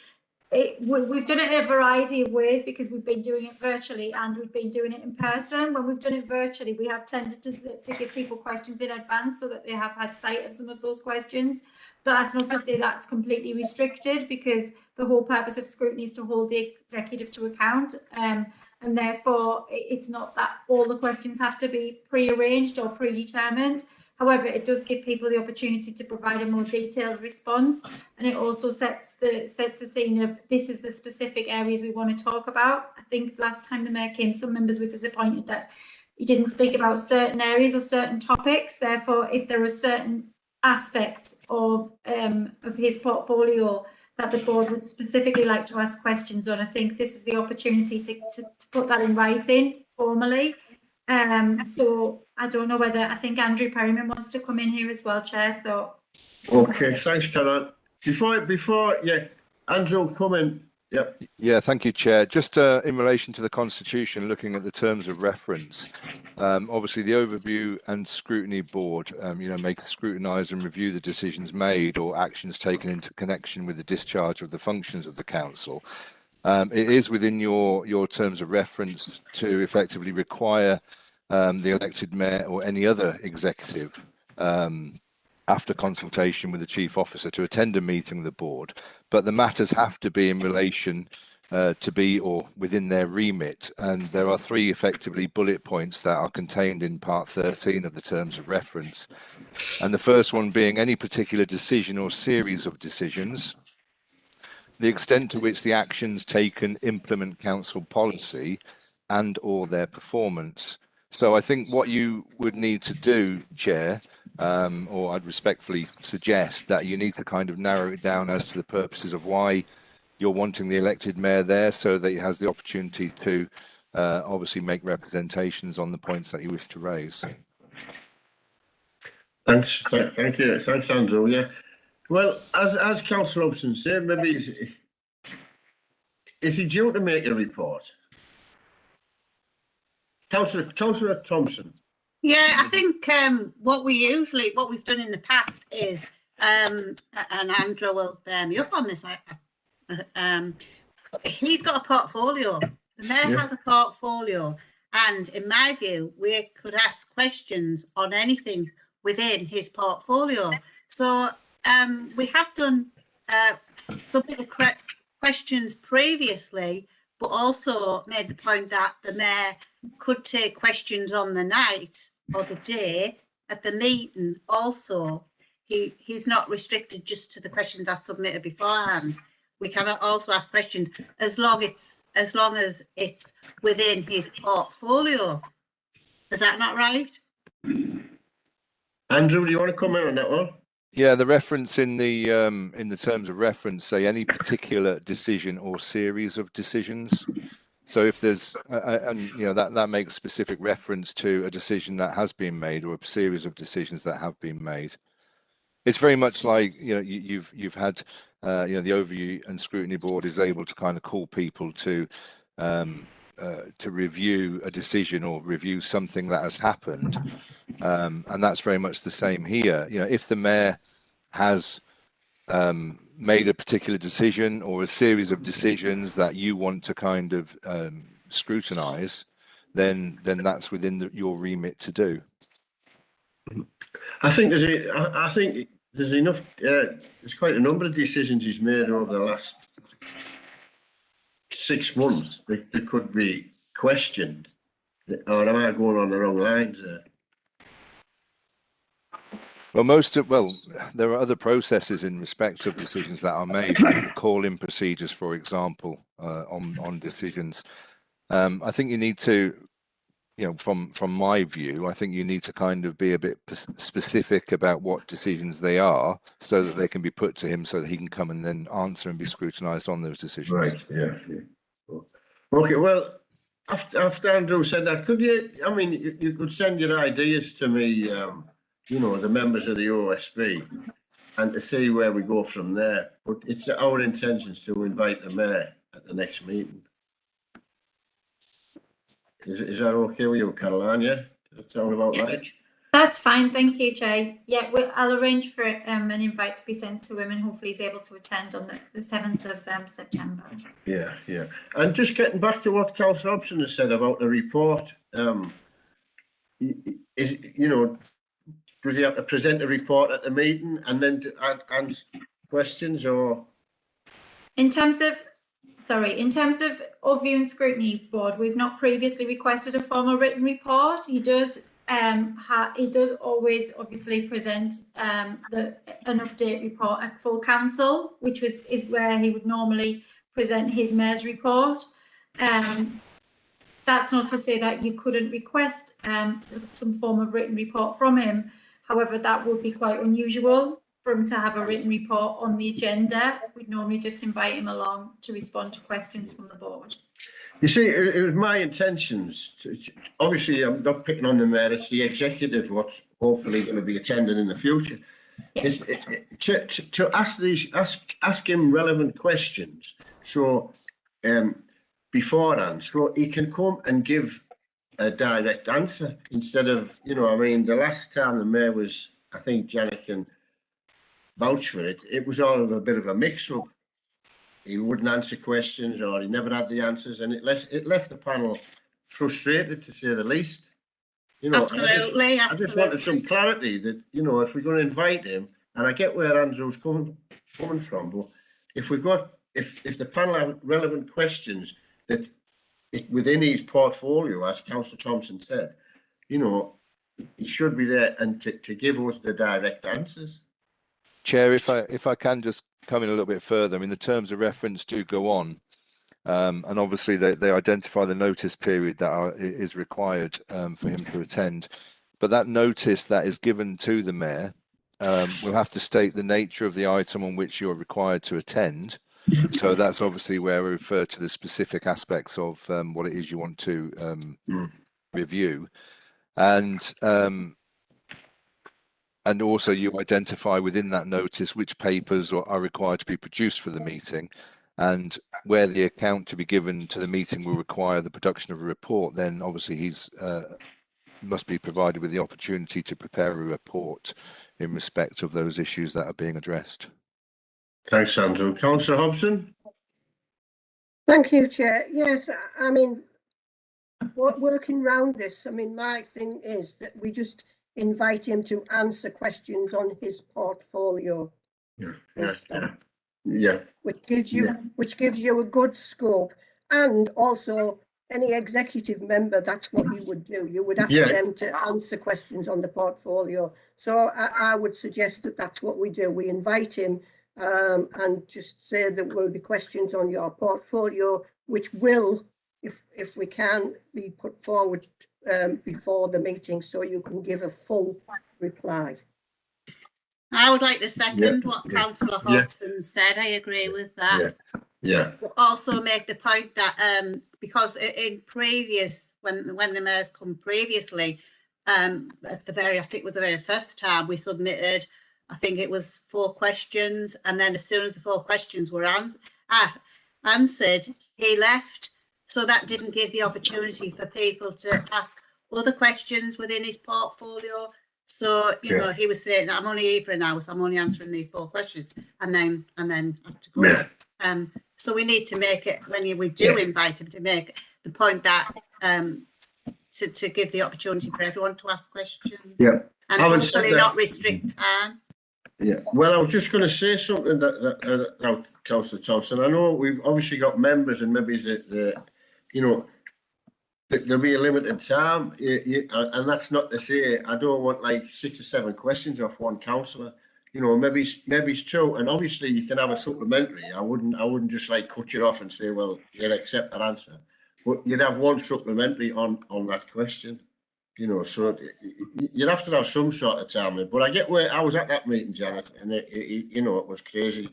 We've done it in a variety of ways because we've been doing it virtually and we've been doing it in person. When we've done it virtually, we have tended to give people questions in advance so that they have had sight of some of those questions. But that's not to say that's completely restricted, because the whole purpose of scrutiny is to hold the executive to account. And therefore, it's not that all the questions have to be pre-arranged or predetermined. However, it does give people the opportunity to provide a more detailed response, and it also sets the scene of this is the specific areas we want to talk about. I think last time the mayor came, some members were disappointed that he didn't speak about certain areas or certain topics. Therefore, if there are certain aspects of his portfolio that the board would specifically like to ask questions on, I think this is the opportunity to put that in writing formally. So I don't know whether, I think Andrew Perryman wants to come in here as well, Chair. So okay, thanks, Caroline. Before, yeah, Andrew, come in. Yep. Yeah, thank you, Chair. Just in relation to the Constitution, looking at the terms of reference, obviously the Overview and Scrutiny Board, may scrutinise and review the decisions made or actions taken into connection with the discharge of the functions of the Council. It is within your terms of reference to effectively require the elected mayor or any other executive, after consultation with the chief officer, to attend a meeting with the board, but the matters have to be in relation to be or within their remit. And there are three effectively bullet points that are contained in part 13 of the terms of reference. And the first one being any particular decision or series of decisions, the extent to which the actions taken implement council policy and or their performance. So I think what you would need to do, Chair, or I'd respectfully suggest that you need to kind of narrow it down as to the purposes of why you're wanting the elected mayor there, so that he has the opportunity to obviously make representations on the points that you wish to raise. Thanks, thank you. Thanks, Andrew. Yeah. Well, as Councillor Hobson said, maybe is he due to make a report? Councillor Thompson. Yeah, I think what we've done in the past is, and Andrew will bear me up on this, he's got a portfolio. The mayor has a portfolio, and in my view, we could ask questions on anything within his portfolio. So we have done submitted questions previously, but also made the point that the mayor could take questions on the night or the day at the meeting. Also, he's not restricted just to the questions I submitted beforehand. We can also ask questions as long as it's within his portfolio. Is that not right? Andrew, do you want to comment on that one? Yeah, the reference in the terms of reference say any particular decision or series of decisions. So if there's that makes specific reference to a decision that has been made or a series of decisions that have been made. It's very much like you've had the Overview and Scrutiny Board is able to kind of call people to review a decision or review something that has happened, and that's very much the same here. If the mayor has made a particular decision or a series of decisions that you want to kind of scrutinise, then that's within your remit to do. I think I think there's enough. There's quite a number of decisions he's made over the last 6 months that could be questioned. Or am I going on the wrong lines there? Well, there are other processes in respect of decisions that are made, like the call-in procedures, for example, on decisions. I think you need to, from my view, I think you need to kind of be a bit specific about what decisions they are, so that they can be put to him, so that he can come and then answer and be scrutinised on those decisions. Right. Yeah. Okay. Well, after Andrew said that, could you? I mean, you could send your ideas to me. The members of the OSB, and to see where we go from there. But it's our intentions to invite the mayor at the next meeting. Is that okay with you, Caroline? Yeah, does that sound about right? That's fine, thank you, Jay. Yeah, I'll arrange for an invite to be sent to him, and hopefully he's able to attend on the 7th of September. Yeah. And just getting back to what Councillor Hobson has said about the report, does he have to present a report at the meeting and then to answer questions, or? In terms of Overview and Scrutiny Board, we've not previously requested a formal written report. He does always obviously present an update report at full council, which is where he would normally present his mayor's report. That's not to say that you couldn't request some form of written report from him. However, that would be quite unusual for him to have a written report on the agenda. We'd normally just invite him along to respond to questions from the board. You see, it was my intentions. Obviously, I'm not picking on the mayor. It's the executive what's hopefully going to be attending in the future. Yes. To ask him relevant questions, so beforehand, so he can come and give a direct answer instead of, the last time the mayor was, I think Janet can vouch for it, it was all of a bit of a mix-up. He wouldn't answer questions, or he never had the answers, and it left the panel frustrated, to say the least. Absolutely. I just wanted some clarity that, if we're going to invite him, and I get where Andrew's coming from, but if the panel have relevant questions that within his portfolio, as Councillor Thompson said, he should be there and to give us the direct answers. Chair, if I can just come in a little bit further, I mean, the terms of reference do go on, and obviously they identify the notice period that is required for him to attend, but that notice that is given to the mayor will have to state the nature of the item on which you're required to attend. So that's obviously where we refer to the specific aspects of what it is you want to review, and also you identify within that notice which papers are required to be produced for the meeting, and where the account to be given to the meeting will require the production of a report. Then obviously he's must be provided with the opportunity to prepare a report in respect of those issues that are being addressed. Thanks, Andrew. Councillor Hobson. Thank you, Chair. Yes, I mean, working round this, I mean, my thing is that we just invite him to answer questions on his portfolio. Yeah. Which gives you a good scope, and also any executive member, that's what you would do. You would ask them to answer questions on the portfolio. So I would suggest that that's what we do. We invite him and just say there will be questions on your portfolio, which will, if we can, be put forward before the meeting, so you can give a full reply. I would like to second what Councillor Hobson said. I agree with that. Yeah. Also make the point that because in previous, when the mayor's come previously, at the very, I think it was the very first time we submitted, I think it was 4 questions, and then as soon as the 4 questions were answered, he left. So that didn't give the opportunity for people to ask other questions within his portfolio. So, you Yeah. know, he was saying, I'm only here for an hour, so I'm only answering these 4 questions and then have to go. Yeah. So we need to make it, we do invite him, to make the point that to give the opportunity for everyone to ask questions. Yeah. And Having said hopefully that- not restrict time. Yeah, well, I was just going to say something that Councillor Thompson. I know we've obviously got members, and maybe you know, there'll be a limited time, and that's not to say I don't want like 6 or 7 questions off one councillor. You know, maybe it's 2, and obviously you can have a supplementary. I wouldn't just like cut you off and say, well, you'll accept that answer, but you'd have one supplementary on that question. You know, so you'd have to have some sort of time limit. But I get where I was at that meeting, Janet, and you know, it was crazy.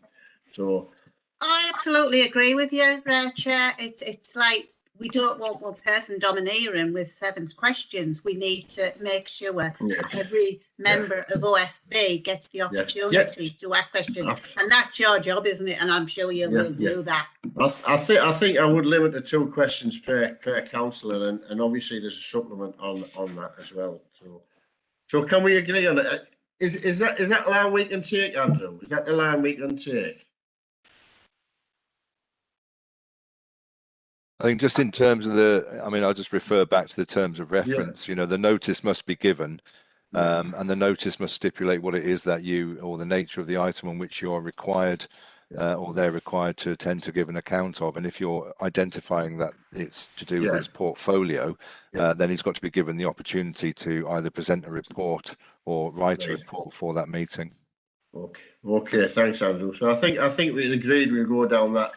So I absolutely agree with you, Chair. It's like we don't want one person domineering with 7 questions. We need to make sure that every member of OSB gets the opportunity to ask questions, and that's your job, isn't it? And I'm sure you will do that. I think I would limit to 2 questions per councillor, and obviously there's a supplement on that as well. So can we agree on it? Is that line we can take, Andrew? Is that the line we can take? I think just in terms of I mean, I'll just refer back to the terms of reference. You know, the notice must be given, and the notice must stipulate what it is that you, or the nature of the item on which you are required, or they're required to attend to give an account of. And if you're identifying that it's to do with his portfolio, then he's got to be given the opportunity to either present a report or write a report for that meeting. Okay, thanks, Andrew. So I think we agreed we'll go down that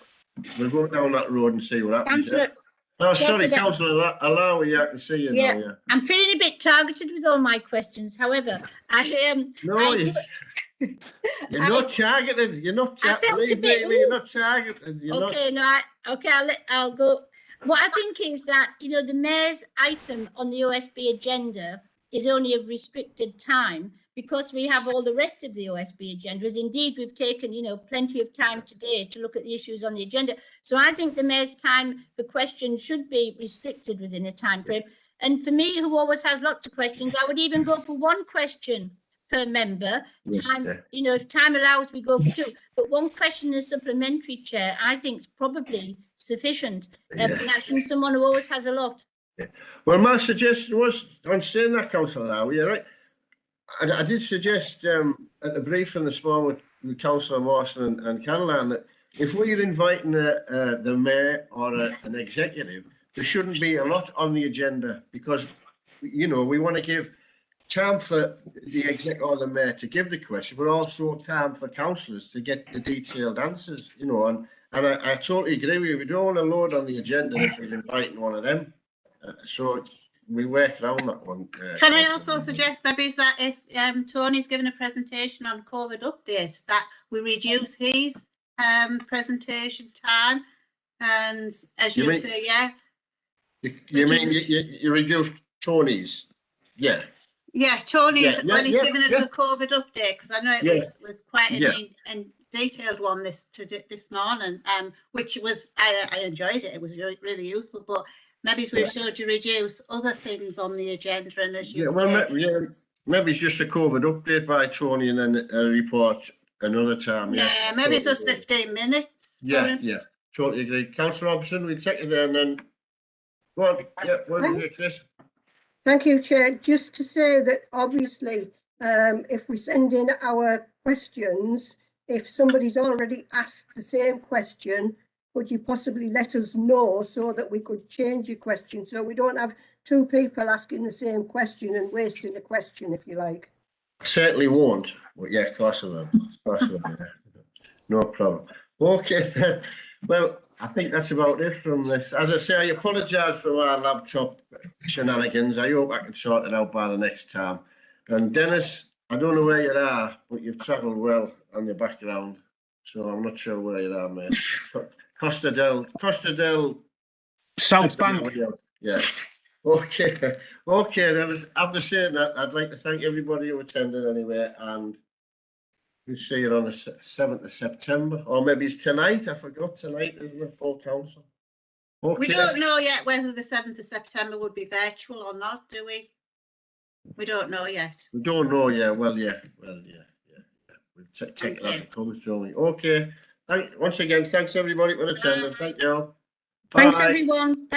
road and see what happens. Sorry, Councillor Alawi, I can see you now. Yeah, I'm feeling a bit targeted with all my questions. However, you're not targeted. You're not targeted. You're not targeted. I'll go. What I think is that, you know, the mayor's item on the OSB agenda is only of restricted time, because we have all the rest of the OSB agenda. As indeed, we've taken, you know, plenty of time today to look at the issues on the agenda. So I think the mayor's time for questions should be restricted within a time frame. And for me, who always has lots of questions, I would even go for 1 question per member. You know, if time allows, we go for 2. But 1 question is supplementary, Chair, I think is probably sufficient. And that's from someone who always has a lot. Well, my suggestion was, on saying that, Councillor Alawi, you're right. I did suggest at the briefing this morning with Councillor Mawson and Caroline that if we're inviting the mayor or an executive, there shouldn't be a lot on the agenda, because, you know, we want to give time for the exec or the mayor to give the question, but also time for councillors to get the detailed answers, you know. And I totally agree with you. We don't want to load on the agenda if we're inviting one of them. So we work around that one. Can I also suggest maybe is that if Tony's given a presentation on COVID updates, that we reduce his presentation time, and as you say, You mean you reduced Tony's? Yeah, Tony's when he's given us a COVID update, because I know it was quite a detailed one this morning, which was I enjoyed it. It was really useful, but maybe we should reduce other things on the agenda, and as you say, maybe it's just a COVID update by Tony, and then a report another time. Yeah, maybe it's just 15 minutes. Yeah, totally agree. Councillor Robinson, we take it there and then go on. Yeah, what do you think, Chris? Thank you, Chair. Just to say that obviously, if we send in our questions, if somebody's already asked the same question, could you possibly let us know so that we could change your question, so we don't have 2 people asking the same question and wasting a question, if you like? Certainly won't. But yeah, of course I will. No problem. Okay then. Well, I think that's about it from this. As I say, I apologise for my laptop shenanigans. I hope I can sort it out by the next time. And Dennis, I don't know where you are, but you've travelled well on your background, so I'm not sure where you are, mate. Costa del South Bank. Yeah. Okay. Then after saying that, I'd like to thank everybody who attended anyway, and we'll see you on the 7th of September, or maybe it's tonight. I forgot tonight, isn't it, full council? Okay. We don't know yet whether the 7th of September would be virtual or not, do we? We don't know yet. We don't know yet. Well, yeah. We'll take it as it comes, Joey. Okay. Once again, thanks everybody for attending. Thank you. Thanks, Bye. everyone.